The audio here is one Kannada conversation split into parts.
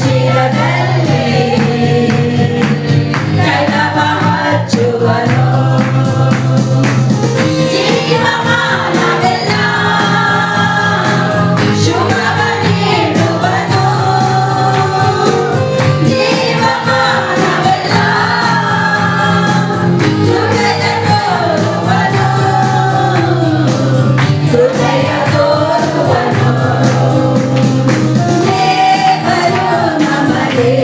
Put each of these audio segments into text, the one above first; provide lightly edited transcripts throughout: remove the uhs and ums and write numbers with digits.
ಶಿರದಲ್ಲಿ ಕೈಲವ ಹಚ್ಚುವನು. ಜೀವಮಾನವೆಲ್ಲ ಶುಭವ ನೀಡುವನು. ಜೀವಮಾನವೆಲ್ಲ ಹೃದಯ ತೋರುವನು. ಹೃದಯ ತೋರುವನು. ದೇವರು ನಮಗೆ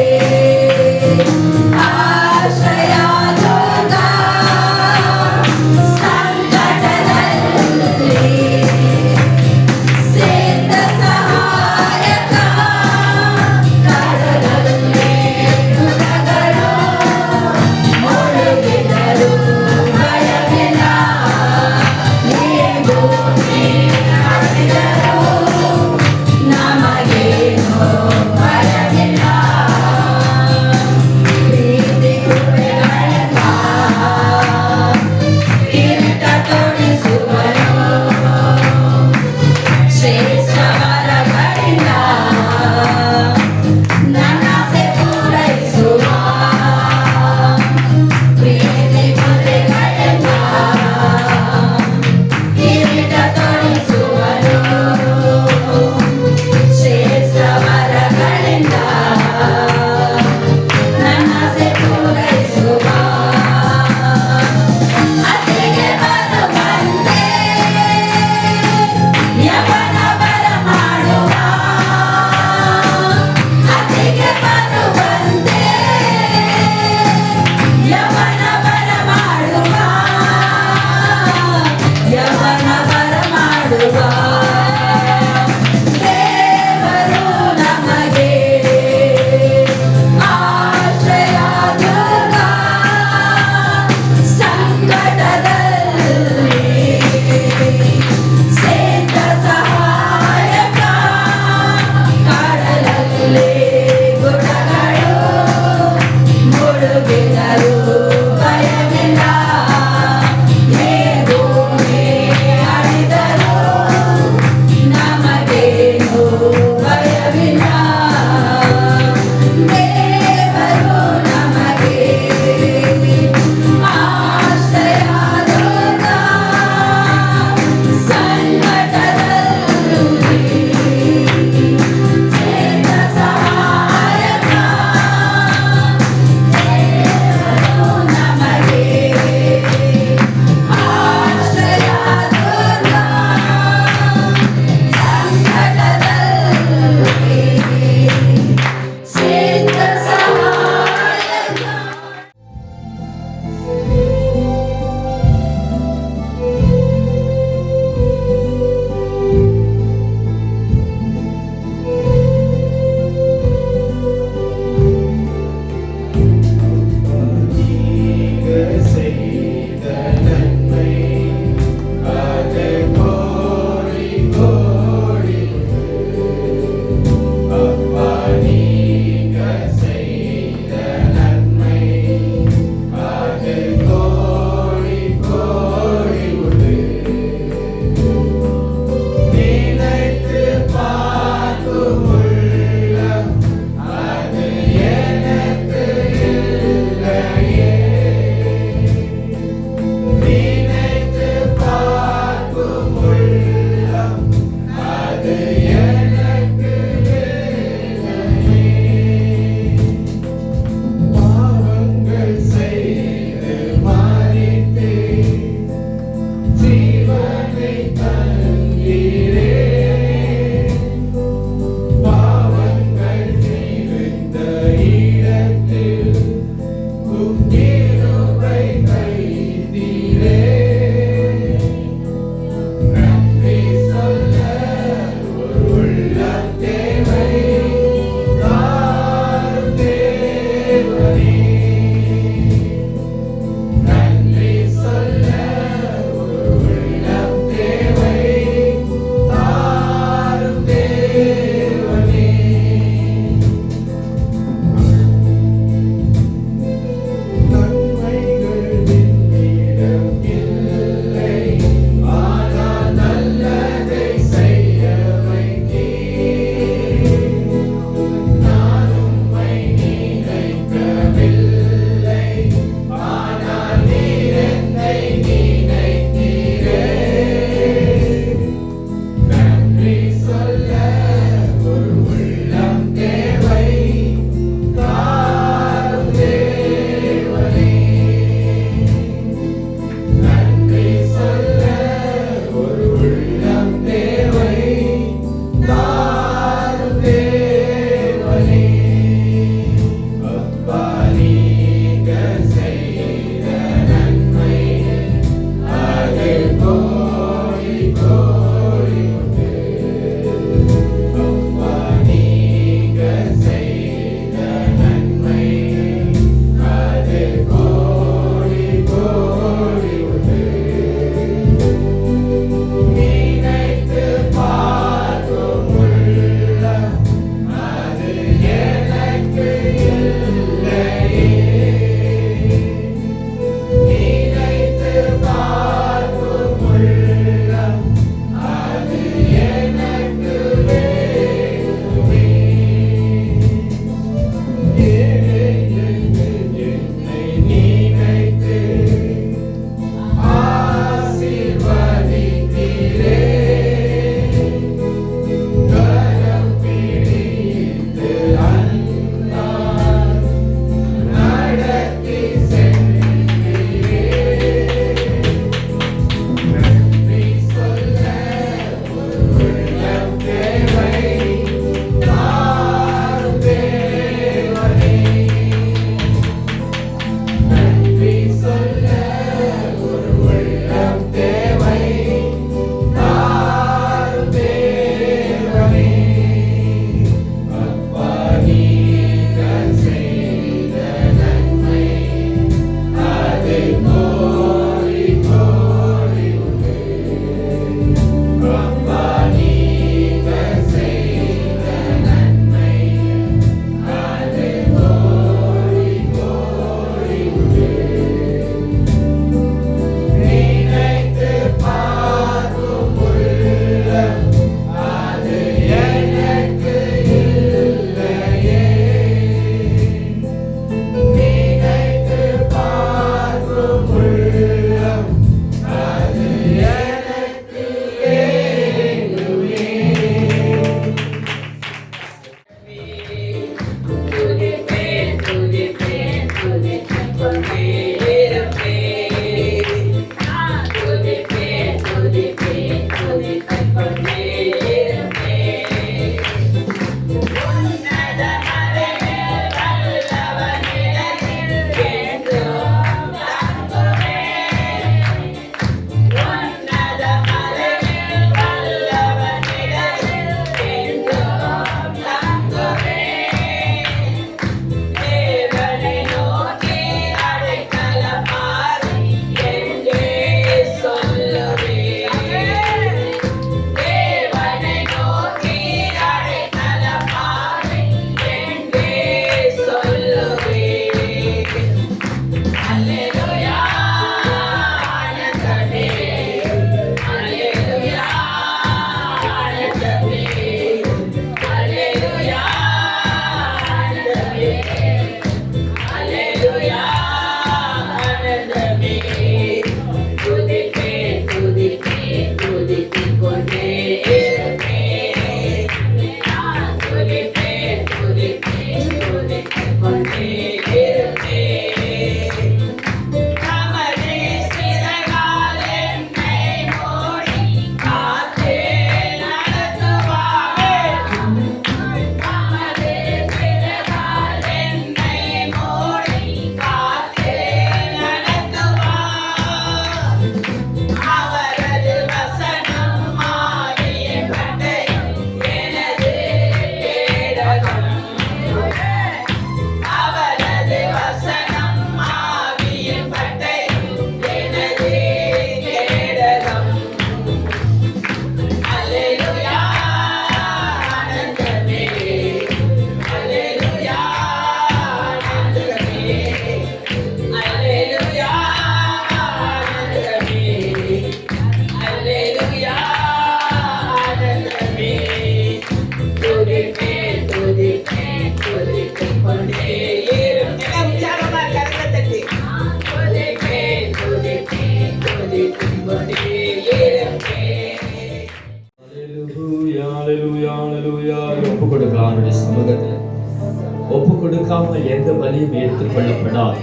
கொடுக்காமல் எந்த பலியும் ஏற்றுக்கொள்ளப்படாது.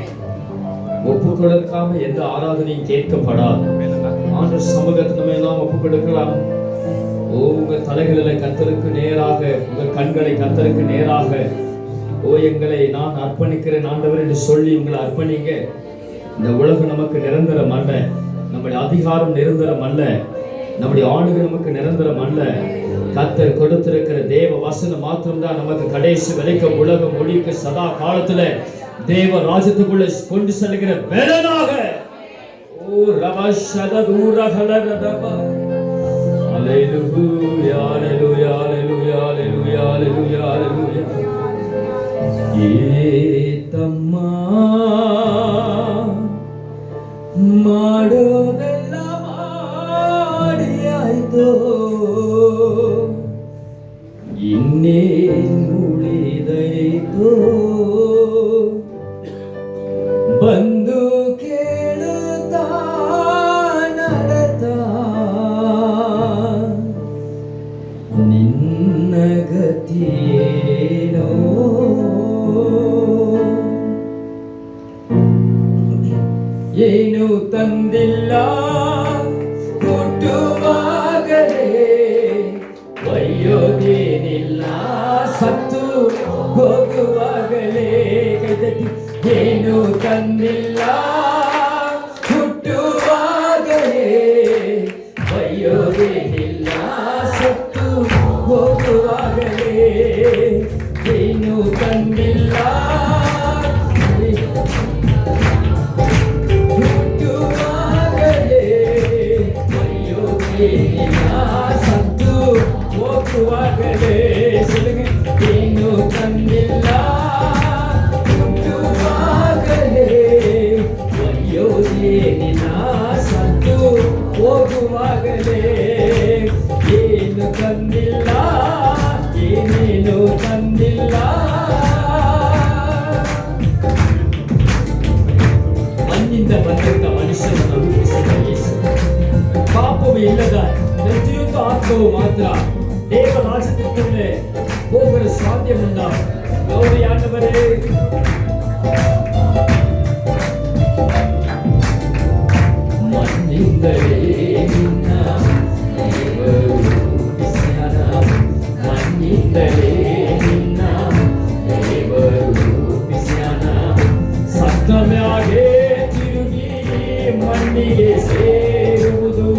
ஒப்பு கொடுக்காம எந்த ஆராதனையும் கேட்கப்படாது. ஆண்டவர் சமூகத்தை நம்ம எல்லாம் ஒப்பு கொடுக்கலாம். உங்க தலைகளில கர்த்தருக்கு நேராக, உங்க கண்களை கர்த்தருக்கு நேராக, எங்களை நான் அர்ப்பணிக்கிறேன் ஆண்டவர் என்று சொல்லி உங்களை அர்ப்பணிங்க. இந்த உலகம் நமக்கு நிரந்தரம் அல்ல, நம்முடைய அதிகாரம் நிரந்தரம் அல்ல, நம்முடைய ஆளுகை நமக்கு நிரந்தரம் அல்ல. கர்த்தர் கொடுத்திருக்கிற தேவ வசனம் மாத்திரம்தான் நமக்கு கடைசி வரைக்கும் உலகம் ஒழிக்க சதா காலத்துல தேவ ராஜ்யத்துக்குள்ள கொண்டு செல்கிற வேலனாக. Hallelujah, hallelujah, hallelujah, hallelujah, hallelujah, hallelujah. Tamma ಮಾಡೋದೆಲ್ಲ ಮಾಡಿ ಆಯ್ತು, ಇನ್ನೇನು ಉಳಿದೈತು, ಬಂದು ಕೇಳುತ್ತಾ ನಡತಾ ನಿನ್ನ ಗತಿಯೇನೋ. ಏನು ತಂದಿಲ್ಲ ಹುಟ್ಟುವಾಗಲೇ, ಒಯ್ಯೋದೇನಿಲ್ಲ ಸತ್ತು ಹೋಗುವಾಗಲೇ. ಏನು ತಂದಿಲ್ಲ ಹುಟ್ಟುವಾಗಲೇ, ಒಯ್ಯೋದೇನಿಲ್ಲ ಸತ್ತು ಹೋಗುವಾಗಲೇ. ಏನು ತಂದಿಲ್ಲ ಹುಟ್ಟುವಾಗಲೇ, ಒಯ್ಯೋದೇನಿಲ್ಲ ಸತ್ತು ಹೋಗುವಾಗಲೇ. ಏನು ತಂದಿಲ್ಲ ಹುಟ್ಟುವಾಗಲೇ, ಒಯ್ಯೋದೇನಿಲ್ಲ ಸತ್ತು ಹೋಗುವಾಗಲೇ. ಏನು ತಂದಿಲ್ಲ, ಏನೇನು ತಂದಿಲ್ಲ. ಮಣ್ಣಿಂದ ಬಂದಂತ ಮನುಷ್ಯನನ್ನು ರೂಪಿಸಿದ ಯೇಸು, ಪಾಪವೂ ಇಲ್ಲದ ಪ್ರತಿಯೊಂದು ಆತ್ಮವು ಮಾತ್ರ ದೇವ ರಾಜ್ಯಕ್ಕೆ ಹೋಗಲು ಸಾಧ್ಯವಿಲ್ಲ. ಗೌರಿಯಾದವರೇ, ಮಣ್ಣಿಂದಲೇ ನಿನ್ನ ದೇವರು ರೂಪಿಸ್ಯಾನ, ಮಣ್ಣಿಂದಲೇ ನಿನ್ನ ದೇವರು ರೂಪಿಸ್ಯಾನ. ಸತ್ತ ಮ್ಯಾಗೆ ತಿರುಗಿ ಮಣ್ಣಿಗೆ ಸೇರುವುದು,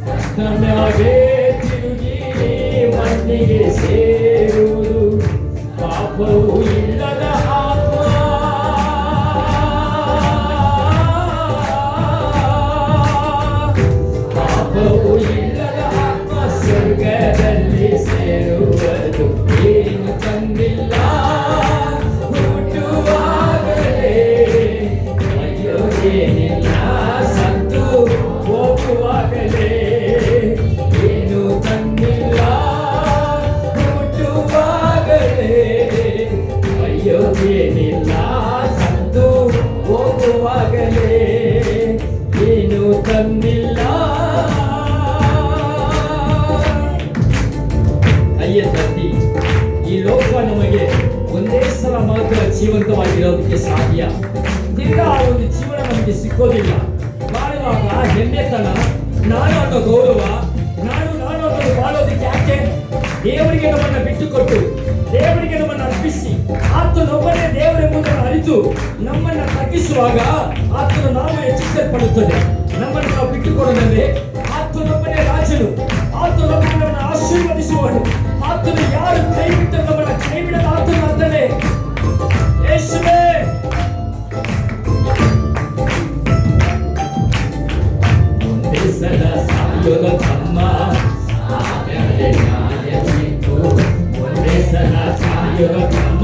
ಸತ್ತ ಮ್ಯಾಗೆ ತಿರುಗಿ ಮಣ್ಣಿಗೆ ಸೇರುವುದು. ಪಾಪವು ಇಲ್ಲದ ಆತ್ಮ, ಪಾಪವು ಇಲ್ಲದ ಆತ್ಮ ಸ್ವರ್ಗದಲ್ಲಿ ಸೇರುವುದು. ಏನು ತಂದಿಲ್ಲ ಹುಟ್ಟುವಾಗಲೇ, ಒಯ್ಯೋದೇನಿಲ್ಲ ಸತ್ತು ಹೋಗುವಾಗಲೇ. ಏನು ತಂದಿಲ್ಲ ಹುಟ್ಟುವಾಗಲೇ, ಒಯ್ಯೋದೇನಿಲ್ಲ ಸತ್ತು ಹೋಗುವಾಗಲೇ. ಏನು ತಂದಿಲ್ಲ. ಕೈಯ ತಟ್ಟಿ, ಈ ಲೋಕ ನಮಗೆ ಒಂದೇ ಸಲ ಮಾತ್ರ ಜೀವಂತವಾಗಿರೋದಕ್ಕೆ ಸಾಧ್ಯ. ತಿರ್ಗಾ ಆ ಒಂದು ಜೀವನ ನಮಗೆ ಸಿಕ್ಕೋದಿಲ್ಲ. ಬಾಳುವಾಗ ಹೆಮ್ಮೆತನ, ನಾನು ಅನ್ನೋ ಗೌರವ, ನಾನು ಅನ್ನೋದು ಬಾಳೋದಕ್ಕೆ ಯಾಕೆ? ದೇವರಿಗೆ ನಮ್ಮನ್ನ ಬಿಟ್ಟುಕೊಟ್ಟು, ದೇವರಿಗೆ ನಮ್ಮನ್ನು ಅರ್ಪಿಸಿ, ಆತನೊಬ್ಬನೇ ದೇವರ ಮುಂದೆ ಅರಿತು ನಮ್ಮನ್ನ ತಗ್ಗಿಸುವಾಗ ಆತನು ನಾವು ಹೆಚ್ಚಿಸಲ್ಪಡುತ್ತದೆ. ನಮ್ಮನ್ನು ನಾವು ಬಿಟ್ಟುಕೊಡೋದಲ್ಲೇ ಆತನೊಬ್ಬನೇ ರಾಜನು, ಆತನೊಬ್ಬನೇ ನಮ್ಮನ್ನು ಆಶೀರ್ವದಿಸುವನು. ಆತನು ಯಾರು ಕೈ ಬಿಟ್ಟು ನಮ್ಮನ್ನ ಕೈ ಬಿಡದ ಆತನು ಅಂತಾನೆ. ಯೇಸುವೇ, ಒಂದೇ ಸಲ ಸಾಯೋದ ತಮ್ಮ, ಆಮೇಲೆ ನ್ಯಾಯ ತೀರ್ಪು. ಒಂದೇ ಸಲ ಸಾಯೋದ ತಮ್ಮ,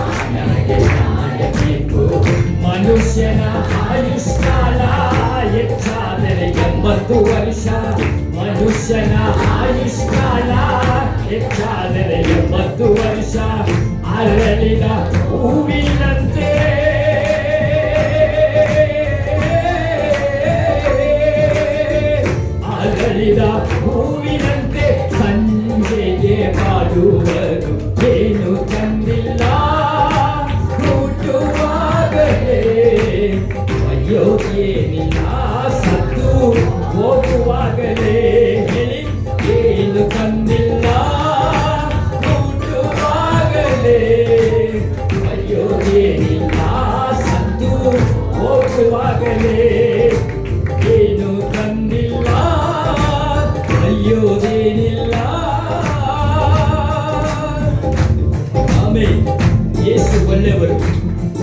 ಆಮೇಲೆ ನ್ಯಾಯ ತೀರ್ಪು. ಮನುಷ್ಯನ ಆಯುಷ್ಕಾಲ ಹೆಚ್ಚಾದರೆ 80 ವರ್ಷ, ಮನುಷ್ಯನ ಆಯುಷ್ಕಾಲ ಹೆಚ್ಚಾದರೆ 80 ವರ್ಷ. ಅರಳಿದ ಹೂವಿನಂತೆ, ಅರಳಿದ ಹೂವಿನಂತೆ ಸಂಜೆಗೆ ಬಾಡುವುದು. ಏನು ತಂದಿಲ್ಲ ಅಯ್ಯೋಗೇನಿಲ್ಲ ಸತ್ತು ಹೋಗುವಾಗಲೇ ಹೇಳಿ ಏನು ತಂದಿಲ್ಲ ಹುಟ್ಟುವಾಗಲೇ ಅಯ್ಯೋಗೇನಿಲ್ಲ ಸತ್ತು ಹೋಗುವಾಗಲೇ ಏನು ತಂದಿಲ್ಲ ಅಯ್ಯೋದೇನಿಲ್ಲ. ಆಮೇಲೆ ಯೇಸು ಒಳ್ಳೆಯವರು.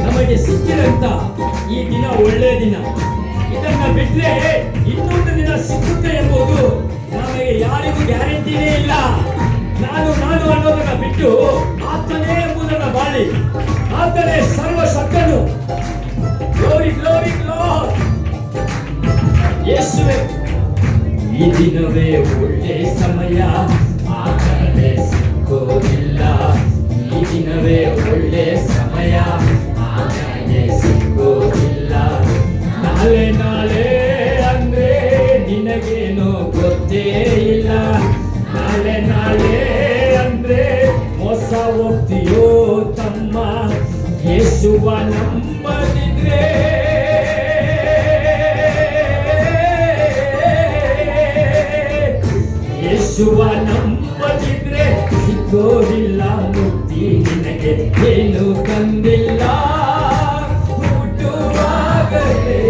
ನಮಗೆ ಸಿಕ್ಕಿದಂತ ಈ ದಿನ ಒಳ್ಳೆ ದಿನ. ಇದನ್ನ ಬಿಟ್ರೆ ಇನ್ನೊಂದು ದಿನ ಸಿಕ್ಕುತ್ತೆ ಎಂಬುದು ನಮಗೆ ಯಾರಿಗೂ ಗ್ಯಾರಂಟಿನೇ ಇಲ್ಲ. ನಾನು ಅನ್ನೋದನ್ನ ಬಿಟ್ಟು ಆತನೇ ಎಂಬುದನ್ನ ಬಾಳಿ, ಆತನೇ ಸರ್ವಶಕ್ತನು. ಗ್ಲೋರಿ ಗ್ಲೋರಿ ಗ್ಲೋರಿ ಯೇಸುವೆ. ಈ ದಿನವೇ ಒಳ್ಳೆ ಸಮಯ, ಆತನೇ ಸಿಕ್ಕೋದಿಲ್ಲ. ಈ ದಿನವೇ ಒಳ್ಳೆ ಸಮಯ, ಆತನೇ ಸಿಕ್ಕೋದಿಲ್ಲ. ನಾಳೆ ನಾಳೆ ಅಂದ್ರೆ ನಿನಗೇನು ಗೊತ್ತೇ ಇಲ್ಲ. ನಾಳೆ ನಾಳೆ ಅಂದ್ರೆ ಮೋಸ ಹೋಗ್ತೀಯೋ ತಮ್ಮ. ಯೇಸುವ ನಂಬದಿದ್ರೆ ಯೇಸುವ ನಂಬದಿದ್ರೆ ಸಿಕ್ಕೋದಿಲ್ಲ ಮುಕ್ತಿ ನಿನಗೆ. ಏನು ತಂದಿಲ್ಲ ಹುಟ್ಟುವಾಗಲೇ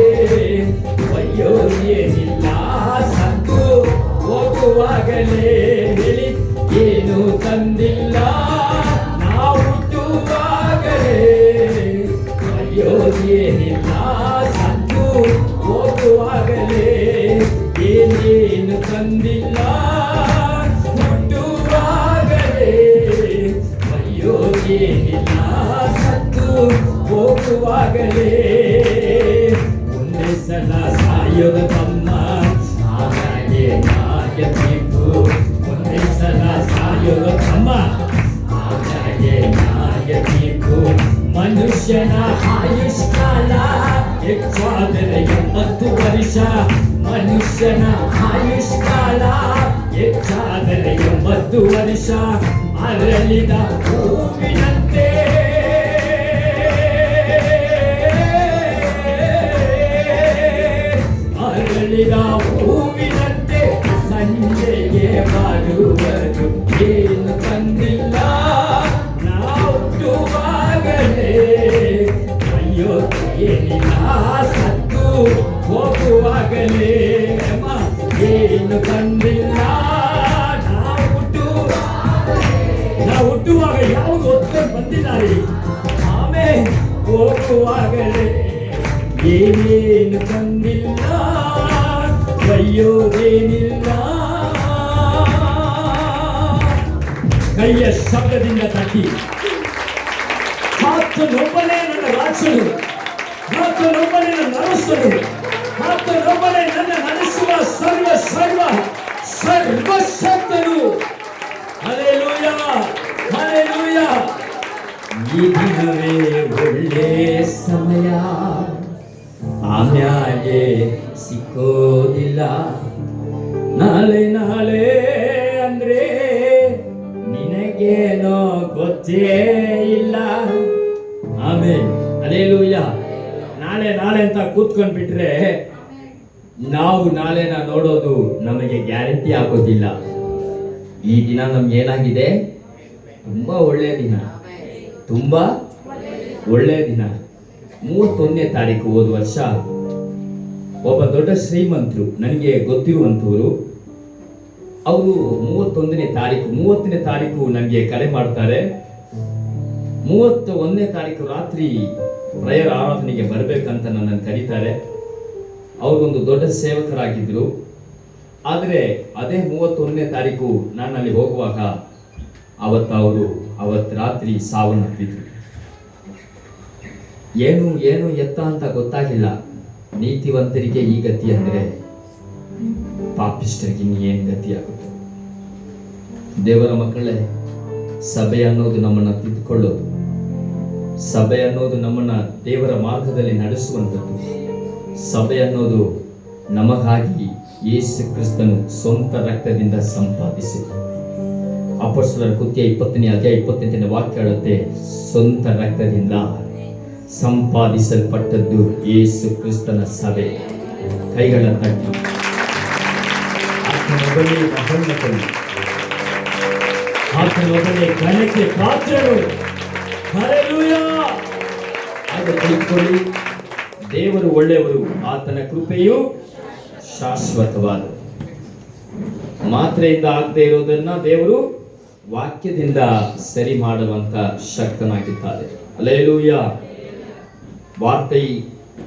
ಅಯ್ಯೋಗೇನಿಲ್ಲ ಸತ್ತು ಹೋಗುವಾಗಲೇ ಹೇಳಿ ಏನು ತಂದಿಲ್ಲ ನಾವು ಹುಟ್ಟುವಾಗಲೇ ಅಯ್ಯೋಗೇನಿಲ್ಲ ಸತ್ತು ಹೋಗುವಾಗಲೇ ಏನೇನು ತಂದಿಲ್ಲ ಹುಟ್ಟುವಾಗಲೇ ಅಯ್ಯೋಗೇನಿಲ್ಲ ಸತ್ತು ಹೋಗುವಾಗಲೇ. ಒಂದೇ ಸಲ ಸಾಯೋದ ತಮ್ಮ, ಹಾಗಾಗಿ ನ್ಯಾಯ ತೀರ್ಪು. ಒಂದೇ ಸಲ ಸಾಯೋದ ತಮ್ಮ, ಹಾಗಾಗಿ ನ್ಯಾಯ ತೀರ್ಪು. ಮನುಷ್ಯನ ಆಯುಷ್ಕಾಲ ಹೆಚ್ಚಾದರೆ 80 ವರ್ಷ. ಮನುಷ್ಯನ ಆಯುಷ್ಕಾಲ ಹೆಚ್ಚಾದರೆ 80 ವರ್ಷ. ಅರಳಿದ ಹೂವಿನಂತೆ ಅರಳಿದ ಹೂವಿನಂತೆ ಸಂಜೆಗೆ ಬರುವುದು. ಏನು ತಂದಿಲ್ಲ ನಾವು ಹುಟ್ಟುವಾಗಲೇ ಅಯ್ಯೋ ಏನಿಲ್ಲ ಸತ್ತು ಹೋಗುವಾಗಲೇ. ಏನು ತಂದಿಲ್ಲ ನಾವು ಹುಟ್ಟುವಾಗ ಯಾವುದು ಹೊತ್ಕೊಂಡು ಬಂದಿದ್ದಾರೆ. ಆಮೇಲೆ ಹೋಗುವಾಗಲೇ ಏನೇನು ತಂದಿಲ್ಲ ಬೈಯೋದೇನಿಲ್ಲ. ಕೈಯ ಶಬ್ದದಿಂದ ತಟ್ಟಿ, ಆತನೊಬ್ಬನೇ ನನ್ನ ರಾಜನು, ಆತನೊಬ್ಬನೇ ನನ್ನ ಅರಸನು, ಆತನೊಬ್ಬನೇ ನನ್ನ ನಡೆಸುವ ಸರ್ವಶಕ್ತನು. Hallelujah hallelujah. ಈ ದಿನವೇ ಒಳ್ಳೆ ಸಮಯ, ಆಮ್ಯಾಗೆ ಸಿಕ್ಕೋದಿಲ್ಲ. ನಾಳೆ ನಾಳೆ ಅಂದ್ರೆ ನಿನಗೇನೋ ಗೊತ್ತೇ ಇಲ್ಲ. ಆಮೇಲೆ ಹಲ್ಲೆಲೂಯಾ. ನಾಳೆ ಅಂತ ಕೂತ್ಕೊಂಡ್ ಬಿಟ್ರೆ ನಾವು ನಾಳೆನ ನೋಡೋದು ನಮಗೆ ಗ್ಯಾರಂಟಿ ಆಗೋದಿಲ್ಲ. ಈ ದಿನ ನಮ್ಗೆ ಏನಾಗಿದೆ? ತುಂಬಾ ಒಳ್ಳೆಯ ದಿನ, ತುಂಬಾ ಒಳ್ಳೆಯ ದಿನ. 31ನೇ ತಾರೀಕು ಹೋದ ವರ್ಷ ಒಬ್ಬ ದೊಡ್ಡ ಶ್ರೀಮಂತರು, ನನಗೆ ಗೊತ್ತಿರುವಂಥವರು, ಅವರು 30ನೇ ತಾರೀಕು ನನಗೆ ಕರೆ ಮಾಡ್ತಾರೆ. 31ನೇ ತಾರೀಕು ರಾತ್ರಿ ಪ್ರೇಯರ್ ಆರಾಧನೆಗೆ ಬರಬೇಕಂತ ನನ್ನನ್ನು ಕರೀತಾರೆ. ಅವರೊಂದು ದೊಡ್ಡ ಸೇವಕರಾಗಿದ್ದರು. ಆದರೆ ಅದೇ 31ನೇ ತಾರೀಕು ನಾನು ಅಲ್ಲಿ ಹೋಗುವಾಗ ಅವತ್ತು ರಾತ್ರಿ ಸಾವನ್ನಪ್ಪಿದ್ರು. ಏನು ಎತ್ತ ಅಂತ ಗೊತ್ತಾಗಿಲ್ಲ. ನೀತಿವಂತರಿಗೆ ಈ ಗತಿ ಅಂದರೆ ಪಾಪಿಷ್ಠರಿಗೆ ಏನು ಗತಿ ಆಗುತ್ತೆ? ದೇವರ ಮಕ್ಕಳೇ, ಸಭೆ ಅನ್ನೋದು ನಮ್ಮನ್ನು ತಿದ್ದುಕೊಳ್ಳೋದು, ಸಭೆ ಅನ್ನೋದು ನಮ್ಮನ್ನು ದೇವರ ಮಾರ್ಗದಲ್ಲಿ ನಡೆಸುವಂಥದ್ದು. ಸಭೆ ಅನ್ನೋದು ನಮಗಾಗಿ ಯೇಸು ಕ್ರಿಸ್ತನು ಸ್ವಂತ ರಕ್ತದಿಂದ ಸಂಪಾದಿಸಿ. ಅಪೊಸ್ತಲರ ಕೃತ್ಯ 20ನೇ ಅಧ್ಯಾಯ 28ನೇ ವಾಕ್ಯ ಹೇಳುತ್ತೆ, ಸ್ವಂತ ರಕ್ತದಿಂದ ಸಂಪಾದಿಸಲ್ಪಟ್ಟದ್ದು ಯೇಸು ಕ್ರಿಸ್ತನ ಸಭೆ. ಕೈಗಳ ತಟ್ಟಿ ಆತನೊಬ್ಬನೇ ಮಹೋನ್ನತನು, ಆತನೊಬ್ಬನೇ ಘನಕ್ಕೆ ಪಾತ್ರನು. ಹಲ್ಲೆಲೂಯಾ. ಅದು ತಿಳ್ಕೊಳ್ಳಿ, ದೇವರು ಒಳ್ಳೆಯವರು, ಆತನ ಕೃಪೆಯು ಶಾಶ್ವತವಾದ. ಮಾತ್ರೆಯಿಂದ ಆಗದೆ ಇರೋದನ್ನ ದೇವರು ವಾಕ್ಯದಿಂದ ಸರಿ ಮಾಡುವಂತ ಶಕ್ತನಾಗಿದ್ದಾರೆ. ஹல்லேலூயா. வார்த்தை,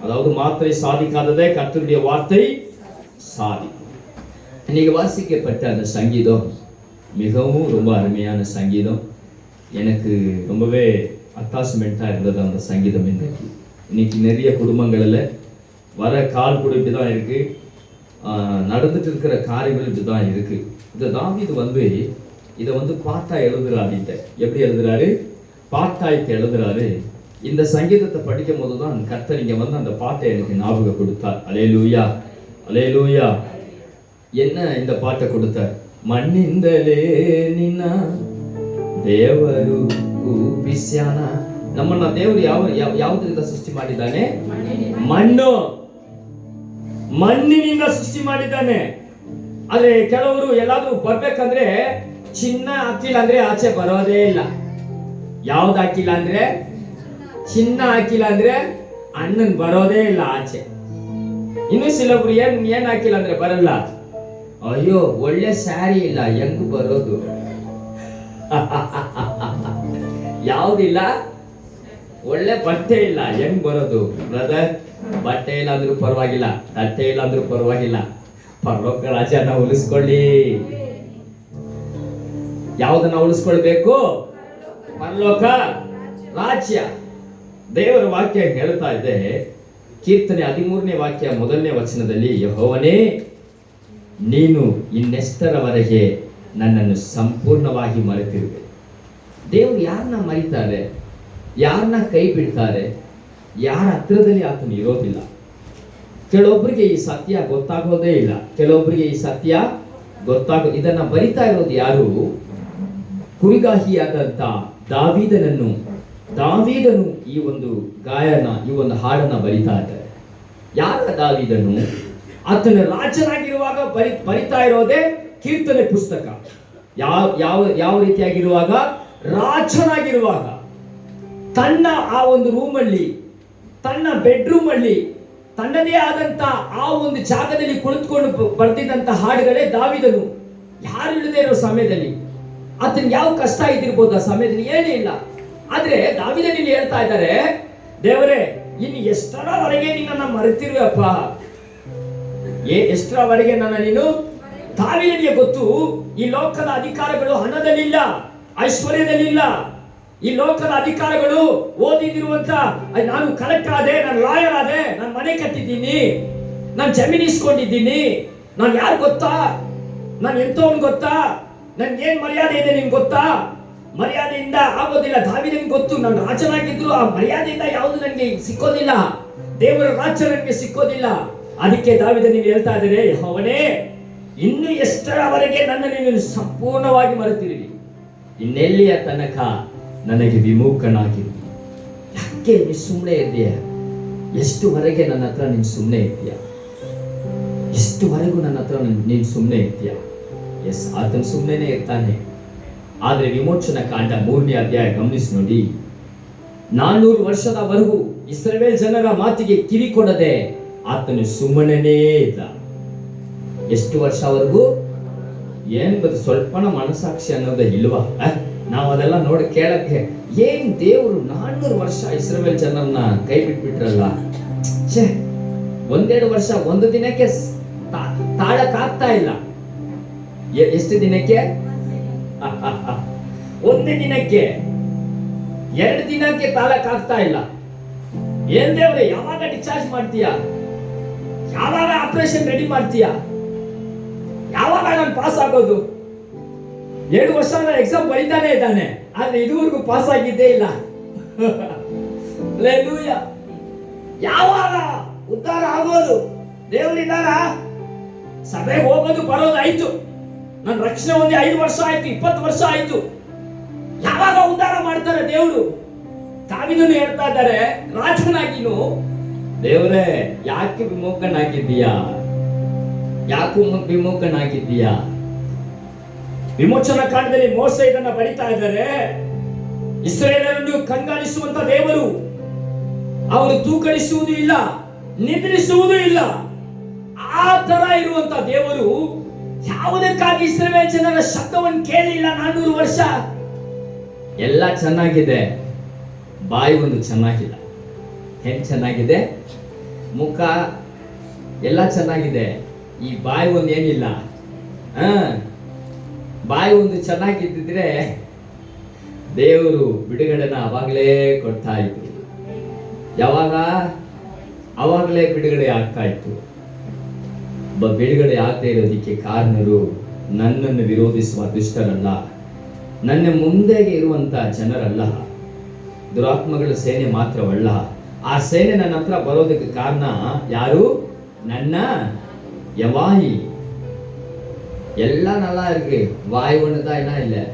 அதாவது மாத்திரை சாதிக்காததை கர்த்தருடைய வார்த்தை சாதிக்கும். இன்னைக்கு வாசிக்கப்பட்ட அந்த சங்கீதம் மிகவும் ரொம்ப அருமையான சங்கீதம். எனக்கு ரொம்பவே அட்டாச்மெண்ட்டாக இருந்தது அந்த சங்கீதம். இன்னைக்கு நிறைய குடும்பங்களில் வர கால் கூட இப்படி தான் இருக்குது, நடந்துட்டு இருக்கிற காரியங்கள் இப்படி தான் இருக்குது. இந்த தாவீது இதை பாட்டா எழுதுறாருட்ட. எப்படி எழுதுறாரு? பாட்டாய்க்கு எழுதுறாரு. இந்த சங்கீதத்தை படிக்கும் போது தான் கர்த்தர் இங்கே அந்த பாட்டை எனக்கு ஞாபகம் கொடுத்தார். அல்லேலூயா, அல்லேலூயா. என்ன இந்த பாட்டை கொடுத்தார்? ಮಣ್ಣಿಂದಲೇ ನಿನ್ನ ದೇವರು ರೂಪಿಸ್ಯಾನ. ನಮ್ಮನ್ನ ದೇವರು ಯಾವುದರಿಂದ ಸೃಷ್ಟಿ ಮಾಡಿದ್ದಾನೆ? ಮಣ್ಣಿನಿಂದ ಸೃಷ್ಟಿ ಮಾಡಿದ್ದಾನೆ. ಆದ್ರೆ ಕೆಲವರು ಎಲ್ಲಾದ್ರೂ ಬರ್ಬೇಕಂದ್ರೆ ಚಿನ್ನ ಹಾಕಿಲ್ಲ ಅಂದ್ರೆ ಆಚೆ ಬರೋದೇ ಇಲ್ಲ. ಯಾವ್ದು ಹಾಕಿಲ್ಲ ಅಂದ್ರೆ? ಚಿನ್ನ ಹಾಕಿಲ್ಲ ಅಂದ್ರೆ ಅಣ್ಣನ್ ಬರೋದೇ ಇಲ್ಲ ಆಚೆ. ಇನ್ನು ಕೆಲವರು ಏನ್ ಹಾಕಿಲ್ಲ ಅಂದ್ರೆ ಬರಲ್ಲ. ಅಯ್ಯೋ, ಒಳ್ಳೆ ಸ್ಯಾರಿ ಇಲ್ಲ, ಹೆಂಗ್ ಬರೋದು? ಯಾವ್ದಿಲ್ಲ? ಒಳ್ಳೆ ಬಟ್ಟೆ ಇಲ್ಲ, ಹೆಂಗ್ ಬರೋದು? ಬ್ರದರ್, ಬಟ್ಟೆ ಇಲ್ಲ ಅಂದ್ರೂ ಪರವಾಗಿಲ್ಲ, ತಟ್ಟೆ ಇಲ್ಲ ಅಂದ್ರೂ ಪರವಾಗಿಲ್ಲ, ಪರಲೋಕ ರಾಜ್ಯನ ಉಳಿಸ್ಕೊಳ್ಳಿ. ಯಾವುದನ್ನ ಉಳಿಸ್ಕೊಳ್ಬೇಕು? ಪರಲೋಕ ರಾಜ್ಯ. ದೇವರ ವಾಕ್ಯ ಹೇಳ್ತಾ ಇದೆ, ಕೀರ್ತನೆ 13ನೇ ವಾಕ್ಯ 1ನೇ ವಚನದಲ್ಲಿ, ಯೆಹೋವನೇ, ನೀನು ಇನ್ನೆಷ್ಟರವರೆಗೆ ನನ್ನನ್ನು ಸಂಪೂರ್ಣವಾಗಿ ಮರೆತಿರುವೆ. ದೇವರು ಯಾರನ್ನ ಮರೀತಾರೆ? ಯಾರನ್ನ ಕೈ ಬಿಡ್ತಾರೆ? ಯಾರ ಹತ್ರದಲ್ಲಿ ಆತನು ಇರೋದಿಲ್ಲ. ಕೆಲವೊಬ್ಬರಿಗೆ ಈ ಸತ್ಯ ಗೊತ್ತಾಗೋದೇ ಇಲ್ಲ. ಕೆಲವೊಬ್ಬರಿಗೆ ಈ ಸತ್ಯ ಇದನ್ನ ಬರಿತಾ ಇರೋದು ಯಾರು? ಕುರಿಗಾಹಿಯಾದಂತ ದಾವೀದನು ಈ ಒಂದು ಗಾಯನ, ಈ ಒಂದು ಹಾಡನ್ನ ಬರಿತಾ ಇದ್ದಾರೆ. ಯಾರ ದಾವೀದನು? ಆತನ ರಾಜನಾಗಿರುವಾಗ ಬರಿತಾ ಇರೋದೇ ಕೀರ್ತನೆ ಪುಸ್ತಕ. ಯಾವ ರೀತಿಯಾಗಿರುವಾಗ? ರಾಜನಾಗಿರುವಾಗ ತನ್ನ ಆ ಒಂದು ರೂಮಲ್ಲಿ, ತನ್ನ ಬೆಡ್ರೂಮ್ ಅಲ್ಲಿ, ತನ್ನದೇ ಆದಂತ ಆ ಒಂದು ಜಾಗದಲ್ಲಿ ಕುಳಿತುಕೊಂಡು ಬರ್ತಿದ್ದಂತ ಹಾಡುಗಳೇ ದಾವೀದನು. ಯಾರು ಇಲ್ಲದೆ ಇರೋ ಸಮಯದಲ್ಲಿ ಆತನ ಯಾವ ಕಷ್ಟ ಇದ್ದಿರ್ಬೋದು, ಆ ಸಮಯದಲ್ಲಿ ಏನೇ ಇಲ್ಲ. ಆದ್ರೆ ದಾವೀದನಿಗೆ ಹೇಳ್ತಾ ಇದ್ದಾರೆ, ದೇವರೇ, ಇನ್ನು ಎಷ್ಟರವರೆಗೆ ನಿನ್ನನ್ನ ಮರೆತಿರುವಪ್ಪ? ಎಷ್ಟರವರೆಗೆ ನನ್ನ ನೀನು? ದಾವೀದನಿಗೆ ಗೊತ್ತು, ಈ ಲೋಕದ ಅಧಿಕಾರಗಳು ಹಣದಲ್ಲಿಲ್ಲ, ಐಶ್ವರ್ಯದಲ್ಲಿಲ್ಲ. ಈ ಲೋಕದ ಅಧಿಕಾರಗಳು ಓದಿದಿರುವಂತ, ನಾನು ಕಲೆಕ್ಟರ್ ಆದೆ, ನಾನು ಲಾಯರ್ ಆದೆ, ನಾನು ಮನೆ ಕಟ್ಟಿದ್ದೀನಿ, ನಾನು ಜಮೀನು ಇಸ್ಕೊಂಡಿದ್ದೀನಿ, ನಾನು ಯಾರು ಗೊತ್ತಾ? ನಾನು ಎಂತವನು ಗೊತ್ತಾ? ನನ್ಗೇನ್ ಮರ್ಯಾದೆ ಇದೆ ನಿಮ್ಗೆ ಗೊತ್ತಾ? ಮರ್ಯಾದೆಯಿಂದ ಆಗೋದಿಲ್ಲ. ದಾವೀದನಿಗೆ ಗೊತ್ತು, ನಾನು ರಾಜನಾಗಿದ್ರು ಆ ಮರ್ಯಾದೆಯಿಂದ ಯಾವುದು ನನಗೆ ಸಿಕ್ಕೋದಿಲ್ಲ, ದೇವರ ರಾಜ್ಯ ನನಗೆ ಸಿಕ್ಕೋದಿಲ್ಲ. ಅದಕ್ಕೆ ದಾವೀದನಿಗೆ ಹೇಳ್ತಾ ಇದ್ದಾರೆ, ಯೆಹೋವನೇ, ಇನ್ನು ಎಷ್ಟರವರೆಗೆ ನನ್ನನ್ನು ನೀನು ಸಂಪೂರ್ಣವಾಗಿ ಮರೆತಿರುವಿ? ಇನ್ನೆಲ್ಲಿಯ ತನಕ ನನಗೆ ವಿಮುಖನಾಗಿರು? ಯಾಕೆ ನೀನು ಸುಮ್ಮನೆ ಇದ್ದೀಯ? ಎಷ್ಟುವರೆಗೆ ನನ್ನ ಹತ್ರ ನೀನು ಸುಮ್ಮನೆ ಇರ್ತೀಯ? ಎಷ್ಟುವರೆಗೂ ನನ್ನ ಹತ್ರ ನೀನು ಸುಮ್ಮನೆ ಇರ್ತೀಯ? ಎಸ್, ಆತನು ಸುಮ್ಮನೆ ಇರ್ತಾನೆ. ಆದರೆ ವಿಮೋಚನಾ ಕಾಂಡ 3ನೇ ಅಧ್ಯಾಯ ಗಮನಿಸಿ ನೋಡಿ. 400 ವರ್ಷದವರೆಗೂ ಇಸ್ರಾಯೇಲ್ ಜನರ ಮಾತಿಗೆ ಕಿವಿ ಕೊಡದೆ ಆತನು ಸುಮ್ಮನೆ ಇದ್ದ. ಎಷ್ಟು ವರ್ಷವರೆಗೂ? ಏನ್ ಗೊತ್ತು, ಸ್ವಲ್ಪನ ಮನಸಾಕ್ಷಿ ಅನ್ನೋದೇ ಇಲ್ವಾ? ನಾವು ಅದೆಲ್ಲ ನೋಡಿ ಕೇಳಕ್ಕೆ, ಏನ್ ದೇವರು 400 ವರ್ಷ ಇಸ್ರಾಯೇಲ್ ಜನರನ್ನ ಕೈ ಬಿಟ್ಬಿಟ್ರಲ್ಲ. ಛೇ, 1-2 ವರ್ಷ, ಒಂದು ದಿನಕ್ಕೆ ತಾಳಕ್ಕಾಗ್ತಾ ಇಲ್ಲ. ಎಷ್ಟು ದಿನಕ್ಕೆ? 1 ದಿನಕ್ಕೆ, 2 ದಿನಕ್ಕೆ ತಾಳಕ್ಕಾಗ್ತಾ ಇಲ್ಲ. ಏನ್ ದೇವ್ರೆ, ಯಾವಾಗ ಡಿಸ್ಚಾರ್ಜ್ ಮಾಡ್ತೀಯಾ? ಯಾವಾಗ ಆಪರೇಷನ್ ರೆಡಿ ಮಾಡ್ತೀಯಾ? ಯಾವಾಗ ನಾನು ಪಾಸ್ ಆಗೋದು? 2 ವರ್ಷ ನಾನು ಎಕ್ಸಾಮ್ ಬರೀತಾನೆ ಇದ್ದಾನೆ, ಆದ್ರೆ ಇದುವರೆಗೂ ಪಾಸ್ ಆಗಿದ್ದೇ ಇಲ್ಲ. ಹಲ್ಲೆಲೂಯಾ. ಯಾವಾಗ ಉದ್ಧಾರ ಆಗೋದು? ದೇವರಿದ್ದಾರ? ಸಭೆಗೆ ಹೋಗೋದು ಬರೋದು ಆಯ್ತು, ನನ್ನ ರಕ್ಷಣೆ ಒಂದು 5 ವರ್ಷ ಆಯ್ತು, 20 ವರ್ಷ ಆಯ್ತು. ಯಾವಾಗ ಉದ್ಧಾರ ಮಾಡ್ತಾರೆ ದೇವರು? ದಾವೀದನು ಹೇಳ್ತಾ ಇದ್ದಾರೆ, ರಾಜನಾಗಿನು ದೇವರೇ ಯಾಕೆ ವಿಮೋಚಕನಾಗಿದ್ದೀಯಾ, ಯಾಕೆ ವಿಮೋಚಕನಾಗಿದ್ದೀಯಾ? ವಿಮೋಚನಾ ಕಾಂಡದಲ್ಲಿ ಮೋಸ ಇದನ್ನ ಬರೀತಾ ಇದ್ದಾರೆ. ಇಸ್ರಾಯೇಲರನ್ನು ಕಂಗಾಲಿಸುವಂತ ದೇವರು, ಅವರು ತೂಕಡಿಸುವುದು ಇಲ್ಲ, ನಿದ್ರಿಸುವುದು ಇಲ್ಲ. ಆ ತರ ಇರುವಂತ ದೇವರು ಯಾವುದಕ್ಕಾಗಿ ಇಸ್ರಾಯೇಲ್ ಜನರ ಶಬ್ದವನ್ನು ಕೇಳಲಿಲ್ಲ 400 ವರ್ಷ? ಎಲ್ಲ ಚೆನ್ನಾಗಿದೆ, ಬಾಯಿ ಒಂದು ಚೆನ್ನಾಗಿಲ್ಲ. ಹೆಂಗ್ ಚೆನ್ನಾಗಿದೆ? ಮುಖ ಎಲ್ಲ ಚೆನ್ನಾಗಿದೆ, ಈ ಬಾಯಿ ಒಂದು ಏನಿಲ್ಲ. ಬಾಯಿ ಒಂದು ಚೆನ್ನಾಗಿದ್ದಿದ್ರೆ ದೇವರು ಬಿಡುಗಡೆನ ಅವಾಗಲೇ ಕೊಡ್ತಾ ಇದ್ರು. ಯಾವಾಗ? ಅವಾಗಲೇ ಬಿಡುಗಡೆ ಆಗ್ತಾ ಇತ್ತು. ಬಿಡುಗಡೆ ಆಗದೆ ಇರೋದಕ್ಕೆ ಕಾರಣರು ನನ್ನನ್ನು ವಿರೋಧಿಸುವ ದುಷ್ಟರಲ್ಲ, ನನ್ನ ಮುಂದೆಗೆ ಇರುವಂತ ಜನರಲ್ಲ, ದುರಾತ್ಮಗಳ ಸೇನೆ ಮಾತ್ರವಲ್ಲ. ಆ ಸೇನೆ ನನ್ನ ಹತ್ರ ಬರೋದಕ್ಕೆ ಕಾರಣ ಯಾರು? ನನ್ನ ಯವಾಯಿ. எல்லாம் நல்லா இருக்கு, வாய் ஒன்று தான் என்ன இல்லை,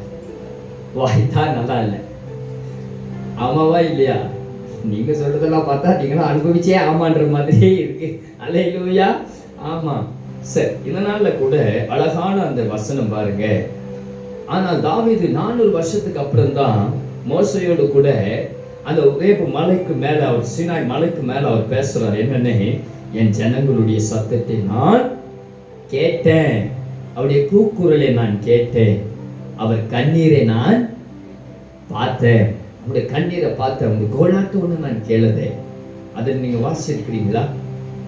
வாய் தான் நல்லா இல்லை. ஆமாவா இல்லையா? நீங்க சொல்றதெல்லாம் பார்த்தா நீங்களும் அனுபவிச்சே ஆமான்ற மாதிரியே இருக்கு. அல்லேலூயா. ஆமா. சரி, இதனால கூட அழகான அந்த வசனம் பாருங்க. ஆனால் தாவீது 400 வருஷத்துக்கு அப்புறம் தான் மோசையோடு கூட அந்த ஒரேபு மலைக்கு மேல, அவர் சீனாய் மலைக்கு மேல அவர் பேசுறார். என்னன்னு, என் ஜனங்களுடைய சத்தத்தை நான் கேட்டேன், அவருடைய கூக்குரலை நான் கேட்டேன், அவர் கண்ணீரை நான் பார்த்தேன், அவருடைய கண்ணீரை பார்த்தேன், அவருடைய கோலாட்டம்னு நான் கேளதே. அதை நீங்க வாசிச்சிருக்கிறீங்களா?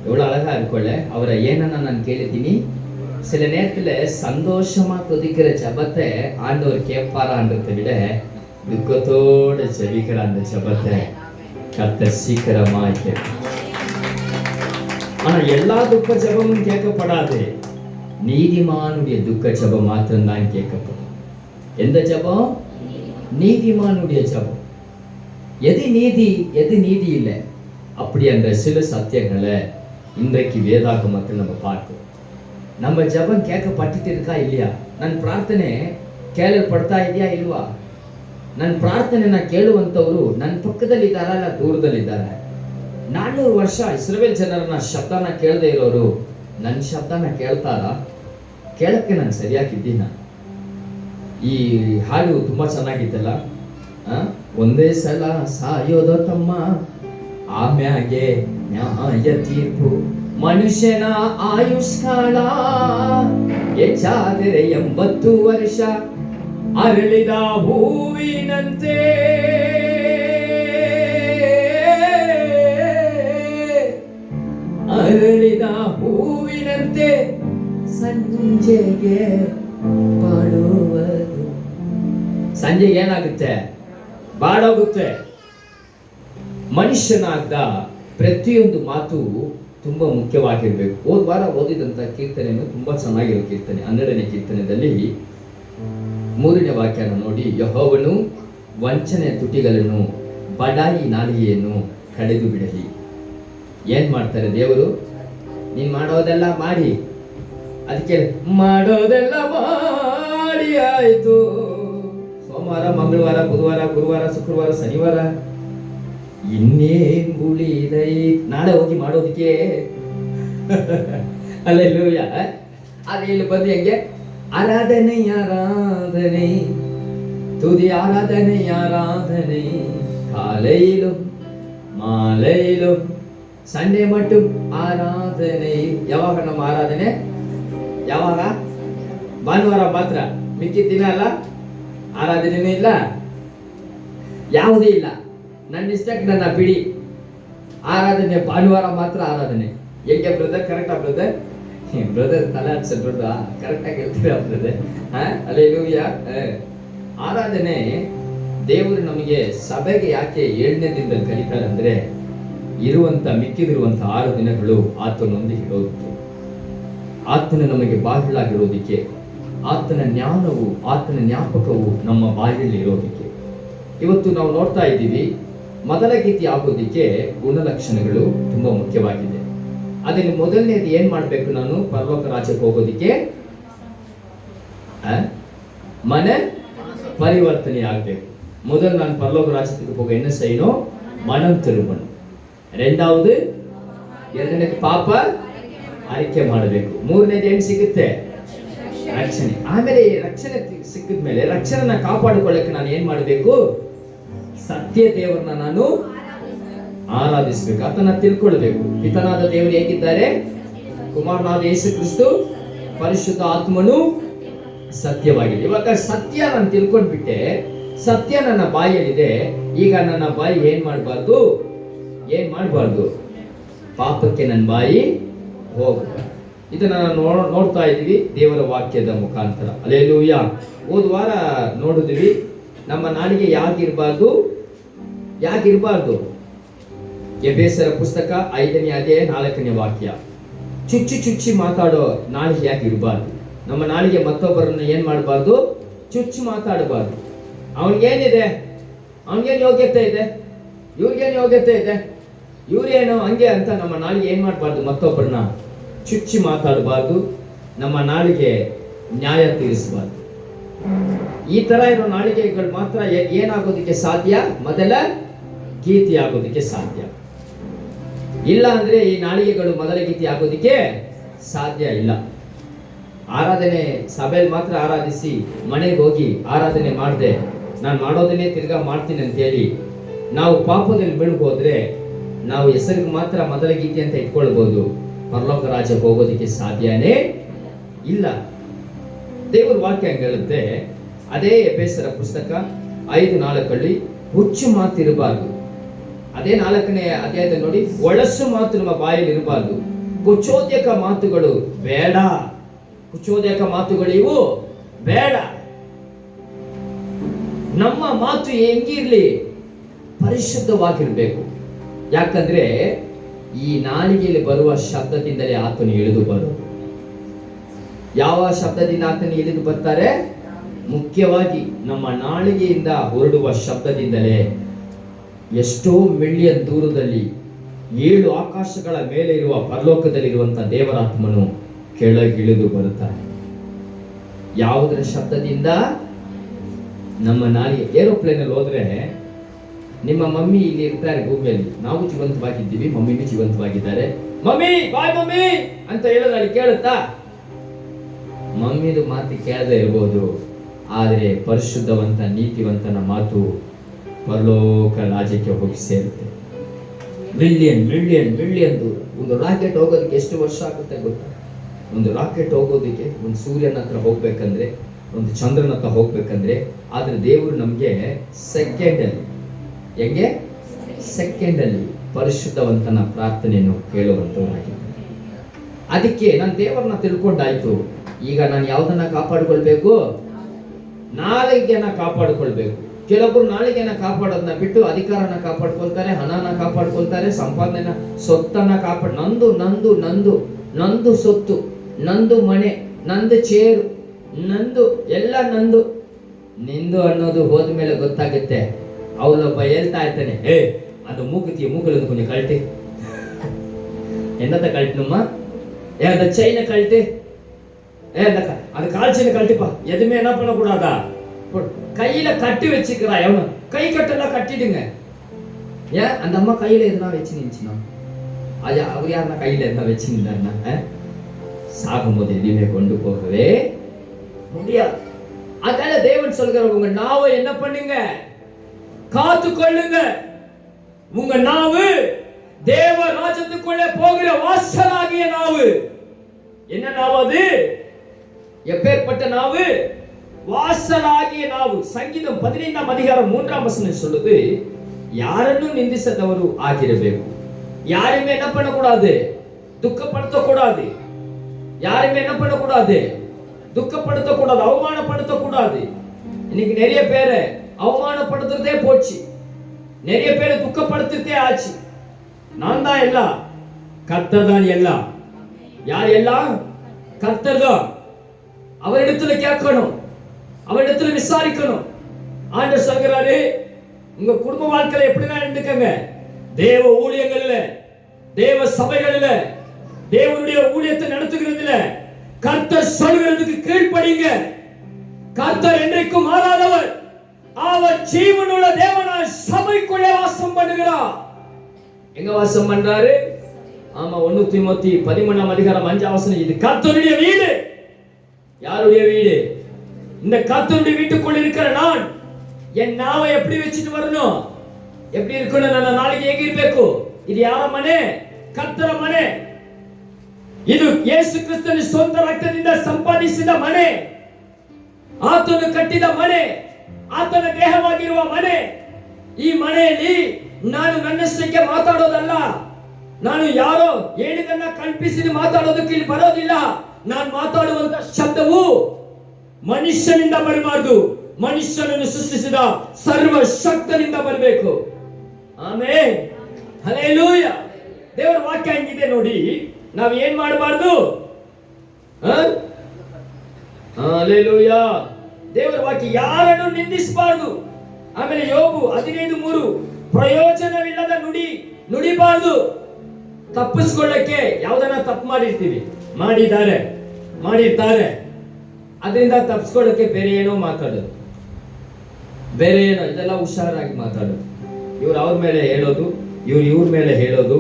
எவ்வளவு அழகா இருக்கும்ல. அவரை ஏன்னா நான் கேளுத்தினி. சில நேரத்துல சந்தோஷமா கொதிக்கிற ஜபத்தை ஆண்டவர் கேட்பாரான்றதை விட துக்கத்தோட ஜெபிக்கிற அந்த ஜபத்தை கர்த்தர் சீக்கிரமா கேட்பார். ஆனா எல்லா துக்க ஜபமும் கேட்கப்படாது. நீதிமானுடைய துக்க ஜபம் மாத்திரம்தான் கேட்கப்படும். எந்த ஜபம்? நீதிமானுடைய ஜபம். எது நீதி, எது நீதி இல்லை, அப்படி அந்த சில சத்தியங்களை இன்றைக்கு வேதாகமத்தில் நம்ம பார்க்கிறோம். ನಮ್ಮ ಜಬನ್ ಕೇಳಪಟ್ಟಿತ್ತು இருக்கா இல்லையா? ನನ್ನ ಪ್ರಾರ್ಥನೆ ಕೇಳಲ್ಪಡ್ತಾ ಇದೆಯಾ ಇಲ್ವಾ? ನನ್ನ ಪ್ರಾರ್ಥನೆನ ಕೇಳುವಂಥವರು ನನ್ನ ಪಕ್ಕದಲ್ಲಿದ್ದಾರಾ ಇಲ್ಲ ದೂರದಲ್ಲಿದ್ದಾರೆ? 400 ವರ್ಷ ಇಸ್ರಾಯೇಲ್ ಜನರನ್ನ ಶಬ್ದನ ಕೇಳದೆ ಇರೋರು ನನ್ನ ಶಬ್ದನ ಕೇಳ್ತಾರಾ? ಕೇಳಕ್ಕೆ ನಾನು ಸರಿಯಾಗಿದ್ದೀನ? ಈ ಹಾಡು ತುಂಬಾ ಚೆನ್ನಾಗಿತ್ತಲ್ಲ. ಒಂದೇ ಸಲ ಸಾಯೋದೋ ತಮ್ಮ, ಆಮ್ಯಾಗೆ ನ್ಯಾಯ ತೀರ್ಪು, ಮನುಷ್ಯನ ಆಯುಷ್ಕಾಲ ಹೆಚ್ಚಾದರೆ 80 ವರ್ಷ, ಅರಳಿದ ಹೂವಿನಂತೆ ಅರಳಿದ ಹೂವಿನಂತೆ ಸಂಜೆಗೆ ಬಾಡುವುದು. ಸಂಜೆಗೆ ಏನಾಗುತ್ತೆ? ಬಾಡೋಗುತ್ತೆ. ಮನುಷ್ಯನಾಗ್ದ ಪ್ರತಿಯೊಂದು ಮಾತು ತುಂಬಾ ಮುಖ್ಯವಾಗಿರ್ಬೇಕು. ಹೋದ ವಾರ ಓದಿದಂತ ಕೀರ್ತನೆಯನ್ನು ತುಂಬಾ ಚೆನ್ನಾಗಿರೋ ಕೀರ್ತನೆ, 12ನೇ ಕೀರ್ತನೆಯಲ್ಲಿ 3ನೇ ವಾಕ್ಯನ ನೋಡಿ. ಯೆಹೋವನು ವಂಚನೆಯ ತುಟಿಗಳನ್ನು, ಬಡಾಯಿ ನಾಲಿಗೆಯನ್ನು ಕಡಿದು ಬಿಡಲಿ. ಏನ್ ಮಾಡ್ತಾರೆ ದೇವರು? ನೀನ್ ಮಾಡೋದೆಲ್ಲ ಮಾಡಿ, ಅದಕ್ಕೆ ಮಾಡೋದೆಲ್ಲ ಮಾಡಿ ಆಯ್ತು. ಸೋಮವಾರ, ಮಂಗಳವಾರ, ಬುಧವಾರ, ಗುರುವಾರ, ಶುಕ್ರವಾರ, ಶನಿವಾರ, ಇನ್ನೇನ್ ಉಳಿದೈ ನಾಳೆ ಹೋಗಿ ಮಾಡೋದಕ್ಕೆ. அல்லேலூய. அது ಇಲ್ಲಿ ಬಂದು ಹೆಂಗೆ? ಆರಾಧನೆ ಆರಾಧನೆ, துதி ஆராதனை ஆராதனை, காலையிலும் மாலையிலும், ಸಂಡೇ மட்டும் ಆರಾಧನೆ. ಯಾವಾಗ ನಮ್ಮ ಆರಾಧನೆ? ಯಾವಾಗ? ಭಾನುವಾರ ಮಾತ್ರ, ಮಿಕ್ಕಿದ ದಿನ ಅಲ್ಲ ಆರಾಧನೆನೇ ಇಲ್ಲ, ಯಾವುದೇ ಇಲ್ಲ. ನನ್ನ ಇಷ್ಟಕ್ಕೆ ನನ್ನ ಬಿಡಿ. ಆರಾಧನೆ ಭಾನುವಾರ ಮಾತ್ರ ಆರಾಧನೆ. ಹೆಂಗೆ ಬ್ರದರ್? ಕರೆಕ್ಟಾ ಬ್ರದರ್? ಬ್ರದರ್ ತಲೆ ಹಚ್ಚ ಕರೆಕ್ಟಾಗಿ ಹೇಳ್ತೀರಾ ಬ್ರದರ್? அல்லேலೂಯ. ಆರಾಧನೆ ದೇವರು ನಮಗೆ ಸಭೆಗೆ ಯಾಕೆ 7ನೇ ದಿನದಲ್ಲಿ ಕರೀತಾರೆ ಅಂದ್ರೆ, ಮಿಕ್ಕಿದಿರುವಂತ 6 ದಿನಗಳು ಆತನೊಂದಿಗೆ ಇರೋದಕ್ಕೆ, ಆತನ ನಮಗೆ ಬಾಗಿಲಾಗಿರೋದಕ್ಕೆ, ಆತನ ಜ್ಞಾನವು, ಆತನ ಜ್ಞಾಪಕವು ನಮ್ಮ ಬಾಯಲ್ಲಿ ಇರೋದಕ್ಕೆ. ಇವತ್ತು ನಾವು ನೋಡ್ತಾ ಇದ್ದೀವಿ, ಮೊದಲ ಗೀತೆ ಆಗೋದಕ್ಕೆ ಗುಣಲಕ್ಷಣಗಳು ತುಂಬಾ ಮುಖ್ಯವಾಗಿದೆ. ಅದನ್ನು ಮೊದಲನೇದು ಏನ್ ಮಾಡ್ಬೇಕು? ನಾನು ಪರಲೋಕ ರಾಜ್ಯಕ್ಕೆ ಹೋಗೋದಿಕ್ಕೆ ಮನೆ ಪರಿವರ್ತನೆ ಆಗ್ಬೇಕು. முதல் நான் பரலோக ராஜ்யத்துக்கு போக என்ன செய்யணும்? மனம் திரும்பணும். ரெண்டாவது ಎರಡನೇ ಪಾಪ ಅರಿಕೆ ಮಾಡಬೇಕು. ಮೂರನೇದು ಏನು ಸಿಗುತ್ತೆ? ರಕ್ಷಣೆ. ಆಮೇಲೆ ರಕ್ಷಣೆ ಸಿಕ್ಕಿದ ಮೇಲೆ ರಕ್ಷಣೆನ ಕಾಪಾಡಿಕೊಳ್ಳಕ್ಕೆ ನಾನು ಏನ್ ಮಾಡಬೇಕು? ಸತ್ಯ ದೇವರನ್ನ ನಾನು ಆರಾಧಿಸಬೇಕು, ಆತನ ತಿಳ್ಕೊಳ್ಬೇಕು. ಪಿತನಾದ ದೇವರು ಹೇಗಿದ್ದಾರೆ? ಕುಮಾರನಾದ ಯೇಸು ಕ್ರಿಸ್ತು ಪರಿಶುದ್ಧ ಆತ್ಮನು ಸತ್ಯವಾಗಿದೆ. ಇವಾಗ ಸತ್ಯ ನಾನು ತಿಳ್ಕೊಂಡ್ಬಿಟ್ಟೆ, ಸತ್ಯ ನನ್ನ ಬಾಯಲ್ಲಿದೆ. ಈಗ ನನ್ನ ಬಾಯಿ ಏನ್ ಮಾಡಬಾರ್ದು? ಪಾಪಕ್ಕೆ ನನ್ನ ಬಾಯಿ ಹೋಗಬಾರ್ದು. ಇದನ್ನ ನಾವು ನೋಡ್ತಾ ಇದ್ದೀವಿ ದೇವರ ವಾಕ್ಯದ ಮುಖಾಂತರ. ಹಲ್ಲೆಲೂಯಾ. ಹೋದ ವಾರ ನೋಡಿದ್ವಿ ನಮ್ಮ ನಾಲಿಗೆ ಯಾಕಿರಬಾರ್ದು? ಎಫೆಸರ ಪುಸ್ತಕ 5ನೇ ಅಧ್ಯಾಯ 4ನೇ ವಾಕ್ಯ. ಚುಚ್ಚಿ ಮಾತಾಡೋ ನಾಲಿಗೆ ಯಾಕೆ ಇರಬಾರ್ದು? ನಮ್ಮ ನಾಲಿಗೆ ಮತ್ತೊಬ್ಬರನ್ನ ಏನ್ ಮಾಡಬಾರ್ದು? ಚುಚ್ಚಿ ಮಾತಾಡಬಾರ್ದು. ಅವನಿಗೇನಿದೆ? ಅವನಿಗೇನು ಯೋಗ್ಯತೆ ಇದೆ? ಇವ್ರಿಗೇನು ಯೋಗ್ಯತೆ ಇದೆ? ಇವ್ರೇನು ಹಂಗೆ ಅಂತ ನಮ್ಮ ನಾಲಿಗೆ ಏನ್ ಮಾಡಬಾರ್ದು? ಮತ್ತೊಬ್ಬರನ್ನ ಚುಚ್ಚಿ ಮಾತಾಡಬಾರ್ದು. ನಮ್ಮ ನಾಲಿಗೆ ನ್ಯಾಯ ತೀರಿಸಬಾರ್ದು. ಈ ತರ ಇರೋ ನಾಲಿಗೆಗಳು ಮಾತ್ರ ಏನಾಗೋದಕ್ಕೆ ಸಾಧ್ಯ? ಮೊದಲ ಗೀತಿ ಆಗೋದಕ್ಕೆ ಸಾಧ್ಯ. ಇಲ್ಲ ಅಂದ್ರೆ ಈ ನಾಲಿಗೆಗಳು ಮೊದಲ ಗೀತಿ ಆಗೋದಕ್ಕೆ ಸಾಧ್ಯ ಇಲ್ಲ. ಆರಾಧನೆ ಸಭೆಯಲ್ಲಿ ಮಾತ್ರ ಆರಾಧಿಸಿ ಮನೆಗೆ ಹೋಗಿ ಆರಾಧನೆ ಮಾಡದೆ ನಾನು ಮಾಡೋದನ್ನೇ ತಿರ್ಗಾ ಮಾಡ್ತೀನಿ ಅಂತೇಳಿ ನಾವು ಪಾಪದಲ್ಲಿ ಬೀಳ್ಬೋದ್ರೆ ನಾವು ಹೆಸರಿಗೆ ಮಾತ್ರ ಮೊದಲ ಗೀತೆ ಅಂತ ಇಟ್ಕೊಳ್ಬಹುದು. ಪರಲೋಕ ರಾಜ್ಯಕ್ಕೆ ಹೋಗೋದಕ್ಕೆ ಸಾಧ್ಯನೇ ಇಲ್ಲ. ದೇವರ ವಾಕ್ಯ ಹಂಗೆ ಹೇಳುತ್ತೆ. ಅದೇ ಎಫೆಸರ ಪುಸ್ತಕ 5:4 ಹುಚ್ಚು ಮಾತಿರಬಾರ್ದು. ಅದೇ 4ನೇ ಅಧ್ಯಾಯದ ನೋಡಿ, ಒಳಸು ಮಾತು ನಮ್ಮ ಬಾಯಲ್ಲಿ ಇರಬಾರ್ದು. ಕುಚೋದ್ಯಕ ಮಾತುಗಳು ಬೇಡ. ಕುಚೋದ್ಯಕ ಮಾತುಗಳು ಇವು ಬೇಡ. ನಮ್ಮ ಮಾತು ಹೆಂಗಿರ್ಲಿ? ಪರಿಶುದ್ಧವಾಗಿರ್ಬೇಕು. ಯಾಕಂದ್ರೆ ಈ ನಾಲಿಗೆಯಲ್ಲಿ ಬರುವ ಶಬ್ದದಿಂದಲೇ ಆತನು ಇಳಿದು ಬರುವುದು. ಯಾವ ಶಬ್ದದಿಂದ ಆತನು ಇಳಿದು ಬರ್ತಾರೆ? ಮುಖ್ಯವಾಗಿ ನಮ್ಮ ನಾಲಿಗೆಯಿಂದ ಹೊರಡುವ ಶಬ್ದದಿಂದಲೇ ಎಷ್ಟೋ ಮಿಲಿಯನ್ ದೂರದಲ್ಲಿ 7 ಆಕಾಶಗಳ ಮೇಲೆ ಇರುವ ಪರಲೋಕದಲ್ಲಿರುವಂತಹ ದೇವರಾತ್ಮನು ಕೆಳಗಿಳಿದು ಬರುತ್ತಾನೆ. ಯಾವುದರ ಶಬ್ದದಿಂದ? ನಮ್ಮ ನಾಲಿಗೆ. ಏರೋಪ್ಲೇನಲ್ಲಿ ಹೋದ್ರೆ ನಿಮ್ಮ ಮಮ್ಮಿ ಇಲ್ಲಿ ಇರ್ತಾರೆ ಭೂಮಿಯಲ್ಲಿ, ನಾವು ಜೀವಂತವಾಗಿದ್ದೀವಿ, ಮಮ್ಮಿನೂ ಜೀವಂತವಾಗಿದ್ದಾರೆ. ಮಮ್ಮಿ ಬಾಯ್ ಮಮ್ಮಿ ಅಂತ ಹೇಳಿದ್ರೆ ಅಲ್ಲಿ ಕೇಳುತ್ತಾ? ಮಮ್ಮಿದು ಮಾತು ಕೇಳದೆ ಇರ್ಬೋದು, ಆದರೆ ಪರಿಶುದ್ಧವಂತ ನೀತಿವಂತನ ಮಾತು ಪರಲೋಕ ರಾಜ್ಯಕ್ಕೆ ಹೋಗಿ ಸೇರುತ್ತೆ. ಮಿಲಿಯನ್ ದೂರ. ಒಂದು ರಾಕೆಟ್ ಹೋಗೋದಕ್ಕೆ ಎಷ್ಟು ವರ್ಷ ಆಗುತ್ತೆ ಗೊತ್ತಾ? ಒಂದು ರಾಕೆಟ್ ಹೋಗೋದಕ್ಕೆ ಒಂದು ಸೂರ್ಯನ ಹತ್ರ ಹೋಗ್ಬೇಕಂದ್ರೆ, ಒಂದು ಚಂದ್ರನ ಹತ್ರ ಹೋಗ್ಬೇಕಂದ್ರೆ, ಆದ್ರೆ ದೇವರು ನಮಗೆ ಸೆಕೆಂಡಲ್ಲಿ ಪರಿಶುದ್ಧವಂತನ ಪ್ರಾರ್ಥನೆಯನ್ನು ಕೇಳುವಂತವರಾಗಿದ್ದಾರೆ. ಅದಕ್ಕೆ ನಾನು ದೇವರನ್ನ ತಿಳ್ಕೊಂಡಾಯ್ತು. ಈಗ ನಾನು ಯಾವುದನ್ನ ಕಾಪಾಡಿಕೊಳ್ಬೇಕು? ನಾಲಿಗೆನ ಕಾಪಾಡಿಕೊಳ್ಬೇಕು. ಕೆಲವೊಬ್ರು ನಾಲಿಗೆನ ಕಾಪಾಡೋದನ್ನ ಬಿಟ್ಟು ಅಧಿಕಾರನ ಕಾಪಾಡ್ಕೊಳ್ತಾರೆ, ಹಣನ ಕಾಪಾಡ್ಕೊಳ್ತಾರೆ, ಸಂಪಾದನೆನ, ಸೊತ್ತನ್ನ ನಂದು ಸೊತ್ತು, ನಂದು ಮನೆ, ನಂದು ಚೇರು, ನಂದು ಎಲ್ಲ ನಂದು. ನಿಂದು ಅನ್ನೋದು ಹೋದ್ಮೇಲೆ ಗೊತ್ತಾಗುತ್ತೆ. ಅವನೊಬ್ಬ ಹೇಳ್ತಾ ಇರ್ತಾನೆ, ಅದು ಮೂಗಲನ್ನು ಕೊಂಚ ಕಳ್ಟಿ, என்னத்த கழட்டணுமா? அந்த செயினை கழட்டு, அந்த கால் செயினை கழட்டுப்பா. எதுவுமே என்ன பண்ணக்கூடாதா? கையில கட்டி வச்சுக்கிறா. எவனும் கை கட்டெல்லாம் கட்டிடுங்க. ஏன் அந்த அம்மா கையில எதுனா வச்சு நின்றுச்சுனா? ஐயா அவர் யாருன்னா கையில எதுனா வச்சு நின்றாருன்னா சாகும்போது எதுவுமே கொண்டு போகவே முடியாது. அதனால தேவன் சொல்கிற உங்க நாவை என்ன பண்ணுங்க? காத்து கொள்ளுங்க. உங்க நாவு தேவ ராஜ்யத்துக்குள்ளே போகிற வாசலாகிய நாவு. என்ன நாவு அது? எப்பேற்பட்ட நாவு? வாசலாகிய நாவு. சங்கீதம் 15ஆம் அதிகாரம் 3ஆம் வசனம் சொல்லுது, யாரನ್ನು நிந்திಸದವರು ಆಗಿರಬೇಕು. யாருமே என்ன பண்ணக்கூடாது? துக்கப்படுத்தக்கூடாது. யாருமே என்ன பண்ணக்கூடாது? துக்கப்படுத்தக்கூடாது, அவமானப்படுத்தக்கூடாது. இன்னைக்கு நிறைய பேரை அவமானப்படுத்துறதே போச்சு, நிறைய பேரை துக்கப்படுத்துறதே ஆச்சு. நான் தான் எல்லாம், கர்த்தர் தான் எல்லாம். யார் எல்லாம்? கர்த்தர் தான். அவரிடத்துல கேட்கணும், அவரிடத்துல விசாரிக்கணும். ஆண்டவர் சொல்கிறாரு, உங்க குடும்ப வாழ்க்கையில எப்படிதான் இருந்துக்கங்க. தேவ ஊழியங்கள்ல, தேவ சபைகள்ல, தேவனுடைய ஊழியத்தை நடத்துகிறதுல கர்த்தர் சொல்கிறதுக்கு கீழ்ப்படிங்க. கர்த்தர் என்றைக்கும் மாறாதவர். அவர் ஜீவனுள்ள தேவனாய் சபைக்குள்ளே வாசம் பண்ணுகிறார். எங்க வாசம் பண்றாரு? ஆமா, 1 தீமோத்தி 13:5 இது கர்த்தருடைய வீடு. யாருடைய வீடு? இந்த கர்த்தருடைய வீட்டுக்குள்ள இருக்கிற நான் என் நாவை எப்படி வச்சிட்டு வரணும்? எப்படி இருக்கணும்? ನನ್ನ ನಾಲಿಗೆ ಹೇಗಿರಬೇಕು? ಇದು ಯಾರ ಮನೆ? ಕರ್ತರ ಮನೆ. ಇದು ಯೇಸು ಕ್ರಿಸ್ತನ ಸ್ವಂತ ರಕ್ತದಿಂದ ಸಂಪಾದಿಸಿದ ಮನೆ, ಆತನು ಕಟ್ಟಿದ ಮನೆ, ಆತನ ದೇಹವಾಗಿರುವ ಮನೆ. ಈ ಮನೆಯಲ್ಲಿ ನಾನು ನನ್ನಷ್ಟಕ್ಕೆ ಮಾತಾಡೋದಲ್ಲ, ನಾನು ಯಾರೋ ಹೇಳಿದನ್ನ ಕಲ್ಪಿಸಿ ಮಾತಾಡೋದಕ್ಕೆ ಇಲ್ಲಿ ಬರೋದಿಲ್ಲ. ನಾನು ಮಾತಾಡುವಂತ ಶಬ್ದವು ಮನುಷ್ಯನಿಂದ ಬರಬಾರದು, ಮನುಷ್ಯನನ್ನು ಸೃಷ್ಟಿಸಿದ ಸರ್ವಶಕ್ತನಿಂದ ಬರಬೇಕು. Amen, hallelujah. ದೇವರ ವಾಕ್ಯ ಹಂಗಿದೆ ನೋಡಿ. ನಾವು ಏನ್ ಮಾಡಬಾರ್ದು? ಹಲ್ಲೆಲೂಯಾ. ದೇವರ ವಾಕ್ಯ ಯಾರನ್ನು ನಿಂದಿಸಬಾರದು. ಆಮೇಲೆ ಯೋಬು 15:3 ಪ್ರಯೋಜನವಿಲ್ಲದ ನುಡಿಬಾರದು. ತಪ್ಪಿಸ್ಕೊಳ್ಳಕ್ಕೆ ಯಾವ್ದನ್ನ ತಪ್ಪು ಮಾಡಿರ್ತಾರೆ, ಅದರಿಂದ ತಪ್ಪಿಸ್ಕೊಳ್ಳಕ್ಕೆ ಬೇರೆ ಏನೋ ಮಾತಾಡೋದು, ಬೇರೆ ಏನೋ, ಇದೆಲ್ಲ ಹುಷಾರಾಗಿ ಮಾತಾಡೋದು. ಇವ್ರು ಅವ್ರ ಮೇಲೆ ಹೇಳೋದು, ಇವ್ರ ಮೇಲೆ ಹೇಳೋದು,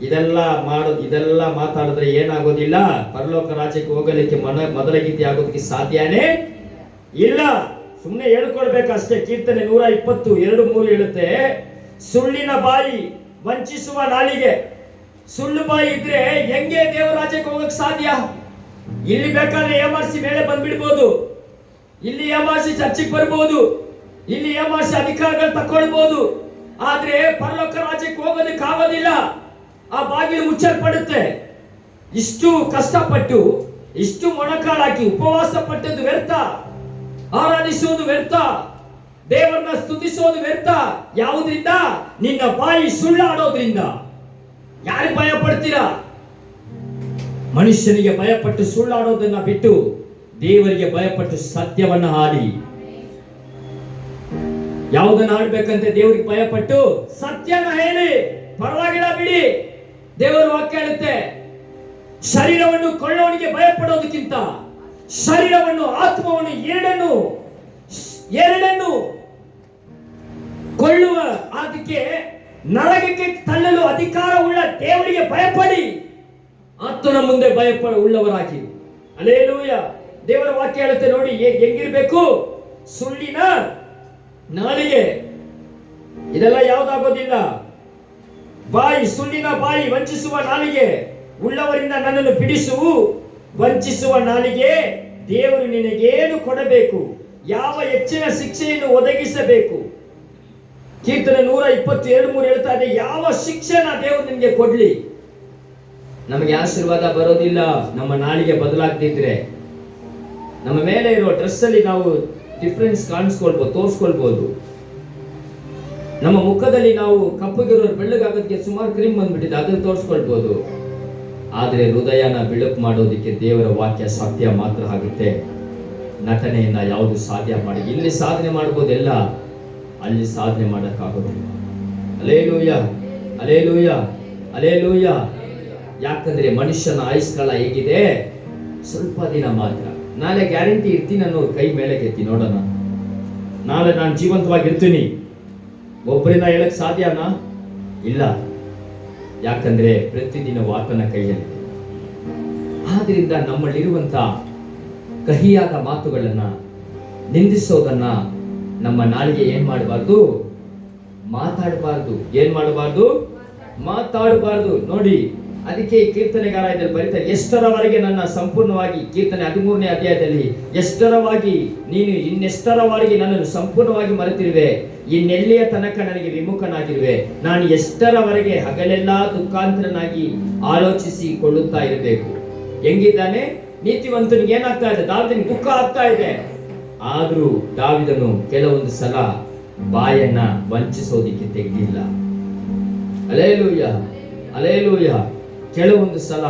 ಇದೆಲ್ಲ ಮಾತಾಡಿದ್ರೆ ಏನಾಗೋದಿಲ್ಲ? ಪರಲೋಕ ರಾಜ್ಯಕ್ಕೆ ಹೋಗಲಿಕ್ಕೆ ಮೊದಲ ಗೀತೆ ಆಗೋದಕ್ಕೆ ಸಾಧ್ಯನೇ ಇಲ್ಲ. ಸುಮ್ಮನೆ ಹೇಳ್ಕೊಳ್ಬೇಕಷ್ಟೇ. ಕೀರ್ತನೆ 120:2-3 ಹೇಳುತ್ತೆ, ಸುಳ್ಳಿನ ಬಾಯಿ, ವಂಚಿಸುವ ನಾಲಿಗೆ. ಸುಳ್ಳು ಬಾಯಿ ಇದ್ರೆ ಹೆಂಗೆ ದೇವರ ರಾಜ್ಯಕ್ಕೆ ಹೋಗಕ್ಕೆ ಸಾಧ್ಯ? ಇಲ್ಲಿ ಬೇಕಾದ್ರೆ ಏಮಾರಿಸಿ ಮೇಲೆ ಬಂದ್ಬಿಡ್ಬೋದು, ಇಲ್ಲಿ ಏಮಾರಿಸಿ ಚರ್ಚಿಗೆ ಬರ್ಬೋದು, ಇಲ್ಲಿ ಏಮಾರಿಸಿ ಅಧಿಕಾರಗಳು ತಕ್ಕೊಳ್ಬೋದು. ಆದ್ರೆ ಪರಲೋಕ ರಾಜ್ಯಕ್ಕೆ ಹೋಗೋದಕ್ಕೆ ಆಗೋದಿಲ್ಲ. ಆ ಬಾಗಿಲು ಮುಚ್ಚಲ್ಪಡುತ್ತೆ. ಇಷ್ಟು ಕಷ್ಟಪಟ್ಟು, ಇಷ್ಟು ಮೊಣಕಾಳಾಕಿ ಉಪವಾಸ ಪಟ್ಟದ್ದು ವ್ಯರ್ಥ, ಆರಾಧಿಸುವುದು ವ್ಯರ್ಥ, ದೇವರನ್ನ ಸ್ತುತಿಸೋದು ವ್ಯರ್ಥ. ಯಾವುದರಿಂದ? ನಿನ್ನ ಬಾಯಿ ಸುಳ್ಳಾಡೋದ್ರಿಂದ. ಯಾರಿಗೆ ಭಯ ಪಡ್ತೀರಾ? ಮನುಷ್ಯನಿಗೆ ಭಯಪಟ್ಟು ಸುಳ್ಳಾಡೋದನ್ನ ಬಿಟ್ಟು ದೇವರಿಗೆ ಭಯಪಟ್ಟು ಸತ್ಯವನ್ನ ಆಡಿ. ಯಾವುದನ್ನ ಆಡ್ಬೇಕಂತೆ? ದೇವರಿಗೆ ಭಯಪಟ್ಟು ಸತ್ಯನ ಹೇಳಿ, ಪರವಾಗಿಲ್ಲ ಬಿಡಿ. ದೇವರ ವಾಕ್ಯ ಹೇಳುತ್ತೆ, ಶರೀರವನ್ನು ಕೊಳ್ಳೋನಿಗೆ ಭಯಪಡೋದಕ್ಕಿಂತ ಶರೀರವನ್ನು, ಆತ್ಮವನ್ನು ಎರಡನ್ನು ಕೊಳ್ಳುವ, ಅದಕ್ಕೆ ನರಕಕ್ಕೆ ತಳ್ಳಲು ಅಧಿಕಾರ ಉಳ್ಳ ದೇವರಿಗೆ ಭಯಪಡಿ, ಆತನ ಮುಂದೆ ಉಳ್ಳವರಾಗಿ. ಹಲ್ಲೆಲೂಯಾ. ದೇವರ ವಾಕ್ಯ ಹೇಳುತ್ತೆ ನೋಡಿ, ಹೆಂಗಿರ್ಬೇಕು? ಸುಳ್ಳಿನ ನಾಲಿಗೆ. ಇದೆಲ್ಲ ಯಾವ್ದಾಗೋದಿಲ್ಲ. ಬಾಯಿ, ಸುಳ್ಳಿನ ಬಾಯಿ, ವಂಚಿಸುವ ನಾಲಿಗೆ ಉಳ್ಳವರಿಂದ ನನ್ನನ್ನು ಬಿಡಿಸು. ವಂಚಿಸುವ ನಾಲಿಗೆ, ದೇವರು ನಿನಗೇನು ಕೊಡಬೇಕು? ಯಾವ ಹೆಚ್ಚಿನ ಶಿಕ್ಷೆಯನ್ನು ಒದಗಿಸಬೇಕು? ಕೀರ್ತನೆ 122:3 ಹೇಳ್ತಾ ಇದೆ, ಯಾವ ಶಿಕ್ಷೆನ ದೇವರು ನಿನಗೆ ಕೊಡ್ಲಿ? ನಮಗೆ ಆಶೀರ್ವಾದ ಬರೋದಿಲ್ಲ ನಮ್ಮ ನಾಲಿಗೆ ಬದಲಾಗ್ತಿದ್ರೆ. ನಮ್ಮ ಮೇಲೆ ಇರೋ ಡ್ರೆಸ್ ಅಲ್ಲಿ ನಾವು ಡಿಫ್ರೆನ್ಸ್ ತೋರಿಸ್ಕೊಳ್ಬಹುದು. ನಮ್ಮ ಮುಖದಲ್ಲಿ ನಾವು ಕಪ್ಪಗಿರೋರು ಬೆಳ್ಳಗಾಗೋದಕ್ಕೆ ಸುಮಾರು ಕ್ರೀಮ್ ಬಂದ್ಬಿಟ್ಟಿದೆ, ಅದನ್ನು ತೋರಿಸ್ಕೊಳ್ಬಹುದು. ಆದರೆ ಹೃದಯನ ಬೆಳಕು ಮಾಡೋದಕ್ಕೆ ದೇವರ ವಾಕ್ಯ ಸತ್ಯ ಮಾತ್ರ ಆಗುತ್ತೆ. ನಟನೆಯನ್ನ ಯಾವುದು ಸಾಧ್ಯ ಮಾಡಿ, ಇಲ್ಲಿ ಸಾಧನೆ ಮಾಡ್ಬೋದೆಲ್ಲ, ಅಲ್ಲಿ ಸಾಧನೆ ಮಾಡೋಕ್ಕಾಗೋದಿಲ್ಲ. Hallelujah, hallelujah, hallelujah. ಯಾಕಂದ್ರೆ ಮನುಷ್ಯನ ಆಯುಷ್ಕಾಲ ಹೇಗಿದೆ? ಸ್ವಲ್ಪ ದಿನ ಮಾತ್ರ. ನಾಳೆ ಗ್ಯಾರಂಟಿ ಇರ್ತೀನಿ ಅನ್ನೋರು ಕೈ ಮೇಲೆ ಎತ್ತಿ ನೋಡೋಣ. ನಾಳೆ ನಾನು ಜೀವಂತವಾಗಿರ್ತೀನಿ ಒಬ್ಬರಿಂದ ಹೇಳಕ್ ಸಾಧ್ಯನಾ? ಇಲ್ಲ. ಯಾಕಂದ್ರೆ ಪ್ರತಿದಿನ ಆತನ ಕೈಯಲ್ಲಿ. ಆದ್ರಿಂದ ನಮ್ಮಲ್ಲಿರುವಂತ ಕಹಿಯಾದ ಮಾತುಗಳನ್ನ, ನಿಂದಿಸೋದನ್ನ ನಮ್ಮ ನಾಲಿಗೆ ಏನ್ ಮಾಡಬಾರ್ದು? ಮಾತಾಡಬಾರ್ದು. ಏನ್ ಮಾಡಬಾರ್ದು? ಮಾತಾಡಬಾರ್ದು. ನೋಡಿ, ಅದಕ್ಕೆ ಕೀರ್ತನೆಗಾರ ಇದರಲ್ಲಿ ಬರೀತಾರೆ, ಎಷ್ಟರವರೆಗೆ ನನ್ನ ಸಂಪೂರ್ಣವಾಗಿ, ಕೀರ್ತನೆ 13ನೇ ಅಧ್ಯಾಯದಲ್ಲಿ, ಎಷ್ಟರವಾಗಿ ನೀನು ಇನ್ನೆಷ್ಟರವರೆಗೆ ನನ್ನನ್ನು ಸಂಪೂರ್ಣವಾಗಿ ಮರೆತಿರುವೆ, ಇನ್ನೆಲ್ಲಿಯ ತನಕ ನನಗೆ ವಿಮುಖನಾಗಿರುವೆ. ನಾನು ಎಷ್ಟರವರೆಗೆ ಹಗಲೆಲ್ಲ ದುಃಖಾಂತರನಾಗಿ ಆಲೋಚಿಸಿಕೊಳ್ಳುತ್ತಾ ಇರಬೇಕು. ಹೆಂಗಿದ್ದಾನೆ ನೀತಿವಂತನಿಗೆ? ಏನಾಗ್ತಾ ಇದೆ? ದಾವಿದನಿಗೆ ದುಃಖ ಆಗ್ತಾ ಇದೆ. ಆದ್ರೂ ದಾವಿದನು ಕೆಲವೊಂದು ಸಲ ಬಾಯನ್ನ ವಂಚಿಸೋದಿಕ್ಕೆ ತೆಗೆದಿಲ್ಲ. Hallelujah, hallelujah. ಕೆಲವೊಂದು ಸಲ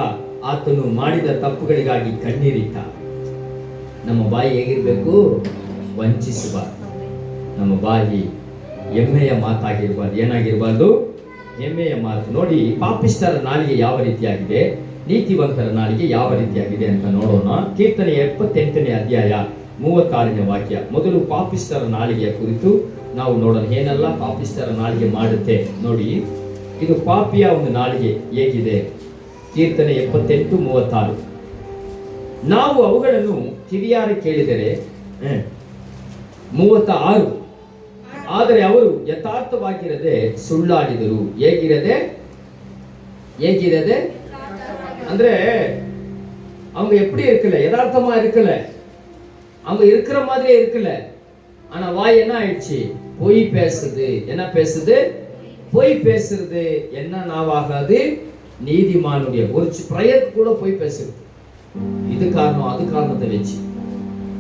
ಆತನು ಮಾಡಿದ ತಪ್ಪುಗಳಿಗಾಗಿ ಕಣ್ಣೀರಿಟ್ಟ. ನಮ್ಮ ಬಾಯಿ ಹೇಗಿರ್ಬೇಕು? ವಂಚಿಸಬಾರ್ದು. ನಮ್ಮ ಬಾಯಿ ಹೆಮ್ಮೆಯ ಮಾತಾಗಿರ್ಬಾರ್ದು. ಏನಾಗಿರ್ಬಾರ್ದು? ಹೆಮ್ಮೆಯ ಮಾತು. ನೋಡಿ, ಪಾಪಿಷ್ಠರ ನಾಲಿಗೆ ಯಾವ ರೀತಿಯಾಗಿದೆ, ನೀತಿವಂತರ ನಾಲಿಗೆ ಯಾವ ರೀತಿಯಾಗಿದೆ ಅಂತ ನೋಡೋಣ. ಕೀರ್ತನೆ 78ನೇ ಅಧ್ಯಾಯ 36ನೇ ವಾಕ್ಯ. ಮೊದಲು ಪಾಪಿಸ್ಟರ ನಾಲಿಗೆಯ ಕುರಿತು ನಾವು ನೋಡೋಣ. ಏನೆಲ್ಲ ಪಾಪಿಸ್ಟರ ನಾಲಿಗೆ ಮಾಡುತ್ತೆ ನೋಡಿ. ಇದು ಪಾಪಿಯ ಒಂದು ನಾಲಿಗೆ ಹೇಗಿದೆ. ಕೀರ್ತನೆ 78:36. ನಾವು ಅವುಗಳನ್ನು ಕಿವಿಯಾರೆ ಕೇಳಿದರೆ 36. ಆದರೆ ಅವರು ಯಥಾರ್ಥವಾಗಿರದೆ ಸುಳ್ಳಾಡಿದರು. ಹೇಗಿರದೆ ಅಂದ್ರೆ அவங்க எப்படி இருக்கல, யதார்த்தமா இருக்கல, அவங்க இருக்கிற மாதிரியே இருக்கல. ஆனா வாய் என்ன ஆயிடுச்சு? பொய் பேசுது. என்ன பேசுது? பொய் பேசுறது. என்ன நாவாகாது? நீதிமானுடைய ஒரு பிரயர் கூட பொய் பேசுறது. இது காரணம் அது காரணத்தை வச்சு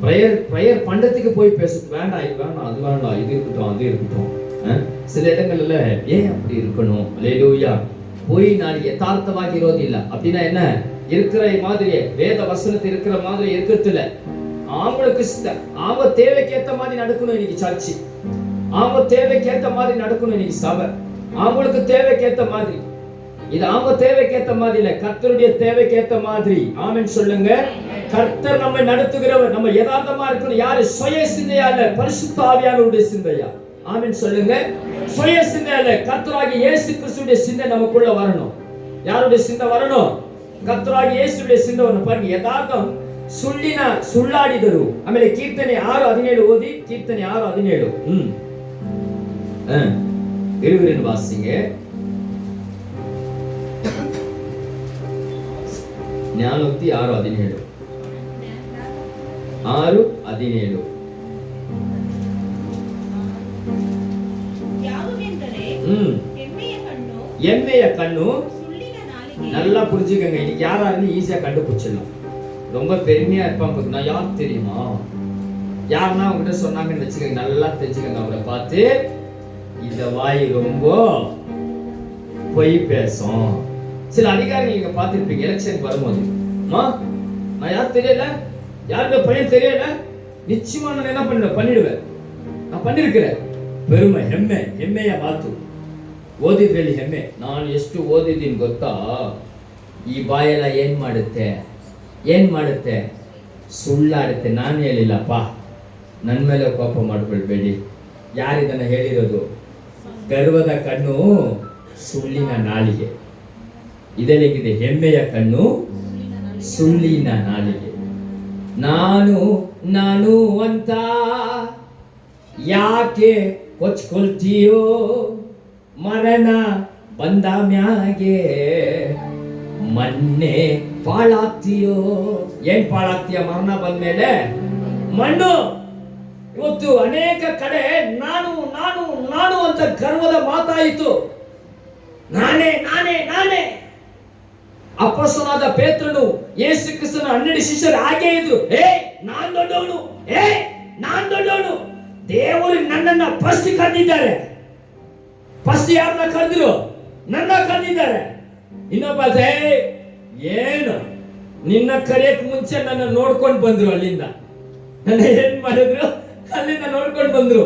பிரயர் பண்டத்துக்கு போய் பேசுறது. வேண்டாம், இது வேண்டாம், அது வேண்டாம், இது இருக்கட்டும், அது இருக்கட்டும். சில இடங்கள்ல ஏன் அப்படி இருக்கணும்? அல்லேலூயா. போய் நான் யதார்த்தವಾಗಿ ಇರೋದಿಲ್ಲ. அப்படின்னா என்ன? இருக்கிற மாதிரியே வேத வசனத்தை இருக்கிற மாதிரி இருக்கிறது இல்ல. அவங்களுக்கு அவங்க தேவைக்கு ஏத்த மாதிரி நடக்கணும் இன்னைக்கு சர்ச்சு. அவங்க தேவைக்கு ஏத்த மாதிரி நடக்கணும் இன்னைக்கு சபை. அவங்களுக்கு தேவைக்கு ஏத்த மாதிரி. இது அவங்க தேவைக்கு ஏத்த மாதிரி இல்ல, கர்த்தருடைய தேவைக்கு ஏத்த மாதிரி. ஆமென் சொல்லுங்க. கர்த்தர் நம்மை நடத்துகிறவர். நம்ம யதார்த்தமா இருக்கணும். யாரு? சுய சிந்தையா இல்ல, பரிசுத்த ஆவியானவருடைய சிந்தையா. ஆமென் சொல்லுங்க. சுய சிந்தை இல்ல, கர்த்தராகிய இயேசு கிறிஸ்துவின் சிந்தை நமக்குள்ள வரணும். யாருடைய சிந்தை வரணும்? ಕರ್ತರಾಗಿ ಯೇಸುವಿನ ಸಿಂಧವನ್ನು ಪಾರ್ಗೆ ಯಥಾರ್ಥಂ ಸುಳ್ಳಾಡಿದರು. ಆಮೇಲೆ ಕೀರ್ತನೆ 6:17 ಓದಿ. ಕೀರ್ತನೆ 6:17 ಇರುವಿನ ವಾಸಿಗೆ ಜ್ಞಾನೋಕ್ತಿ 6:17 எம்மைய கண்ணு நல்லா புரிஞ்சுக்கங்க. இன்னைக்கு யாராருன்னு ஈஸியா கண்டுபிடிச்சிடலாம். ரொம்ப பெருமையா இருப்பாங்க. நான் யார் தெரியுமா? யாருன்னா உங்ககிட்ட சொன்னாங்கன்னு வச்சுக்கோங்க, நல்லா தெரிஞ்சுக்கங்க. அவரை பார்த்து இந்த வாய் ரொம்ப பொய் பேசும். சில அதிகாரிகள் நீங்க பார்த்துருப்பீங்க. எலெக்ஷனுக்கு வரும்போது, நான் யார் தெரியல, யாருடைய பையன் தெரியல, நிச்சயமா நான் என்ன பண்ணிடுவேன், நான் பண்ணிருக்கிறேன். பெருமை, ಹೆಮ್ಮೆಯ ಮಾತು. ಓದಿದ್ರಲ್ಲಿ ಹೆಮ್ಮೆ. ನಾನು ಎಷ್ಟು ಓದಿದ್ದೀನಿ ಗೊತ್ತಾ? ಈ ಬಾಯೆಲ್ಲ ಏನ್ ಮಾಡುತ್ತೆ? ಸುಳ್ಳಾಡುತ್ತೆ. ನಾನು ಹೇಳಿಲ್ಲಪ್ಪ, ನನ್ನ ಮೇಲೆ ಕೋಪ ಮಾಡ್ಕೊಳ್ಬೇಡಿ. ಯಾರಿದನ್ನ ಹೇಳಿರೋದು? ಗರ್ವದ ಕಣ್ಣು, ಸುಳ್ಳಿನ ನಾಲಿಗೆ. ಇದೆಲ್ಲಿಗಿದೆ? ಹೆಮ್ಮೆಯ ಕಣ್ಣು, ಸುಳ್ಳಿನ ನಾಲಿಗೆ. ನಾನು ಅಂತ ಯಾಕೆ ಕೊಚ್ಕೊಳ್ತೀಯೋ? ಮರಣ ಬಂದ ಮ್ಯಾಗೆ ಮಣ್ಣೆ ಪಾಳಾಗ್ತೀಯೋ? ಏನ್ ಪಾಳಾಗ್ತೀಯ? ಮರಣ ಬಂದ್ಮೇಲೆ ಮಣ್ಣು. ಇವತ್ತು ಅನೇಕ ಕಡೆ ನಾನು ಅಂತ ಗರ್ವದ ಮಾತಾಯಿತು. ನಾನೇ. ಅಪೊಸ್ತಲನಾದ ಪೇತ್ರನು ಯೇಸು ಕ್ರಿಸ್ತನ 12 ಶಿಷ್ಯರು ಹಾಗೆ ಇದ್ರು. ನಾನ್ ದೊಡ್ಡವನು. ದೇವರು ನನ್ನನ್ನ ಫಸ್ಟ್ ಕರೆದಿದ್ದಾರೆ. ಫಸ್ಟ್ ಯಾರನ್ನ ಕರೆದ್ರು? ನನ್ನ ಕರೆದಿದ್ದಾರೆ. ಇನ್ನೊಬ್ಬ ಏನು ನಿನ್ನ ಕರೆಯಕ್ ಮುಂಚೆ ನನ್ನ ನೋಡ್ಕೊಂಡು ಬಂದ್ರು. ಅಲ್ಲಿಂದ ನನ್ನ ಏನ್ ಮಾಡಿದ್ರು? ಅಲ್ಲಿಂದ ನೋಡ್ಕೊಂಡು ಬಂದ್ರು.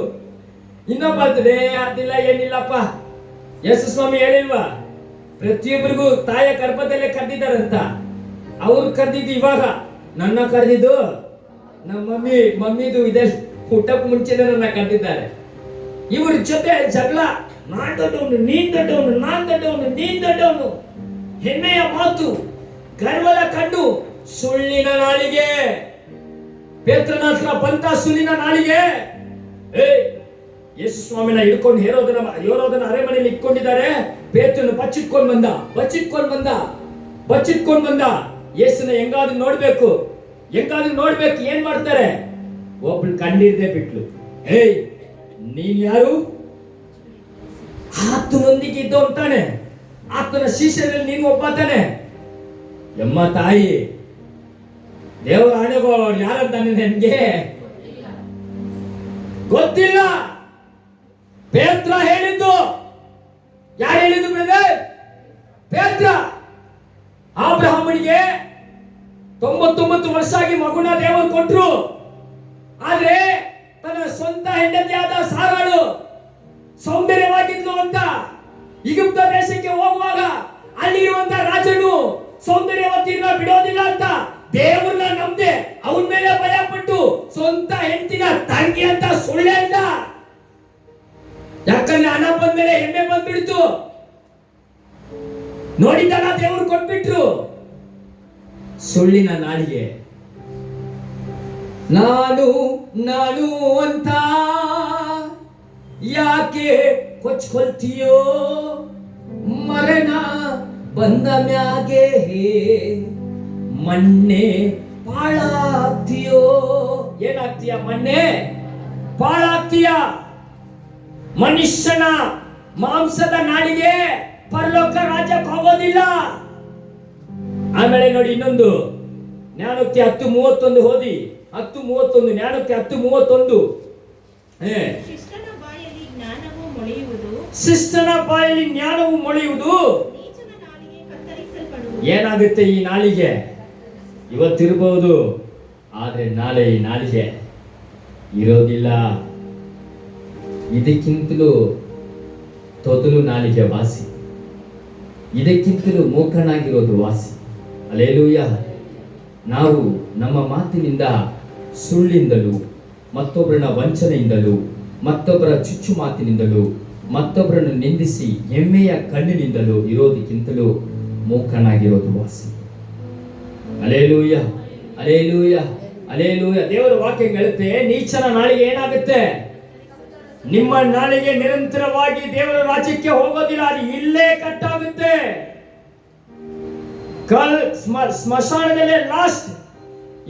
ಇನ್ನೊಬ್ಬ ಅದಿಲ್ಲ ಏನಿಲ್ಲಪ್ಪ. ಯೇಸು ಸ್ವಾಮಿ ಹೇಳಿಲ್ವಾ, ಪ್ರತಿಯೊಬ್ಬರಿಗೂ ತಾಯ ಗರ್ಭದಲ್ಲೇ ಕರೆದಿದ್ದಾರಂತ. ಅವ್ರು ಕರೆದಿದ್ದು ಇವಾಗ, ನನ್ನ ಕರೆದಿದ್ದು ನಮ್ಮ ಮಮ್ಮಿದು ಇದೆ, ಹುಟ್ಟಕ್ ಮುಂಚೆನೆ ನನ್ನ ಕರೆದಿದ್ದಾರೆ. ಇವ್ರ ಜೊತೆ ಜಗಳ. ನಾನ್ ದೊಡ್ಡವನು, ನೀನ್ ದೊಡ್ಡವನು. ಹೆಮ್ಮೆಯ ಮಾತು, ಗರ್ವದ ಕಣ್ಣು, ಸುಳ್ಳಿನ ನಾಲಿಗೆ. ಪೇತ್ರನ ಹತ್ರ ಬಂತ ಸುಳ್ಳಿನ ನಾಲಿಗೆ. ಯೇಸು ಸ್ವಾಮಿನ ಹಿಡ್ಕೊಂಡು ಹೇರೋದನ ಅರೆಮನೆಯಲ್ಲಿ ಇಟ್ಕೊಂಡಿದ್ದಾರೆ. ಪೇತ್ರನು ಬಚ್ಚಿಟ್ಕೊಂಡು ಬಂದ. ಯೇಸುನ ಹೆಂಗಾದ್ರೂ ನೋಡ್ಬೇಕು. ಏನ್ ಮಾಡ್ತಾರೆ? ಒಬ್ಳು ಕಣ್ಣೀರ್ದೆ ಬಿಟ್ಲು. ನೀನ್ ಯಾರು? ಆತನೊಂದಿಗೆ ಇದ್ದವನು ತಾನೆ, ಆತನ ಶಿಷ್ಯರಲ್ಲಿ ನೀನು ಒಬ್ಬ ತಾನೆ. ಎಮ್ಮ ತಾಯಿ, ದೇವರ ಹಣೆಗೋ ಯಾರಂತ ನನಗೆ ಗೊತ್ತಿಲ್ಲ. ಪೇತ್ರ ಹೇಳಿದ್ದು. ಯಾರು ಹೇಳಿದ್ದು ಬ್ರದರ್? ಪೇತ್ರ. ಅಬ್ರಹಾಮನಿಗೆ 99 ವರ್ಷ ಆಗಿ ಮಗುನ ದೇವರು ಕೊಟ್ರು. ಆದ್ರೆ ತನ್ನ ಸ್ವಂತ ಹೆಂಡತಿಯಾದ ಸಾರಾಳು ಸೌಂದರ್ಯವಾಗಿದ್ಲು ಅಂತ ಈಜಿಪ್ಟ್ ದೇಶಕ್ಕೆ ಹೋಗುವಾಗ ಅಲ್ಲಿರುವಂತ ರಾಜನು ಸೌಂದರ್ಯವತಿಯನ್ನ ಬಿಡೋದಿಲ್ಲ ಅಂತ ದೇವರನ್ನ ನಂಬದೆ ಅವನ ಮೇಲೆ ಭಯ ಪಟ್ಟು ಸ್ವಂತ ನೋಡಿದ್ದಲ್ಲ ದೇವರು ಕೊಟ್ಬಿಟ್ರು. ಸುಳ್ಳಿನ ನಾಲಿಗೆ. ನಾನು ನಾನು ಅಂತ ಯಾಕೆ ಕೊಚ್ಕೊಳ್ತೀಯೋ, ಮರಣ ಬಂದ ಮ್ಯಾಗೆ ಮಣ್ಣೆ ಪಾಳಾಗ್ತೀಯೋ. ಏನಾಗ್ತೀಯ? ಮಣ್ಣೆ ಪಾಳಾಗ್ತೀಯ. ಮನುಷ್ಯನ ಮಾಂಸದ ನಾಲಿಗೆ ಪರಲೋಕ ರಾಜ್ಯಕ್ಕೆ ಹೋಗೋದಿಲ್ಲ. ಆಮೇಲೆ ನೋಡಿ ಇನ್ನೊಂದು, ಜ್ಞಾನೋಕ್ತಿ 10:31 ಓದಿ. 10:31 ಜ್ಞಾನೋಕ್ತಿ 10:31. ಶಿಷ್ಟನ ಬಾಯಲ್ಲಿ ಜ್ಞಾನವು ಮೊಳೆಯುವುದು, ಶಿಷ್ಟನ ಬಾಯಲ್ಲಿ ಜ್ಞಾನವು ಮೊಳೆಯುವುದು. ನೀಚನ ನಾಲಿಗೆ ಕತ್ತರಿಸಲ್ಪಡುವುದು. ಏನಾಗುತ್ತೆ? ಈ ನಾಲಿಗೆ ಇವತ್ತಿರಬಹುದು, ಆದ್ರೆ ನಾಳೆ ಈ ನಾಲಿಗೆ ಇರೋದಿಲ್ಲ. ಇದಕ್ಕಿಂತಲೂ ತೊದಲು ನಾಲಿಗೆ ವಾಸಿ, ಇದಕ್ಕಿಂತಲೂ ಮೂಕನಾಗಿರೋದು ವಾಸಿ. ಹಲ್ಲೆಲೂಯಾ. ನಾವು ನಮ್ಮ ಮಾತಿನಿಂದ, ಸುಳ್ಳಿಂದಲೂ, ಮತ್ತೊಬ್ಬರನ್ನ ವಂಚನೆಯಿಂದಲೂ, ಮತ್ತೊಬ್ಬರ ಚುಚ್ಚು ಮಾತಿನಿಂದಲೂ, ಮತ್ತೊಬ್ಬರನ್ನು ನಿಂದಿಸಿ ಹೆಮ್ಮೆಯ ಕಣ್ಣಿನಿಂದಲೂ ಇರೋದಕ್ಕಿಂತಲೂ ಮೂಕನಾಗಿರೋದು ವಾಸಿ. Hallelujah, hallelujah, hallelujah. ದೇವರ ವಾಕ್ಯ ಹೇಳುತ್ತೆ, ನೀಚನ ನಾಲಿಗೆ ಏನಾಗುತ್ತೆ? ನಿಮ್ಮ ನಾಲಿಗೆ ನಿರಂತರವಾಗಿ ದೇವರ ರಾಜ್ಯಕ್ಕೆ ಹೋಗೋದಿಲ್ಲ, ಅದು ಇಲ್ಲೇ ಕಟ್ಟಾಗುತ್ತೆ. ಸ್ಮಶಾನದಲ್ಲೇ ಲಾಸ್ಟ್.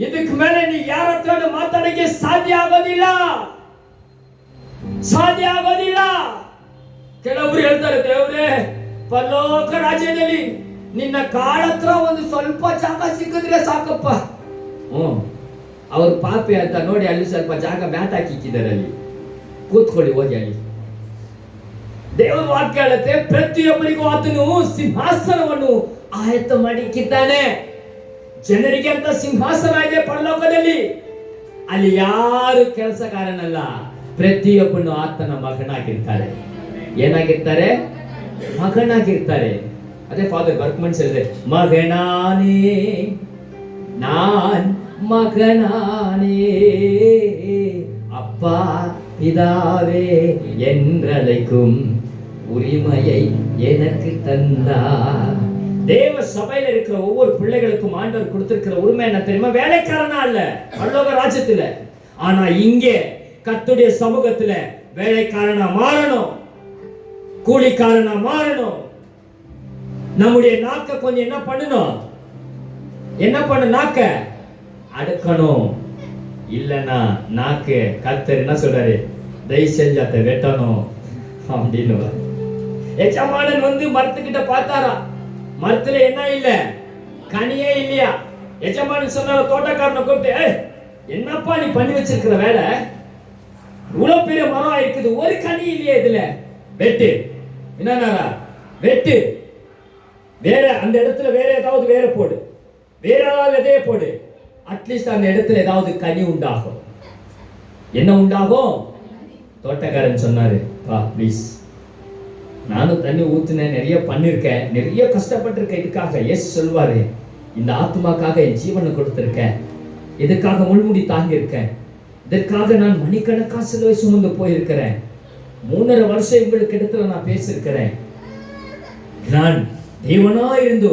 ಇದಕ್ಕೆ ಮೇಲೆ ನೀವು ಯಾರ ಹತ್ರ ಮಾತಾಡಕ್ಕೆ ಸಾಧ್ಯ ಆಗೋದಿಲ್ಲ, ಸಾಧ್ಯ ಆಗೋದಿಲ್ಲ. ಕೆಲವರು ಹೇಳ್ತಾರೆ, ದೇವರೇ ಪರಲೋಕ ರಾಜ್ಯದಲ್ಲಿ ನಿನ್ನ ಕಾಳ ಹತ್ರ ಒಂದು ಸ್ವಲ್ಪ ಜಾಗ ಸಿಕ್ಕಿದ್ರೆ ಸಾಕಪ್ಪ. ಅವ್ರ ಪಾಪಿ ಅಂತ ನೋಡಿ ಅಲ್ಲಿ ಸ್ವಲ್ಪ ಜಾಗ ಮ್ಯಾಟ್ ಹಾಕಿಕ್ಕಿದ್ದಾರೆ, ಅಲ್ಲಿ ಕೂತ್ಕೊಳ್ಳಿ ಹೋಗಿ ಅಲ್ಲಿ. ದೇವರ ವಾಕ್ಯ ಹೇಳುತ್ತೆ, ಪ್ರತಿಯೊಬ್ಬರಿಗೂ ಆತನು ಸಿಂಹಾಸನವನ್ನು ಆಯತ್ತ ಮಾಡಿಕ್ಕಿದ್ದಾನೆ. ಜನರಿಗೆ ಅಂತ ಸಿಂಹಾಸನ ಇದೆ ಪರಲೋಕದಲ್ಲಿ. ಅಲ್ಲಿ ಯಾರು ಕೆಲಸಗಾರನಲ್ಲ, ಪ್ರತಿಯೊಬ್ಬನು ಆತನ ಮಗನಾಗಿರ್ತಾರೆ. ಏನಾಗಿರ್ತಾರೆ? ಮಗನಾಗಿರ್ತಾರೆ. ಅದೇ ಫಾದರ್ ಬರ್ಕ್ಮನ್ಸ್ ಹೇಳಿದೆ, ಮಗನಾನೇ நான் மகனானே அப்பா பிதாவே என்றழைக்கும் உரிமையை எனக்கு தந்தார். தேவ சபையில இருக்கிற ஒவ்வொரு பிள்ளைகளுக்கும் ஆண்டவர் கொடுத்திருக்கிற உரிமை என்ன தெரியுமா? வேலைக்காரனா அல்ல பரலோக ராஜ்யத்துல, ஆனா இங்கே கர்த்தருடைய சமூகத்துல வேலைக்காரனா மாறணும், கூலிக்காரனா மாறணும். நம்முடைய நாக்க கொஞ்சம் என்ன பண்ணணும்? என்ன பண்ண? நாக்க அடக்கணும். இல்லனா நாக்கு கர்த்தர் என்ன சொல்றாரு? தயவு செஞ்சு அதை வெட்டணும் அப்படின்னு. எஜமானன் வந்து மரத்துக்கிட்ட பார்த்தாரா, மரத்துல என்ன இல்ல? கனியே இல்லையா? எஜமானன் சொன்னார, தோட்டக்காரனை கூப்பிட்டு, என்னப்பா நீ பண்ணி வச்சிருக்கிற வேலை? இவ்வளவு பெரிய மரம் இருக்குது, ஒரு கனி இல்லையா இதுல? வெட்டு. என்னன்னா வெட்டு. வேற அந்த இடத்துல வேற ஏதாவது வேற போடு, வேற ஏதாவது விதைய போடு. அட்லீஸ்ட் அந்த இடத்துல ஏதாவது கனி உண்டாகும். என்ன உண்டாகும்? தோட்டக்காரன் சொன்னாரு, வா ப்ளீஸ், நானும் தண்ணி ஊத்துனேன், நிறைய பண்ணிருக்கேன், நிறைய கஷ்டப்பட்டிருக்கேன் இதுக்காக. எஸ் சொல்வாரு, இந்த ஆத்மாக்காக என் ஜீவனை கொடுத்திருக்கேன், இதுக்காக முள்முடி தாங்கி இருக்கேன், இதற்காக நான் மணிக்கணக்கா சிலுவை சுமந்து போயிருக்கிறேன், 3.5 வருஷம் உங்களுக்கு இடத்துல நான் பேசியிருக்கிறேன். நான் தேவனா இருந்து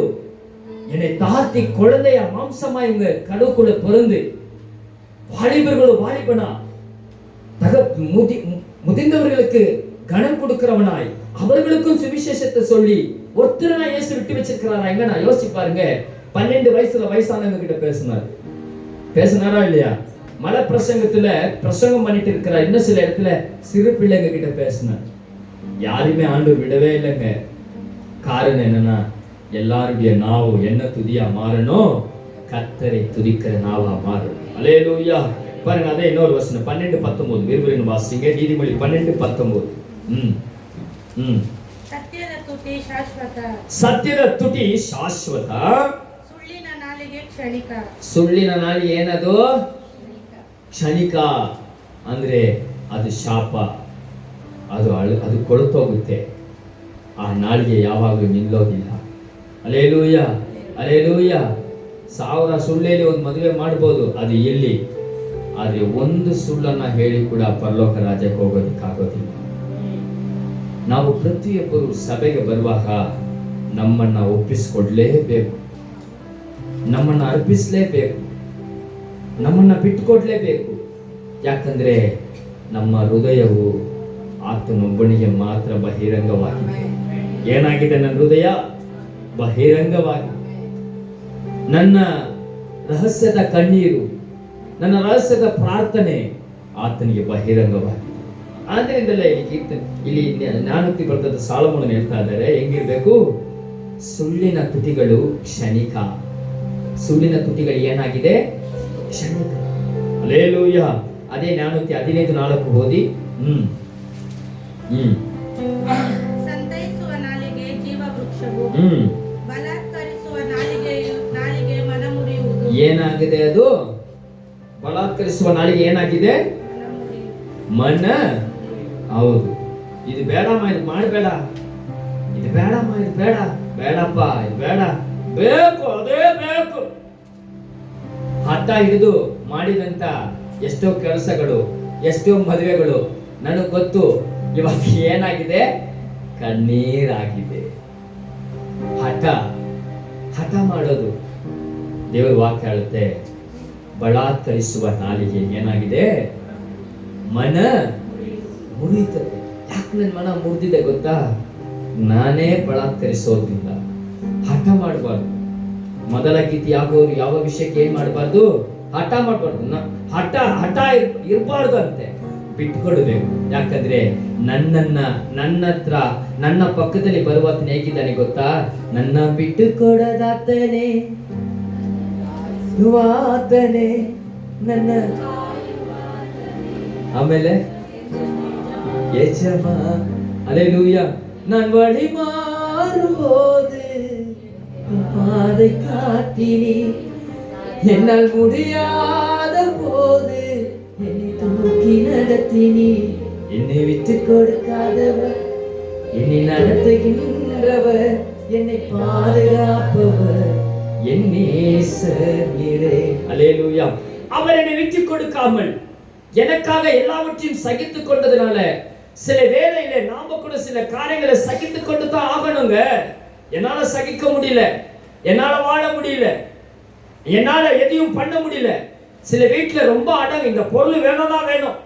என்னை தாழ்த்தி குழந்தையா மாம்சமா இவங்க கடவுக்குள்ள பிறந்து வாலிபர்களும் வாலிபனா முதிர்ந்தவர்களுக்கு கனம் கொடுக்கிறவனாய் அவர்களுக்கும் சுவிசேஷத்தை சொல்லி ஒருத்தர் நான் இயேசு விட்டு வச்சிருக்கிறாரா? எங்க நான் யோசிச்சு பாருங்க. 12 வயசுல வயசானவங்க கிட்ட பேசினாரா இல்லையா? மலை பிரசங்கத்துல பிரசங்கம் பண்ணிட்டு இருக்கிற இன்னும் சில இடத்துல சிறு பிள்ளைங்க கிட்ட பேசினார். யாருமே ஆண்டவர் விடவே இல்லைங்க. காரணம் என்னன்னா, எல்லாருடைய நாவு என்ன துதியா மாறணும்? கர்த்தரை துதிக்கிற நாவா மாறணும். அல்லேலூயா. பாருங்க, அதே இன்னொரு வசனம் 12:19 விரும்புகிறேன் வாசிங்க. நீதிமொழி 12:19. ಸತ್ಯದ ತುಟಿ ಶಾಶ್ವತ, ಸತ್ಯದ ತುಟಿ ಶಾಶ್ವತ, ಸುಳ್ಳಿನ ನಾಲಿಗೆ ಕ್ಷಣಿಕ. ಸುಳ್ಳಿನ ನಾಲಿಗೆ ಏನದು? ಕ್ಷಣಿಕ. ಅಂದ್ರೆ ಅದು ಶಾಪ, ಅದು ಕೊಳತೋಗುತ್ತೆ. ಆ ನಾಲಿಗೆ ಯಾವಾಗಲೂ ನಿಲ್ಲೋದಿಲ್ಲ. Alleluia, alleluia. 1000 ಸುಳ್ಳಲ್ಲಿ ಒಂದು ಮದುವೆ ಮಾಡ್ಬೋದು, ಅದು ಇಲ್ಲಿ. ಆದ್ರೆ ಒಂದು ಸುಳ್ಳನ್ನ ಹೇಳಿ ಕೂಡ ಪರಲೋಕ ರಾಜ್ಯಕ್ಕೆ ಹೋಗೋದಕ್ಕಾಗೋದಿಲ್ಲ. ನಾವು ಪ್ರತಿಯೊಬ್ಬರು ಸಭೆಗೆ ಬರುವಾಗ ನಮ್ಮನ್ನು ಒಪ್ಪಿಸ್ಕೊಡ್ಲೇಬೇಕು, ನಮ್ಮನ್ನು ಅರ್ಪಿಸಲೇಬೇಕು, ನಮ್ಮನ್ನು ಬಿಟ್ಟುಕೊಡ್ಲೇಬೇಕು. ಯಾಕಂದ್ರೆ ನಮ್ಮ ಹೃದಯವು ಆತನೊಬ್ಬನಿಗೆ ಮಾತ್ರ ಬಹಿರಂಗವಾಗಿದೆ. ಏನಾಗಿದೆ ನನ್ನ ಹೃದಯ? ಬಹಿರಂಗವಾಗಿದೆ. ನನ್ನ ರಹಸ್ಯದ ಕಣ್ಣೀರು, ನನ್ನ ರಹಸ್ಯದ ಪ್ರಾರ್ಥನೆ ಆತನಿಗೆ ಬಹಿರಂಗವಾಗಿದೆ. ಆದ್ದರಿಂದಲೇ ಇಲ್ಲಿ ಜ್ಞಾನೋಕ್ತಿ ಬರ್ತದ ಸಾಲಮೋನನು ಹೇಳ್ತಾ ಇದ್ದಾರೆ, ಹೆಂಗಿರ್ಬೇಕು? ಸುಳ್ಳಿನ ತುಟಿಗಳು ಕ್ಷಣಿಕ. ಸುಳ್ಳಿನ ತುಟಿಗಳು ಏನಾಗಿದೆ? ಕ್ಷಣಿಕ. ಹಲ್ಲೆಲೂಯ. ಅದೇ ಜ್ಞಾನೋಕ್ತಿ 15:4 ಓದಿ. ಸಂತೈಸುವ ನಾಲಿಗೆ ಜೀವ ವೃಕ್ಷವು, ಬಲಾತ್ಕರಿಸುವ ನಾಲಿಗೆ ಮನ ಮುರಿಯುವುದು. ಏನಾಗಿದೆ ಅದು? ಬಲಾತ್ಕರಿಸುವ ನಾಲಿಗೆ ಏನಾಗಿದೆ? ಮನ. ಹೌದು. ಇದು ಬೇಡಮ್ಮ, ಇದು ಮಾಡಬೇಡ, ಇದು ಬೇಡಮ್ಮ, ಇದು ಬೇಡ, ಬೇಡಪ್ಪ, ಇದು ಬೇಡ, ಬೇಕು, ಅದೇ ಬೇಕು. ಹಠ ಹಿಡಿದು ಮಾಡಿದಂತ ಎಷ್ಟೋ ಕೆಲಸಗಳು, ಎಷ್ಟೋ ಮದುವೆಗಳು ನನಗೆ ಗೊತ್ತು. ಇವತ್ತು ಏನಾಗಿದೆ? ಕಣ್ಣೀರಾಗಿದೆ. ಹಠ ಮಾಡೋದು. ದೇವರ ವಾಕ್ಯ ಹೇಳುತ್ತೆ, ಬಲಾತ್ಕರಿಸುವ ನಾಲಿಗೆ ಏನಾಗಿದೆ? ಮನ ಮುರಿಯುತ್ತದೆ. ಯಾಕೆ ನನ್ನ ಮನ ಮುರಿದಿದೆ ಗೊತ್ತಾ? ನಾನೇ ಬಲಾತ್ಕರಿಸೋದ್ರಿಂದ. ಹಠ ಮಾಡಬಾರ್ದು. ಮೊದಲ ಗೀತೆ ಆಗೋರು ಯಾವ ವಿಷಯಕ್ಕೆ ಏನ್ ಮಾಡಬಾರ್ದು? ಹಠ ಮಾಡಬಾರ್ದು. ಹಠ ಇರಬಾರ್ದು ಅಂತೆ. ಬಿಟ್ಕೊಡ್ಬೇಕು. ಯಾಕಂದ್ರೆ ನನ್ನ ಹತ್ರ ನನ್ನ ಪಕ್ಕದಲ್ಲಿ ಬರುವಾತನ ಹೇಗಿದ್ದಾನೆ ಗೊತ್ತಾ? ನನ್ನ ಬಿಟ್ಟು ಕೊಡದಾತನೇ, ಆತನೇ ನನ್ನ. ಆಮೇಲೆ ಯಜಮ. ಹಲ್ಲೆಲೂಯ. நான் வழி மாறும்போது பாதை காட்டினி, என்னால் முடியாத போது என்னை தூக்கி நடத்தினி. என்னை விட்டு கொடுக்காதவர், என்னை நடத்துகின்றவர், என்னை பாதுகாப்பவர், என் நேசர் நீரே. ஹல்லேலூயா. அவர் என்னை விட்டு கொடுக்காமல் எனக்காக எல்லாவற்றையும் சகித்துக் கொண்டதுனால சில வேளையில நாம கூட சில காரியங்களை சகித்துக் கொண்டு தான் ஆகணுங்க. என்னால சகிக்க முடியல, என்னால வாழ முடியல, என்னால எதையும் பண்ண முடியல. சில வீட்டுல ரொம்ப அடங்கு, இந்த பொருள் வேணும்னா வேணும்,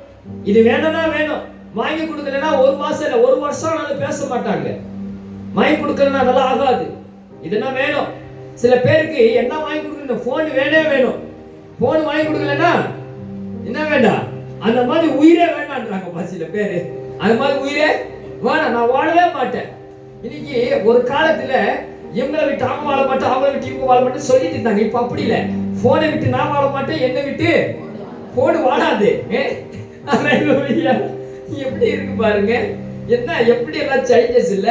இது வேணும்னா வேணும். வாங்கி கொடுக்கலன்னா ஒரு மாசம் இல்ல ஒரு வருஷம் ஆனாலும் பேச மாட்டாங்க. வாங்கி கொடுக்கலன்னா நல்லா ஆகாது, இதெல்லாம் வேணும். சில பேருக்கு என்ன வாங்கி கொடுக்கணும்? போன் வேணே வேணும். போன் வாங்கி கொடுக்கலன்னா என்ன வேண்டாம்? அந்த மாதிரி உயிரே வேண்டான்றாங்க சில பேரு. அந்த மாதிரி உயிரே வேணாம், நான் வாழவே மாட்டேன். இன்னைக்கு ஒரு காலத்துல இவங்களை விட்டு அவங்க வாழ மாட்டேன், அவங்களை விட்டு இவங்க வாழ மாட்டேன் சொல்லிட்டு இருந்தாங்க. இப்ப அப்படி இல்லை. போனை விட்டு நான் வாழ மாட்டேன், என்னை விட்டு போன் வாழாது. எப்படி இருக்கு பாருங்க, என்ன எப்படி எல்லாம் சேஞ்சஸ் இல்ல.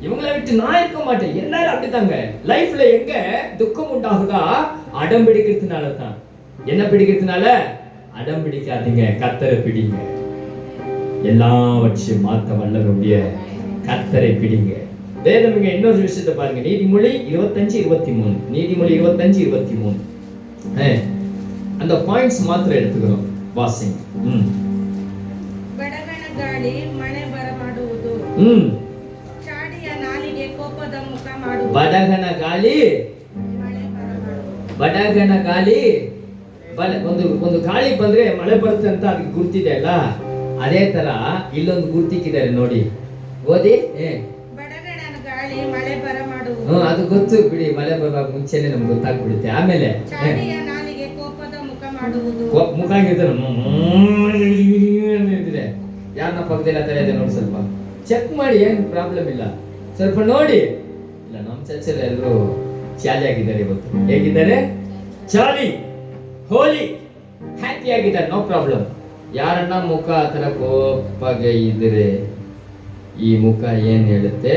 இவங்களை விட்டு நான் இருக்க மாட்டேன். எல்லாரும் அப்படித்தாங்க. லைஃப்ல எங்க துக்கம் உண்டாகுதா? அடம் பிடிக்கிறதுனால தான். என்ன பிடிக்கிறதுனால? அடம் பிடிக்காதீங்க, கர்த்தரை பிடிங்க. எல்லாவற்றையும் மாற்ற வல்லவருடைய கர்த்தரை பிடிங்க. வேதம் இங்க இன்னொரு விஷயத்தை பாருங்க. நீதிமொழி 25:23. நீதிமொழி 25:23. அந்த பாயிண்ட்ஸ் மாத்திரம் எடுத்துக்கிறோம், வாசிங்க. ಬಡಗಣ ಗಾಳಿ ಮಳೆ ಬರಮಾಡುವುದು, ಚಾಡಿಯ ನಾಲಿಗೆ ಕೋಪದ ಮುಖ ಮಾಡುವುದು. ಬಡಗಣ ಗಾಳಿ ಮಳೆ ಬರಮಾಡುವುದು. ಬಡಗಣ ಗಾಳಿ ಒಂದು ಗಾಳಿ ಬಂದ್ರೆ ಮಳೆ ಬರುತ್ತೆ ಅಂತ ಅದಕ್ಕೆ ಗುರ್ತಿದೆ ಅಲ್ಲ, ಅದೇ ತರ ಇಲ್ಲೊಂದು ಗುರ್ತಿಕ್ಕಿದ್ದಾರೆ ನೋಡಿ, ಓದಿ. ಬಡಗಣ ಗಾಳಿ ಮಳೆ ಬರಮಾಡುವುದು. ಅದು ಗೊತ್ತು ಬಿಡಿ, ಮಳೆ ಬರುವ ಮುಂಚೆನೆ ನಮ್ಗೆ ಗೊತ್ತಾಗ್ಬಿಡುತ್ತೆ. ಆಮೇಲೆ ಚಾಡಿಯ ನಾಲಿಗೆ ಕೋಪದ ಮುಖ ಮಾಡುವುದು. ಮುಖ ಇರ್ತಾರೆ. ಯಾರನ್ನ ಪಕ್ಕದಲ್ಲಿ ಆ ತರ ಇದೆ ನೋಡಿ, ಸ್ವಲ್ಪ ಚೆಕ್ ಮಾಡಿ, ಏನು ಪ್ರಾಬ್ಲಮ್ ಇಲ್ಲ, ಸ್ವಲ್ಪ ನೋಡಿ. ಇಲ್ಲ, ನಮ್ಮ ಚರ್ಚಲ್ಲಿ ಎಲ್ಲರೂ ಚಾಲಿ ಆಗಿದ್ದಾರೆ ಇವತ್ತು. ಹೇಗಿದ್ದಾರೆ? ಚಾಲಿ, ಹೋಲಿ, ಹ್ಯಾಪಿ ಆಗಿದ್ದಾರೆ, ನೋ ಪ್ರಾಬ್ಲಮ್. ಯಾರನ್ನ ಮುಖ ಆ ಥರ ಕೋಪಗೆ ಇದ್ರೆ ಈ ಮುಖ ಏನ್ ಹೇಳುತ್ತೆ?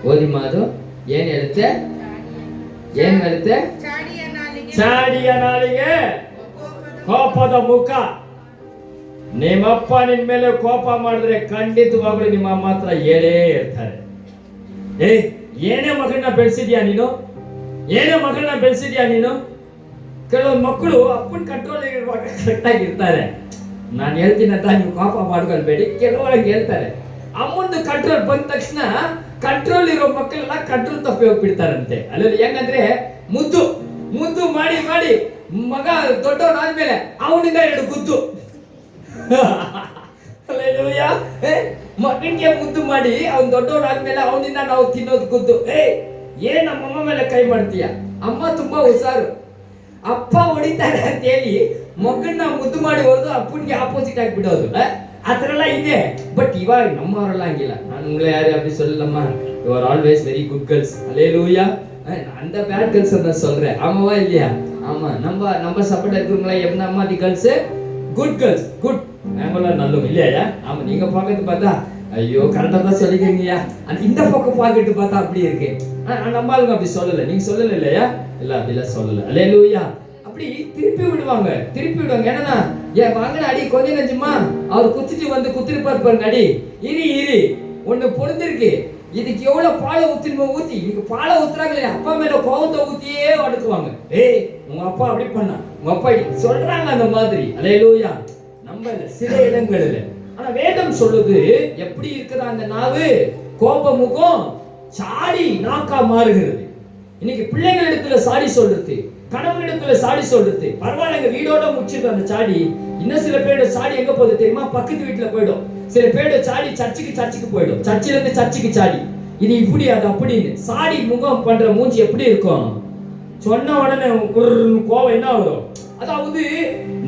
ಓದಿ ಮಾತು ಏನ್ ಹೇಳುತ್ತೆ? ಏನ್ ಹೇಳುತ್ತೆ? ಚಾಡಿಯ ನಾಲಿಗೆ ಕೋಪದ ಮುಖ. ನಿಮ್ಮಪ್ಪ ನಿನ್ ಮೇಲೆ ಕೋಪ ಮಾಡಿದ್ರೆ ಖಂಡಿತವಾಗ್ಲೂ ನಿಮ್ಮ ಅಮ್ಮ ಹತ್ರ ಹೇಳೇ ಇರ್ತಾರೆ. ಏನೇ ಮಗಳನ್ನ ಬೆಳೆಸಿದ್ಯಾ ನೀನು? ಏನೇ ಮಗಳನ್ನ ಬೆಳೆಸಿದ್ಯಾ ನೀನು? ಕೆಲವೊಂದು ಮಕ್ಕಳು ಅಪ್ಪನ ಕಂಟ್ರೋಲ್ ಇರುವಾಗ ಕರೆಕ್ಟ್ ಆಗಿರ್ತಾರೆ. ನಾನು ಹೇಳ್ತೀನಿ ಅಂತ ನೀವು ಕೋಪ ಮಾಡ್ಕೊಳ್ಬೇಡಿ. ಕೆಲವೊಳಗೆ ಹೇಳ್ತಾರೆ. ಅಮ್ಮಂದು ಕಂಟ್ರೋಲ್ ಬಂದ ತಕ್ಷಣ ಕಂಟ್ರೋಲ್ ಇರೋ ಮಕ್ಕಳೆಲ್ಲ ಕಂಟ್ರೋಲ್ ತಪ್ಪಿ ಹೋಗ್ಬಿಡ್ತಾರಂತೆ. ಅಲ್ಲಿ ಹೆಂಗಂದ್ರೆ ಮುದ್ದು ಮುದ್ದು ಮಾಡಿ ಮಾಡಿ ಮಗ ದೊಡ್ಡವನಾದ್ಮೇಲೆ ಅವನಿಂದ 2 ಗುದ್ದು. ಮಗನಿಗೆ ಮುದ್ದು ಮಾಡಿ ಅವ್ನು ದೊಡ್ಡವನಾದ್ಮೇಲೆ ಅವನಿಂದ ನಾವು ತಿನ್ನೋದು ಗುದ್ದು. ಏನ್ ನಮ್ಮಮ್ಮ ಮೇಲೆ ಕೈ ಮಾಡ್ತೀಯ? ಅಮ್ಮ ತುಂಬಾ ಹುಷಾರು, ಅಪ್ಪ ಹೊಡಿತಾರೆ ಅಂತ ಹೇಳಿ ಮಗನ್ನ ಮುದ್ದು ಮಾಡಿ ಹೋದು ಅಪ್ಪನಿಗೆ ಆಪೋಸಿಟ್ ಆಗಿಬಿಡೋದು. ಆ ಥರ ಎಲ್ಲ ಇದೆ. ಬಟ್ ಇವಾಗ ನಮ್ಮವರೆಲ್ಲ ಹಂಗಿಲ್ಲ. ನಾನು ಯಾರೇ அப்படி சொல்லலம்மா, you are always very good girls. Hallelujah. அந்த பேட் கேர்ள்ஸ் நான் சொல்றேன். ஆமாவா இல்லையா? ஆமா. நம்ம சப்போர்ட் இருக்கிறவங்களா என்ன அம்மா தி கேர்ள்ஸ் குட் கேர்ள்ஸ் குட். நாங்களாம் நல்லவங்க இல்லையா? ஆமா. நீங்க பார்க்கறது பார்த்தா ஐயோ கரெக்டா தான் சொல்லிக்கிறீங்கயா. அந்த இந்த பக்கம் பார்க்கறது பார்த்தா அப்படி இருக்கு. நம்ம ஆளுங்க அப்படி சொல்லல. நீங்க சொல்லல இல்லையா? இல்ல அப்படிலாம் சொல்லல. ஹalleluya. அப்படி திருப்பி விடுவாங்க. என்னன்னா ஏன் வாங்கின அடி கொஞ்சம் நெஞ்சுமா அவர் குத்திட்டு வந்து குத்திருப்பார் பாருங்க அடி. இரி ஒண்ணு பொழுந்திருக்கு. இதுக்கு எவ்வளவு பாலை ஊத்தி இதுக்கு பாலை ஊத்துறாங்களே அப்பா மேல கோவத்தை ஊத்தியே அடுக்குவாங்க. உங்க அப்பா அப்படி பண்ணா, உங்க அப்பா சொல்றாங்க அந்த மாதிரி. ஹalleluya. நம்ம சில இடங்கள்ல ஆனா வேதம் சொல்லுது எப்படி இருக்குதா அந்த நாவு? கோப முகம் சாடி நாக்கா மாறுகிறது. இன்னைக்கு பிள்ளைகள் இடத்துல சாடி சொல்றது, கணவன் இடத்துல சாடி சொல்றது. பரவாயில்ல, எங்க வீடோட முடிச்சிருக்க அந்த சாடி. இன்னும் சில பேரோட சாடி எங்க போகுது தெரியுமா? பக்கத்து வீட்டுல போயிடும். சில பேரோட சாடி சர்ச்சுக்கு போயிடும். சர்ச்சில இருந்து சர்ச்சுக்கு சாடி. இது இப்படி அது அப்படின்னு சாடி முகம் பண்ற மூஞ்சி எப்படி இருக்கும்? சொன்ன உடனே கோபம் என்ன வரும்? அதாவது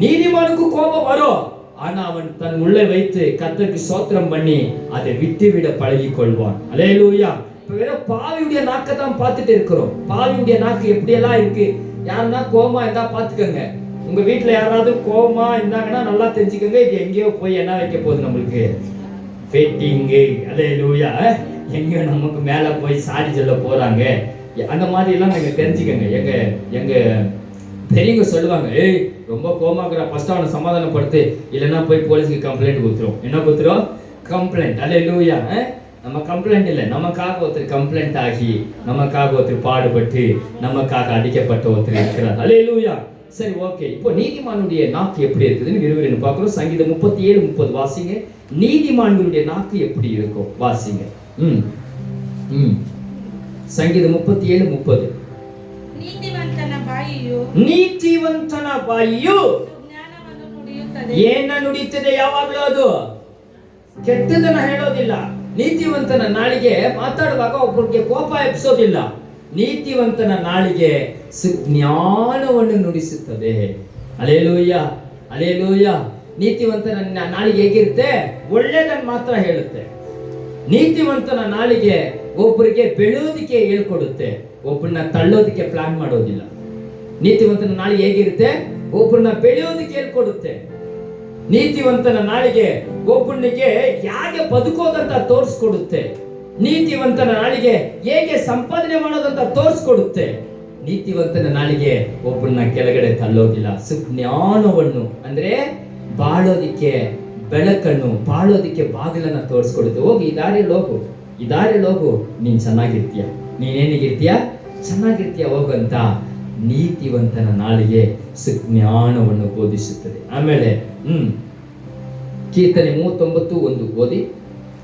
நீதிமானுக்கு கோபம் வரும். ஆனா அவன் தன் உள்ளே வைத்து கர்த்தருக்கு ஸ்தோத்திரம் பண்ணி அதை விட்டு விட பழகி கொள்வான். ஹalleluya. இப்ப வெறும் பாவியுடைய நாக்கை தான் பார்த்துட்டு இருக்கிறோம். பாவியுடைய நாக்கு எப்படி எல்லாம் இருக்கு. யாருன்னா கோபமா இருந்தா பாத்துக்கோங்க. உங்க வீட்டுல யாராவது கோபமா இருந்தாங்கன்னா நல்லா தெரிஞ்சுக்கோங்க. இது எங்கேயோ போய் என்ன வைக்க போகுது நம்மளுக்கு? ஃபெட்டிங்கு. ஹalleluya. எங்கேயோ நமக்கு மேல போய் சாடி சொல்ல போறாங்க. அந்த மாதிரி எல்லாம் நீங்க தெரிஞ்சுக்கோங்க. எங்க பெரியவங்க சொல்லுவாங்க, ரொம்ப கோமாக்குற ஃபர்ஸ்ட் அவனை சமாதானப்படுத்து, இல்லைன்னா போய் போலீஸ்க்கு கம்ப்ளைண்ட் கொடுத்துரும். என்ன கொடுத்துரும்? கம்ப்ளைண்ட். ஹalleluya. நம்ம கம்ப்ளைண்ட் இல்லை, நமக்காக ஒருத்தர் கம்ப்ளைண்ட் ஆகி நமக்காக ஒருத்தர் பாடுபட்டு நமக்காக அடிக்கப்பட்ட ஒருத்தர் இருக்கிறார். ஹalleluya. சரி, ஓகே. இப்போ நீதிமானுடைய நாக்கு எப்படி இருக்குதுன்னு விறுவிறுன்னு பார்க்கிறோம். சங்கீதம் 37:30 வாசிங்க. நீதிமான்களுடைய நாக்கு எப்படி இருக்கும் வாசிங்க. சங்கீதம் 37:30. ನೀತಿವಂತನ ಬಾಯಿಯು ಜ್ಞಾನವನ್ನು ನುಡಿಯುತ್ತದೆ. ಏನ ನುಡಿಯುತ್ತದೆ? ಯಾವಾಗಲೂ ಅದು ಕೆಟ್ಟದನ್ನ ಹೇಳೋದಿಲ್ಲ. ನೀತಿವಂತನ ನಾಲಿಗೆ ಮಾತಾಡುವಾಗ ಒಬ್ಬರಿಗೆ ಕೋಪ ಎಬ್ಸೋದಿಲ್ಲ. ನೀತಿವಂತನ ನಾಲಿಗೆ ಜ್ಞಾನವನ್ನು ನುಡಿಸುತ್ತದೆ. ಹಲ್ಲೆಲೂಯಾ. ನೀತಿವಂತನ ನಾಲಿಗೆ ಹೇಗಿರುತ್ತೆ? ಒಳ್ಳೆಯದನ್ನ ಮಾತ್ರ ಹೇಳುತ್ತೆ. ನೀತಿವಂತನ ನಾಲಿಗೆ ಒಬ್ಬರಿಗೆ ಬೆಳೆಯೋದಿಕ್ಕೆ ಹೇಳ್ಕೊಡುತ್ತೆ, ಒಬ್ಬರನ್ನ ತಳ್ಳೋದಿಕ್ಕೆ ಪ್ಲಾನ್ ಮಾಡೋದಿಲ್ಲ. ನೀತಿವಂತನ ನಾಲಿಗೆ ಹೇಗಿರುತ್ತೆ? ಒಬ್ಬರನ್ನ ಬೆಳೆಯೋದಿಕ್ಕೆ ಹೇಳ್ಕೊಡುತ್ತೆ. ನೀತಿವಂತನ ನಾಲಿಗೆ ಒಬ್ಬನಿಗೆ ಹೇಗೆ ಬದುಕೋದಂತ ತೋರಿಸ್ಕೊಡುತ್ತೆ. ನೀತಿವಂತನ ನಾಲಿಗೆ ಹೇಗೆ ಸಂಪಾದನೆ ಮಾಡೋದಂತ ತೋರಿಸ್ಕೊಡುತ್ತೆ. ನೀತಿವಂತನ ನಾಲಿಗೆ ಒಬ್ಬರನ್ನ ಕೆಳಗಡೆ ತಳ್ಳೋದಿಲ್ಲ. ಸುಜ್ಞಾನವನ್ನು ಅಂದ್ರೆ ಬಾಳೋದಿಕ್ಕೆ ಬೆಳಕನ್ನು, ಬಾಳೋದಿಕ್ಕೆ ಬಾಗಿಲನ್ನ ತೋರಿಸ್ಕೊಡುತ್ತೆ. ಹೋಗಿ ಈ ದಾರಿಯಲ್ಲಿ ಹೋಗು, ನೀನ್ ಚೆನ್ನಾಗಿರ್ತೀಯ, ನೀನೇನಿಗಿರ್ತೀಯ? ಚೆನ್ನಾಗಿರ್ತೀಯ ಹೋಗಂತ ನೀತಿವಂತನ ನಾಲಿಗೆ ಸುಜ್ಞಾನವನ್ನು ಬೋಧಿಸುತ್ತದೆ. ಆಮೇಲೆ ಕೀರ್ತನೆ 39:1 ಓದಿ.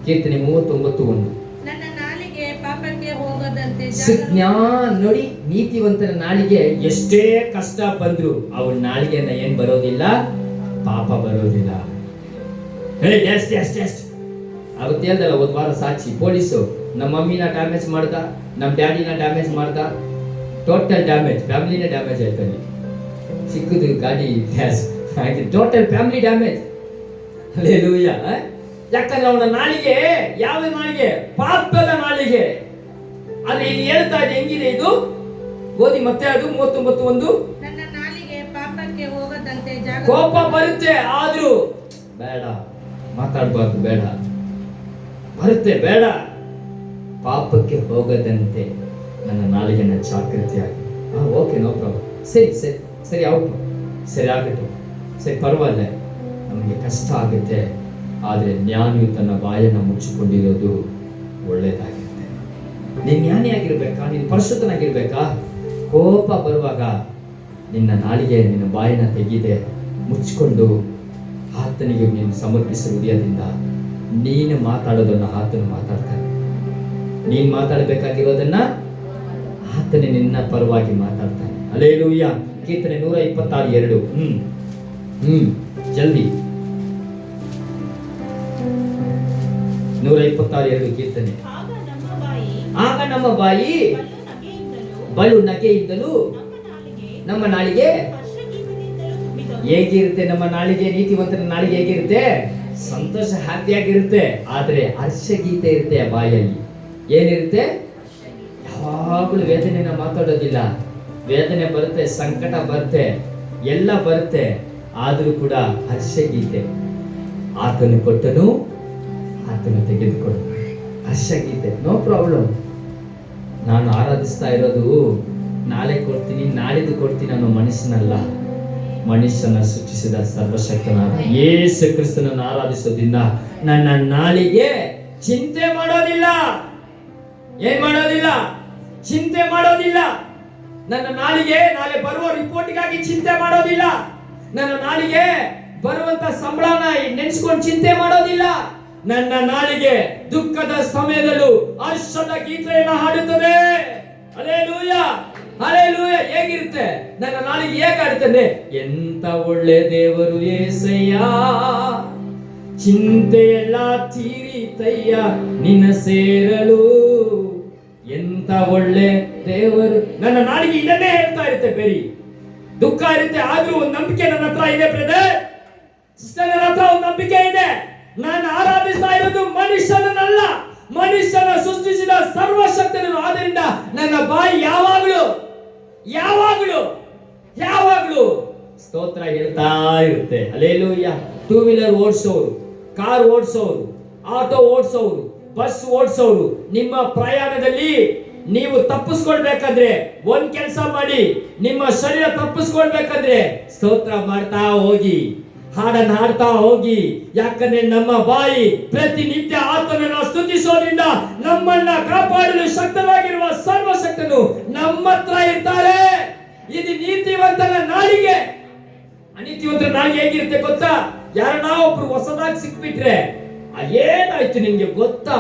ಕೀರ್ತನೆ 39:1. ನನ್ನ ನಾಲಿಗೆ ಪಾಪಕ್ಕೆ ಹೋಗದಂತೆ ನೋಡಿ, ನೀತಿವಂತನ ನಾಲಿಗೆ ಎಷ್ಟೇ ಕಷ್ಟ ಬಂದ್ರು ಅವನ ನಾಲಿಗೆಯನ್ನ ಏನ್ ಬರೋದಿಲ್ಲ? ಪಾಪ ಬರೋದಿಲ್ಲ. ಅವತ್ತು ಹೇಳ್ದಲ್ಲ ಒಂದು ವಾರ ಸಾಕ್ಷಿ, ಪೊಲೀಸು ನಮ್ಮ ಮಮ್ಮಿನ ಡ್ಯಾಮೇಜ್ ಮಾಡ್ದ, ನಮ್ಮ ಡ್ಯಾಡಿನ ಡ್ಯಾಮೇಜ್ ಮಾಡ್ದ, ಟೋಟಲ್ ಡ್ಯಾಮೇಜ್, ಫ್ಯಾಮಿಲಿನೇ ಡ್ಯಾಮೇಜ್ ಆಯ್ತಲ್ಲಿ. ಸಿಕ್ಕದು ಗಾಡಿ ಗ್ಯಾಸ್ ಹಾಗೆ ಟೋಟಲ್ ಫ್ಯಾಮಿಲಿ ಡ್ಯಾಮೇಜ್. ಹಲ್ಲೆಲೂಯಾ. ಯಾಕಂದ್ರೆ ಅವನ ನಾಲಿಗೆ ಯಾವ ನಾಲಿಗೆ? ಪಾಪದ ನಾಲಿಗೆ. ಆದ್ರೆ ಇಲ್ಲಿ ಹೇಳ್ತಾ ಇದೆ ಹೆಂಗಿದೆ ಇದು? ಓದಿ ಮತ್ತೆ ಅದು 39:1. ನನ್ನ ನಾಲಿಗೆ ಪಾಪಕ್ಕೆ ಹೋಗದಂತೆ ಕೋಪ ಬರುತ್ತೆ ಆದ್ರೂ ಬೇಡ, ಮಾತಾಡಬಾರ್ದು, ಬೇಡ, ಬರುತ್ತೆ ಬೇಡ. ಪಾಪಕ್ಕೆ ಹೋಗದಂತೆ ನನ್ನ ನಾಲಿಗೆನ ಜಾಗೃತಿಯಾಗಿ. Okay, no problem. ಸರಿ ಔಟ್, ಸರಿ ಆಗುತ್ತೆ, ಸರಿ ಪರವಾಗಿಲ್ಲ, ನಮಗೆ ಕಷ್ಟ ಆಗುತ್ತೆ. ಆದರೆ ಜ್ಞಾನಿಯು ತನ್ನ ಬಾಯನ್ನು ಮುಚ್ಚಿಕೊಂಡಿರೋದು ಒಳ್ಳೇದಾಗಿರುತ್ತೆ. ನೀನು ಜ್ಞಾನಿಯಾಗಿರ್ಬೇಕಾ? ನೀನು ಪರಿಶುದ್ಧನಾಗಿರ್ಬೇಕಾ? ಕೋಪ ಬರುವಾಗ ನಿನ್ನ ನಾಲಿಗೆ, ನಿನ್ನ ಬಾಯಿನ ತೆಗಿದೆ ಮುಚ್ಚಿಕೊಂಡು ಆತನಿಗೆ ನೀನು ಸಮರ್ಪಿಸುವ ಹೃದಯದಿಂದ ನೀನು ಮಾತಾಡೋದನ್ನು ಆತನು ಮಾತಾಡ್ತಾನೆ. ನೀನ್ ಮಾತಾಡಬೇಕಾಗಿರೋದನ್ನ ಆತನೇ ನಿನ್ನ ಪರವಾಗಿ ಮಾತಾಡ್ತಾನೆ. ಹಲ್ಲೆಲೂಯಾ. ಕೀರ್ತನೆ 126:2. ಜಲ್ದಿ 126:2 ಕೀರ್ತನೆ. ಆಗ ನಮ್ಮ ಬಾಯಿ ಬಲು ನಗೆಯಿಂದಲೂ ನಮ್ಮ ನಾಲಿಗೆ ಹೇಗಿರುತ್ತೆ? ನಮ್ಮ ನಾಲಿಗೆ, ನೀತಿವಂತನ ನಾಲಿಗೆ ಹೇಗಿರುತ್ತೆ? ಸಂತೋಷ, ಹ್ಯಾಪಿಯಾಗಿರುತ್ತೆ. ಆದ್ರೆ ಹರ್ಷಗೀತೆ ಇರುತ್ತೆ ಆ ಬಾಯಲ್ಲಿ. ಏನಿರುತ್ತೆ? ಯಾವಾಗಲೂ ವೇದನೆನ ಮಾತಾಡೋದಿಲ್ಲ. ವೇದನೆ ಬರುತ್ತೆ, ಸಂಕಟ ಬರುತ್ತೆ, ಎಲ್ಲ ಬರುತ್ತೆ, ಆದ್ರೂ ಕೂಡ ಹರ್ಷಗೀತೆ. ಆತನು ಕೊಟ್ಟನು, ಆತನು ತೆಗೆದುಕೊಡು. ಹರ್ಷಗೀತೆ, ನೋ ಪ್ರಾಬ್ಲಮ್. ನಾನು ಆರಾಧಿಸ್ತಾ ಇರೋದು ನಾಳೆ ಕೊಡ್ತೀನಿ, ನಾಳಿದ್ದು ಕೊಡ್ತೀನಿ ಅನ್ನೋ ಮನುಷ್ಯನಲ್ಲ, ಮನುಷ್ಯನ ಸೃಷ್ಟಿಸಿದ ಸರ್ವಶಕ್ತನಾದ ಯೇಸು ಕ್ರಿಸ್ತನನ್ನು ಆರಾಧಿಸೋದ್ರಿಂದ ನನ್ನ ನಾಲಿಗೆ ಚಿಂತೆ ಮಾಡೋದಿಲ್ಲ. ಏನ್ ಮಾಡೋದಿಲ್ಲ? ಚಿಂತೆ ಮಾಡೋದಿಲ್ಲ. ನನ್ನ ನಾಲಿಗೆ ನಾಳೆ ಬರುವ ರಿಪೋರ್ಟ್ಗಾಗಿ ಚಿಂತೆ ಮಾಡೋದಿಲ್ಲ. ನನ್ನ ನಾಲಿಗೆ ಬರುವಂತ ಸಂಬಳನ ನೆನೆಸ್ಕೊಂಡು ಚಿಂತೆ ಮಾಡೋದಿಲ್ಲ. ನನ್ನ ನಾಲಿಗೆ ದುಃಖದ ಸಮಯದಲ್ಲೂ ಹರ್ಷದ ಗೀತೆಯನ್ನು ಹಾಡುತ್ತದೆ. Hallelujah, hallelujah. ಹೇಗಿರುತ್ತೆ ನನ್ನ ನಾಲಿಗೆ? ಹೇಗೆ ಹಾಡುತ್ತದೆ? ಎಂತ ಒಳ್ಳೆ ದೇವರು యేసయ్య, ಚಿಂತೆಯೆಲ್ಲ ತೀರಿತಯ್ಯ ನಿನ್ನ ಸೇರಲು. ಎಂತ ಒಳ್ಳೆ ದೇವರು. ನನ್ನ ನಾಲಿಗೆ ಇದನ್ನೇ ಹೇಳ್ತಾ ಇರುತ್ತೆ. ಬೇರೆ ದುಃಖ ಇರುತ್ತೆ, ಆದ್ರೂ ಒಂದು ನಂಬಿಕೆ ನನ್ನ ಹತ್ರ ಇದೆ ಬ್ರದರ್, ಸಿಸ್ಟರ್, ನನ್ನ ಹತ್ರ ಒಂದು ನಂಬಿಕೆ ಇದೆ. ನಾನು ಆರಾಧಿಸ್ತಾ ಇರೋದು ಮನುಷ್ಯನನ್ನಲ್ಲ, ಮನುಷ್ಯನ ಸೃಷ್ಟಿಸಿದ ಸರ್ವಶಕ್ತನನ್ನು. ಆದ್ದರಿಂದ ನನ್ನ ಬಾಯಿ ಯಾವಾಗಲೂ ಯಾವಾಗಲೂ ಯಾವಾಗಲೂ ಸ್ತೋತ್ರ ಹೇಳ್ತಾ ಇರುತ್ತೆ. ಹಲ್ಲೆಲೂಯಾ. 2 ವೀಲರ್ ಓಡಿಸೋರು, ಕಾರ್ ಓಡಿಸೋರು, ಆಟೋ ಓಡಿಸೋರು, ಬಸ್ ಓಡಿಸೋರು, ನಿಮ್ಮ ಪ್ರಯಾಣದಲ್ಲಿ ನೀವು ತಪ್ಪಿಸ್ಕೊಳ್ಬೇಕಾದ್ರೆ ಒಂದ್ ಕೆಲಸ ಮಾಡಿ. ನಿಮ್ಮ ಶರೀರ ತಪ್ಪಿಸ್ಕೊಳ್ಬೇಕಾದ್ರೆ ಸ್ತೋತ್ರ ಮಾಡ್ತಾ ಹೋಗಿ, ಹಾಡನ್ನು ಹಾಡ್ತಾ ಹೋಗಿ. ಯಾಕಂದ್ರೆ ನಮ್ಮ ಬಾಯಿ ಪ್ರತಿನಿತ್ಯ ಆತನನ್ನು ಸ್ತುತಿಸೋದ್ರಿಂದ ನಮ್ಮನ್ನ ಕಾಪಾಡಲು ಶಕ್ತವಾಗಿರುವ ಸರ್ವಶಕ್ತನು ನಮ್ಮ ಹತ್ರ ಇರ್ತಾರೆ. ಇದು ನೀತಿವಂತನ ನಾಲಿಗೆ. ಅನೀತಿವಂತರ ನಾಲಿಗೆ ಹೇಗಿರುತ್ತೆ ಗೊತ್ತಾ? ಯಾರನ್ನ ಒಬ್ರು ಹೊಸದಾಗಿ ಸಿಕ್ಬಿಟ್ರೆ ಏನಾಯ್ತು ನಿಮ್ಗೆ ಗೊತ್ತಾ?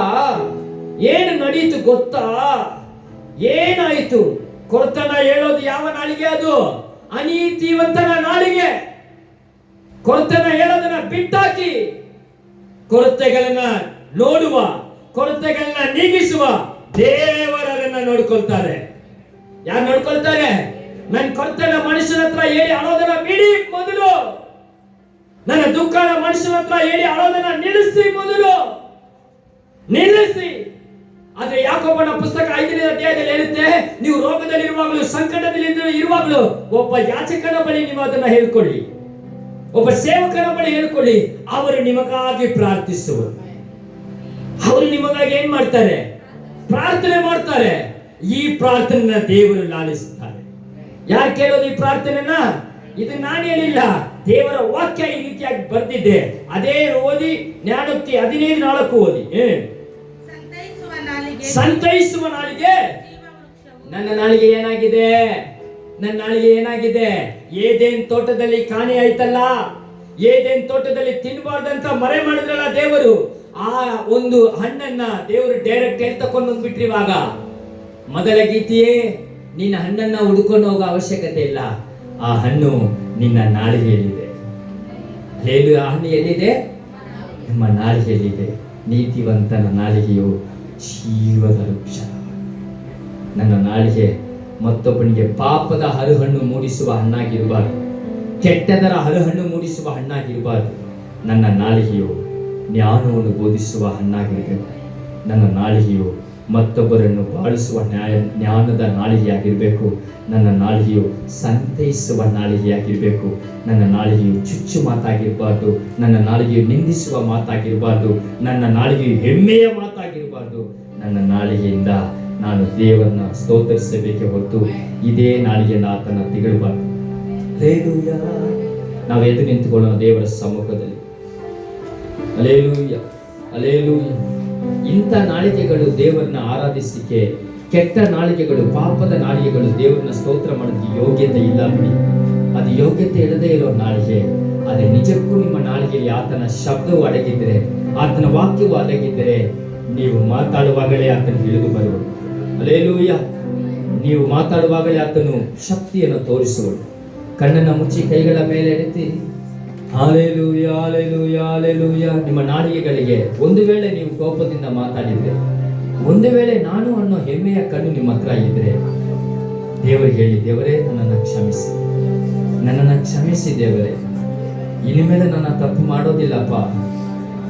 ಏನು ನಡೀತು ಗೊತ್ತಾ? ಏನಾಯ್ತು? ಕೊರತನ ಹೇಳೋದು ಯಾವ ನಾಲಿಗೆ? ಅದು ಅನೀತಿವಂತನ ನಾಲಿಗೆ. ಕೊರತೆನ ಹೇಳೋದನ್ನ ಬಿಟ್ಟಾಕಿ, ಕೊರತೆಗಳನ್ನ ನೋಡುವ, ಕೊರತೆಗಳನ್ನ ನೀಗಿಸುವ ದೇವರನ್ನ ನೋಡ್ಕೊಳ್ತಾರೆ. ಯಾರು ನೋಡ್ಕೊಳ್ತಾರೆ? ನನ್ನ ಕೊರತೆನ ಮನುಷ್ಯನ ಹತ್ರ ಹೇಳಿ ಅಳೋದನ್ನ ಬಿಡಿ ಮೊದಲು. ನನ್ನ ದುಃಖನ ಮನುಷ್ಯನ ಹತ್ರ ಹೇಳಿ ಅಳೋದನ್ನ ನಿಲ್ಲಿಸಿ ಮೊದಲು, ನಿಲ್ಲಿಸಿ. ಆದ್ರೆ ಯಾಕೋಬನ ಪುಸ್ತಕ 5ನೇ ಅಧ್ಯಾಯದಲ್ಲಿ ಹೇಳುತ್ತೆ, ನೀವು ರೋಗದಲ್ಲಿ ಇರುವಾಗಲೂ, ಸಂಕಟದಲ್ಲಿ ಇರುವಾಗಲೂ ಒಬ್ಬ ಯಾಚಕನ ಬಳಿ ನೀವು ಅದನ್ನ ಹೇಳ್ಕೊಳ್ಳಿ, ಒಬ್ಬ ಸೇವಕನ ಬಳಿ ಹೇಳ್ಕೊಳ್ಳಿ. ಅವರು ನಿಮಗಾಗಿ ಪ್ರಾರ್ಥಿಸುವರು. ಅವರು ನಿಮಗಾಗಿ ಏನ್ ಮಾಡ್ತಾರೆ? ಪ್ರಾರ್ಥನೆ ಮಾಡ್ತಾರೆ. ಈ ಪ್ರಾರ್ಥನೆನ ದೇವರು ಲಾಲಿಸುತ್ತಾರೆ. ಯಾರು ಕೇಳೋದು ಈ ಪ್ರಾರ್ಥನೆನ? ಇದು ನಾನು ಹೇಳಿಲ್ಲ, ದೇವರ ವಾಕ್ಯ ಈ ರೀತಿಯಾಗಿ ಬರ್ದಿದೆ. ಅದೇ ಓದಿ, ಜ್ಞಾನೋಕ್ತಿ 15:4 ಓದಿ. ಸಂತೈಸುವ ನಾಲಿಗೆ. ನನ್ನ ನಾಲಿಗೆ ಏನಾಗಿದೆ? ನನ್ನ ನಾಲಿಗೆ ಏನಾಗಿದೆ? ಏದೇನ್ ತೋಟದಲ್ಲಿ ಕಾಣೆ ಆಯ್ತಲ್ಲ, ಏದೇನ್ ತೋಟದಲ್ಲಿ ತಿನ್ನಬಾರ್ದಂತ ಮರೆ ಮಾಡಿದ್ರಲ್ಲ ದೇವರು, ಆ ಒಂದು ಹಣ್ಣನ್ನ ದೇವರು ಡೈರೆಕ್ಟ್ ಹೇಳ್ತಕೊಂಡು ಬಂದ್ಬಿಟ್ರಿ. ಇವಾಗ ಮೊದಲ ಗೀತೆಯೇ, ನಿನ್ನ ಹಣ್ಣನ್ನ ಹುಡ್ಕೊಂಡು ಹೋಗೋ ಅವಶ್ಯಕತೆ ಇಲ್ಲ. ಆ ಹಣ್ಣು ನಿನ್ನ ನಾಲಿಗೆಯಲ್ಲಿದೆ. ಆ ಹಣ್ಣು ಎಲ್ಲಿದೆ? ನಿಮ್ಮ ನಾಲಿಗೆಯಲ್ಲಿದೆ. ನೀತಿವಂತನ ನಾಲಿಗೆಯು ಜೀವದ ವೃಕ್ಷ. ನನ್ನ ನಾಲಿಗೆ ಮತ್ತೊಬ್ಬನಿಗೆ ಪಾಪದ ಹರುಹಣ್ಣು ಮೂಡಿಸುವ ಹಣ್ಣಾಗಿರಬಾರ್ದು, ಕೆಟ್ಟದರ ಹರುಹಣ್ಣು ಮೂಡಿಸುವ ಹಣ್ಣಾಗಿರಬಾರ್ದು. ನನ್ನ ನಾಲಿಗೆಯು ಜ್ಞಾನವನ್ನು ಬೋಧಿಸುವ ಹಣ್ಣಾಗಿರಬೇಕು. ನನ್ನ ನಾಲಿಗೆಯು ಮತ್ತೊಬ್ಬರನ್ನು ಬಾಳಿಸುವ ಜ್ಞಾನದ ನಾಲಿಗೆಯಾಗಿರಬೇಕು. ನನ್ನ ನಾಲಿಗೆಯು ಸಂತೈಸುವ ನಾಲಿಗೆಯಾಗಿರಬೇಕು. ನನ್ನ ನಾಲಿಗೆಯು ಚುಚ್ಚು ಮಾತಾಗಿರಬಾರ್ದು. ನನ್ನ ನಾಲಿಗೆಯು ನಿಂದಿಸುವ ಮಾತಾಗಿರಬಾರ್ದು. ನನ್ನ ನಾಲಿಗೆಯು ಹೆಮ್ಮೆಯ ಮಾತಾಗಿರಬಾರ್ದು. ನನ್ನ ನಾಲಿಗೆಯಿಂದ ನಾನು ದೇವರನ್ನ ಸ್ತೋತ್ರಿಸಬೇಕೆ ಹೊರತು ಇದೇ ನಾಲಿಗೆಯಿಂದ ಆತನ ತಿಗಳಬಾರ್ದು. ಹಲ್ಲೆಲೂಯಾ. ನಾವು ಎದ್ದು ನಿಂತುಕೊಳ್ಳೋಣ ದೇವರ ಸಮ್ಮುಖದಲ್ಲಿ. Hallelujah, hallelujah. ಇಂಥ ನಾಲಿಗೆಗಳು ದೇವರನ್ನ ಆರಾಧಿಸಿಕೆ, ಕೆಟ್ಟ ನಾಲಿಗೆಗಳು, ಪಾಪದ ನಾಲಿಗೆಗಳು ದೇವರನ್ನ ಸ್ತೋತ್ರ ಮಾಡೋದಕ್ಕೆ ಯೋಗ್ಯತೆ ಇಲ್ಲ ಬಿಡಿ. ಅದು ಯೋಗ್ಯತೆ ಇಲ್ಲದೆ ಇರೋ ನಾಲಿಗೆ. ಆದರೆ ನಿಜಕ್ಕೂ ನಿಮ್ಮ ನಾಲಿಗೆಯಲ್ಲಿ ಆತನ ಶಬ್ದವು ಅಡಗಿದ್ರೆ, ಆತನ ವಾಕ್ಯವು ಅಡಗಿದ್ದರೆ ನೀವು ಮಾತಾಡುವಾಗಲೇ ಆತನು ಇಳಿದು ಬರುವನು. ಹಲ್ಲೆಲೂಯಾ. ನೀವು ಮಾತಾಡುವಾಗಲೇ ಆತನು ಶಕ್ತಿಯನ್ನು ತೋರಿಸುವನು. ಕಣ್ಣನ್ನು ಮುಚ್ಚಿ ಕೈಗಳ ಮೇಲೆ ಎತ್ತಿ ಹಲ್ಲೆಲೂಯಾ ಹಲ್ಲೆಲೂಯಾ ಹಲ್ಲೆಲೂಯಾ. ನಿಮ್ಮ ನಾಲಿಗೆಗಳಿಗೆ ಒಂದು ವೇಳೆ ನೀವು ಕೋಪದಿಂದ ಮಾತಾಡಿದ್ರೆ, ಒಂದು ವೇಳೆ ನಾನು ಅನ್ನೋ ಹೆಮ್ಮೆಯ ಕಣ್ಣು ನಿಮ್ಮ ಹತ್ರ ಇದ್ರೆ, ದೇವರಿಗೆ ಹೇಳಿ, ದೇವರೇ ನನ್ನನ್ನು ಕ್ಷಮಿಸಿ ದೇವರೇ, ಇನ್ಮೇಲೆ ನನ್ನ ತಪ್ಪು ಮಾಡೋದಿಲ್ಲಪ್ಪ.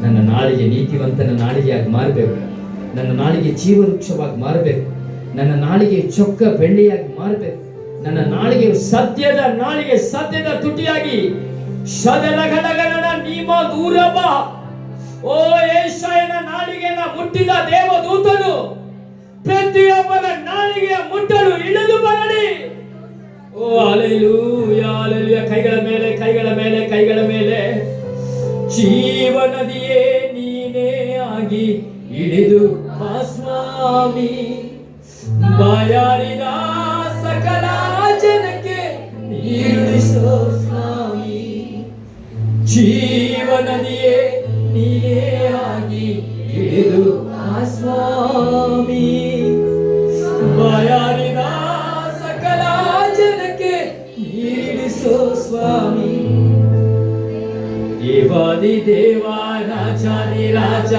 ನನ್ನ ನಾಲಿಗೆ ನೀತಿವಂತನ ನಾಲಿಗೆಯಾಗಿ ಮಾರಬೇಕು. ನನ್ನ ನಾಲಿಗೆ ಜೀವವೃಕ್ಷವಾಗಿ ಮಾರಬೇಕು. ನನ್ನ ನಾಲಿಗೆ ಚೊಕ್ಕ ಬೆಳ್ಳಿಯಾಗಿ ಮಾರಬೇಕು. ನನ್ನ ನಾಲಿಗೆ ಸತ್ಯದ ತುಟಿಯಾಗಿ ಶದಲಗಡಗನ ನೀಮ ದೂರಬ. ಓ ಯೆಶಾಯನ ನಾಲಿಗೆಯನ್ನು ಮುಟ್ಟಿದ ದೇವದೂತನು ಪ್ರತಿಯೊಬ್ಬರ ನಾಲಿಗೆಯ ಮುಟ್ಟಲು ಇಳಿದು ಬರಲಿ. ಓ ಹಲ್ಲೆಲೂಯಾ ಹಲ್ಲೆಲೂಯಾ. ಕೈಗಳ ಮೇಲೆ ಜೀವನದಿಯೇ ನೀನೇ ಆಗಿ ಇಳಿದು ಬಾ ಸ್ವಾಮಿ. ಬಾಯಾರಿದ ಸಕಲ ಜನಕ್ಕೆ ನೀಡಿಸೋ ಸ್ವಾಮಿ. ಜೀವನದಿಯೇ ನೀನೇ ಆಗಿ ಇಳಿದು ಬಾ ಸ್ವಾಮಿ. ಬಾಯಾರಿದ ಸಕಲ ಜನಕ್ಕೆ ನೀಡಿಸೋ ಸ್ವಾಮಿ. ದೇವಾದಿ ದೇವ ರಾಜಾದಿ ರಾಜ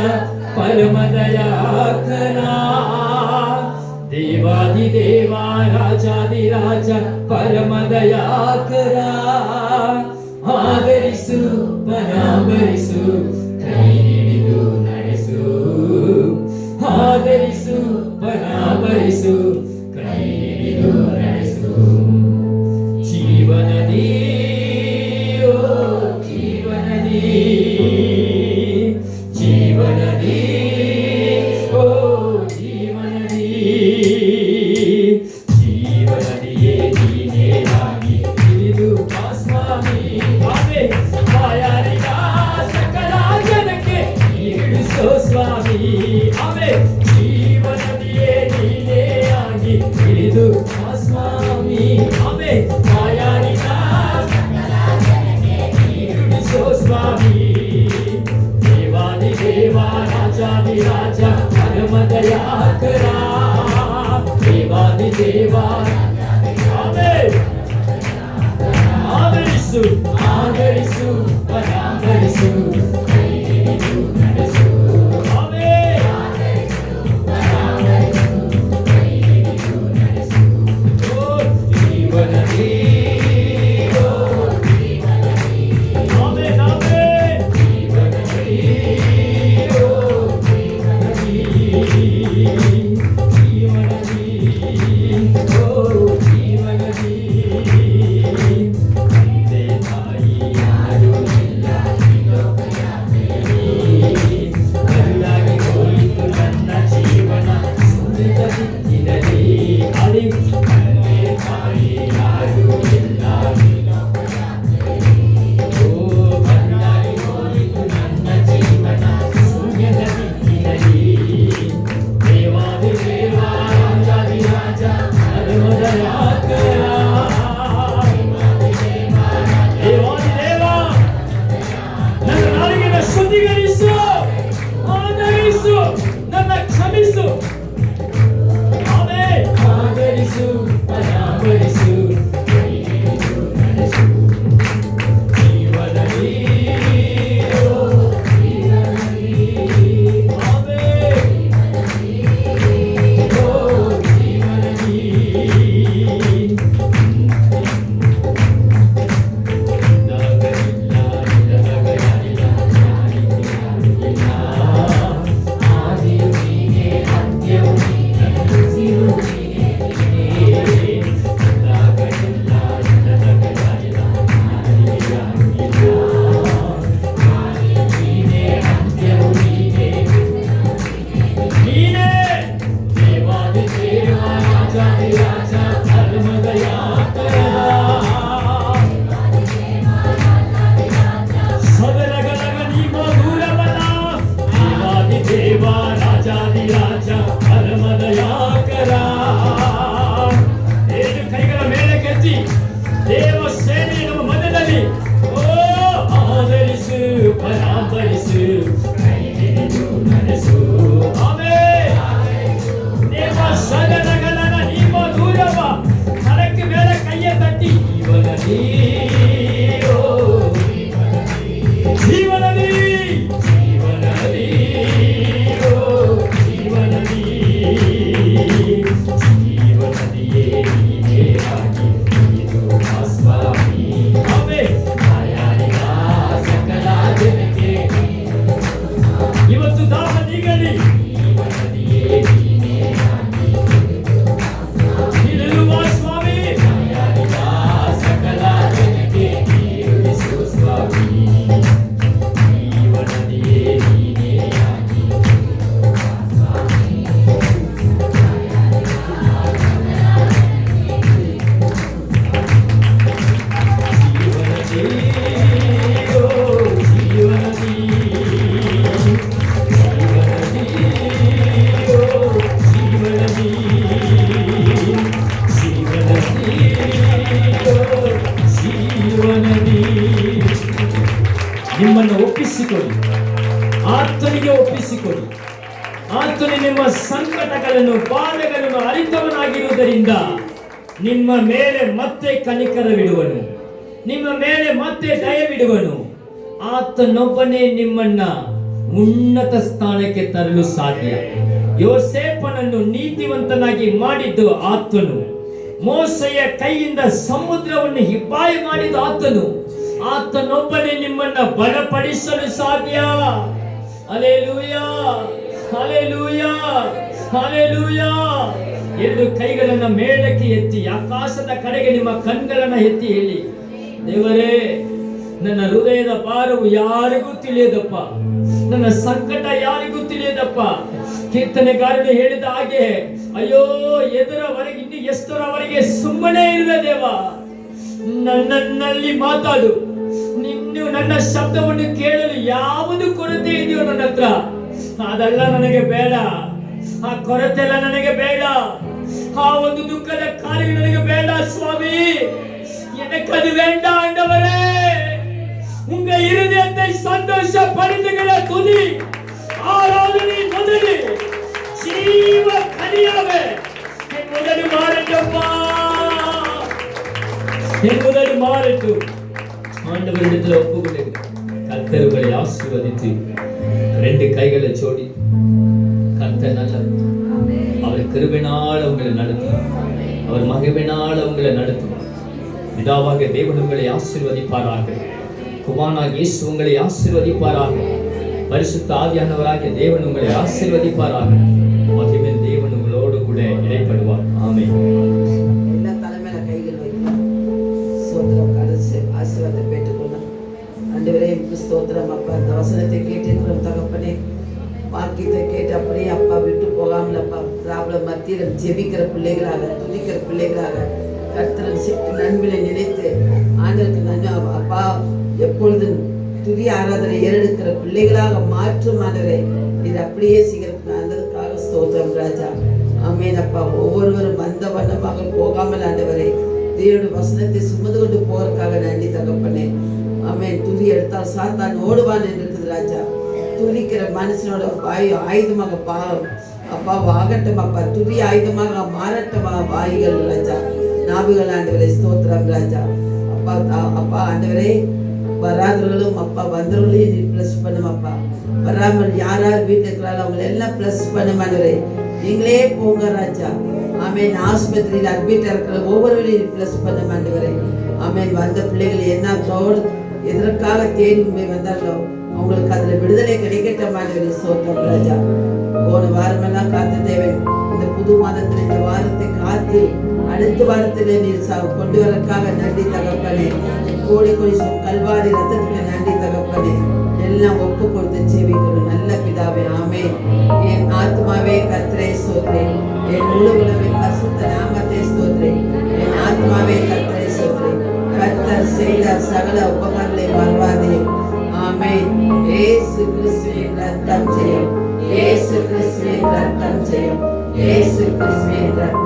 ಪರಮ ದಯಾಕರ. ದೇವಾದಿ ದೇವ ರಾಜಾದಿ ರಾಜ ಪರಮ ದಯಾಕರ. ಆದರಿಸು ಪರಾಮರಿಸು ಕೈ ಹಿಡಿದು ನಡೆಸು. ಆದರಿಸು ಪರಾಮರಿಸು ಕೈ ಹಿಡಿದು ನಡೆಸು. ಜೀವನದಿ ಜೀವನದಿಯೇ ನೀನೇ ಆಗಿ ಇಳಿದು ಬಾ ಸ್ವಾಮಿ. ಬಾಯಾರಿದ ಸಕಲ ಜನಕ್ಕೆ ನೀಡಿಸೋ ಸ್ವಾಮಿ. ಜೀವನದಿಯೇ ನೀನೇ ಆಗಿ ಇಳಿದು ಬಾ ಸ್ವಾಮಿ. ಬಾಯಾರಿದ ಸಕಲ ಜನಕ್ಕೆ ನೀಡಿಸೋ ಸ್ವಾಮಿ. ದೇವಾದಿ ದೇವ ರಾಜಾದಿ ರಾಜ ಪರಮ ದಯಾಕರ. ದೇವಾದಿ ದೇವ ಆದರಿಸು ಪರಾಮರಿಸು ಕೈ ಹಿಡಿದು ನಡೆಸು. ಜೀವನದಿ ನನ್ನ ಕ್ಷಮಿಸು. ಆದರಿಸು ಪರಾಮರಿಸು ಒಪ್ಪಿಸಿಕೊಡಿ, ಆತನಿಗೆ ಒಪ್ಪಿಸಿಕೊಡಿ. ಆತನು ನಿಮ್ಮ ಸಂಕಟಗಳನ್ನು ಬಾಧೆಗಳನ್ನು ಅರಿತವನಾಗಿರುವುದರಿಂದ ನಿಮ್ಮ ಮೇಲೆ ಮತ್ತೆ ಕನಿಕರವಿಡುವನು, ನಿಮ್ಮ ಮೇಲೆ ಮತ್ತೆ ದಯವಿಡುವನು. ಆತನೊಬ್ಬನೇ ನಿಮ್ಮನ್ನ ಉನ್ನತ ಸ್ಥಾನಕ್ಕೆ ತರಲು ಸಾಧ್ಯ. ಯೋಸೇಫನನ್ನು ನೀತಿವಂತನಾಗಿ ಮಾಡಿದ್ದು ಆತನು. ಮೋಸೆಯ ಕೈಯಿಂದ ಸಮುದ್ರವನ್ನು ಹಿಬ್ಬಾಯಿ ಮಾಡಿದ ಆತನು. ಆತನೊಬ್ಬನೇ ನಿಮ್ಮನ್ನ ಬಲಪಡಿಸಲು ಸಾಧ್ಯ. Hallelujah, hallelujah, hallelujah. ಎರಡು ಕೈಗಳನ್ನ ಮೇಲಕ್ಕೆ ಎತ್ತಿ ಆಕಾಶದ ಕಡೆಗೆ ನಿಮ್ಮ ಕಣ್ಗಳನ್ನ ಎತ್ತಿ ಹೇಳಿ, ದೇವರೇ, ನನ್ನ ಹೃದಯದ ಭಾರವು ಯಾರಿಗೂ ತಿಳಿಯದಪ್ಪ, ನನ್ನ ಸಂಕಟ ಯಾರಿಗೂ ತಿಳಿಯದಪ್ಪ. ಕೀರ್ತನೆಗಾರನು ಹೇಳಿದ ಹಾಗೆ, ಅಯ್ಯೋ ಎದರವರೆಗೆ ಇನ್ನು ಎಷ್ಟರವರೆಗೆ ಸುಮ್ಮನೆ ಇರುವೆ ದೇವ, ನನ್ನಲ್ಲಿ ಮಾತಾಡು. ನಿನ್ನ ನನ್ನ ಶಬ್ದವನ್ನು ಕೇಳಲು ಯಾವುದು ಕೊರತೆ ಇದೆಯೋ ನನ್ನ ಹತ್ರ, ಅದೆಲ್ಲ ನನಗೆ ಬೇಡ. ಆ ಕೊರತೆ ಎಲ್ಲ ನನಗೆ ಬೇಡ. ಆ ಒಂದು ದುಃಖದ ಕಾರ್ಯ ನನಗೆ ಬೇಡ ಸ್ವಾಮಿ, எனக்கது வேண்டாம் ஆண்டவரே. உங்க இருதயத்தை சந்தோஷப்படுத்துகிற துதி ஆராதனை முதலில் ஜீவ கனியாக என் முதல் மாறட்டும்பா, என் முதல் மாறட்டும். ஆண்டவரிடத்தில் ஒப்புக்கொள்ளுங்க. கர்த்தர் உங்களை ஆசீர்வதித்து ரெண்டு கைகளை ஜோடி, கர்த்தர் நல்லவர், அவர் கிருபையினால் உங்களை நடத்தும், அவர் மகிமையினால் உங்களை நடத்தும். பிதாவாக தேவன் உங்களை ஆசீர்வதிப்பாராக, குமாரனாகிய இயேசு உங்களை ஆசீர்வதிப்பாராக, பரிசுத்த ஆவியானவராகிய தேவன் உங்களை ஆசீர்வதிப்பாராக. மகிமையின் தேவன் உங்களோடு கூட இடைப்படுவார். ஆமென். எல்லா தலைமையில கைகள் வைக்கலாம். ஸ்தோத்திரம், கடைசி ஆசீர்வாதத்தை பெற்றுக்கொள்ளலாம். ஆண்டவரே, ஸ்தோத்திரம் அப்பா. இந்த வசனத்தை கேட்டிருக்கிறோம் தகப்பனே, வாக்கியத்தை கேட்டு அப்படியே அப்பா விட்டு போகாமல் அப்பா ப்ராப்ளம் மத்தியில் ஜெபிக்கிற பிள்ளைகளாக, துதிக்கிற பிள்ளைகளாக, கர்த்தரின் நன்மையை நினைத்து ஆண்டவருக்கு நன்மை அப்பா எப்பொழுதும் துதி ஆராதனை ஏறெடுக்கிற பிள்ளைகளாக மாற்றும் ஆண்டவரே. இது அப்படியே சீக்கிரம் ஆண்டதுக்காக ஸ்தோத்திரம் ராஜா. ஆமென் அப்பா. ஒவ்வொருவரும் வந்த வண்ணமாக போகாமல் ஆண்டவரே தேவனுடைய வசனத்தை சுமந்து கொண்டு போறதுக்காக நன்றி தகப்பனே. ஆமென். துதி எடுத்தால் சாத்தான் ஓடுவான் என்று இருக்குது ராஜா. துதிக்கிற மனுஷனோட ஆயுதமாக அப்பா ஆகட்டும் அப்பா. துதி ஆயுதமாக மாறட்டும் வாய்கள் ராஜா, நாவுகள் ஆண்டவரே. ஸ்தோத்திரம் ராஜா. அப்பா அப்பா ஆண்டவரே, வராதவர்களும் அப்பா வந்தவர்களையும் நீ பிளஸ் பண்ணும் அப்பா. வராமல் யார் யார் வீட்டில் இருக்கிறாலும் அவங்களை எல்லாம் பிளஸ் பண்ணும் ஆண்டவரே. நீங்களே போங்க ராஜா. ஆமென். ஆஸ்பத்திரியில் அட்மிட்டாக இருக்கிற ஒவ்வொருவரையும் பிளஸ் பண்ணும் ஆண்டவரே. ஆமென். வந்த பிள்ளைகள் என்ன எதற்காக தேடி வந்தார்களோ அவங்களுக்கு அதில் விடுதலை கிடைக்கட்டும் ஆண்டவரே. ஸ்தோத்திரம் ராஜா. போன வாரமெல்லாம் காத்த தேவன் இந்த புது மாதத்தில் இந்த வாரத்தை காத்து அடுத்த வாரத்தில் நீர் கொண்டு வரக்காக நன்றி தகப்பனே. கோடி கோடி கல்வாரி ரத்தத்துக்கு நன்றி தகப்பனே. எல்லாம் ஒப்பு கொடுத்து ஜெபிக்கணும் நல்ல பிதாவே. ஆமென். என் ஆத்மாவே கர்த்தரை ஸ்தோத்திரே, என் முழு உலகமே பரிசுத்த நாமத்தை ஸ்தோத்திரே. என் ஆத்மாவே கர்த்தரை ஸ்தோத்திரே. கர்த்தர் செய்த சகல உபகாரங்களை மறவாதே. ஆமென். இயேசு கிறிஸ்துவின் ரத்தம் ஜெயம், இயேசு கிறிஸ்துவின் ரத்தம் ஜெயம், இயேசு கிறிஸ்துவின் ரத்தம்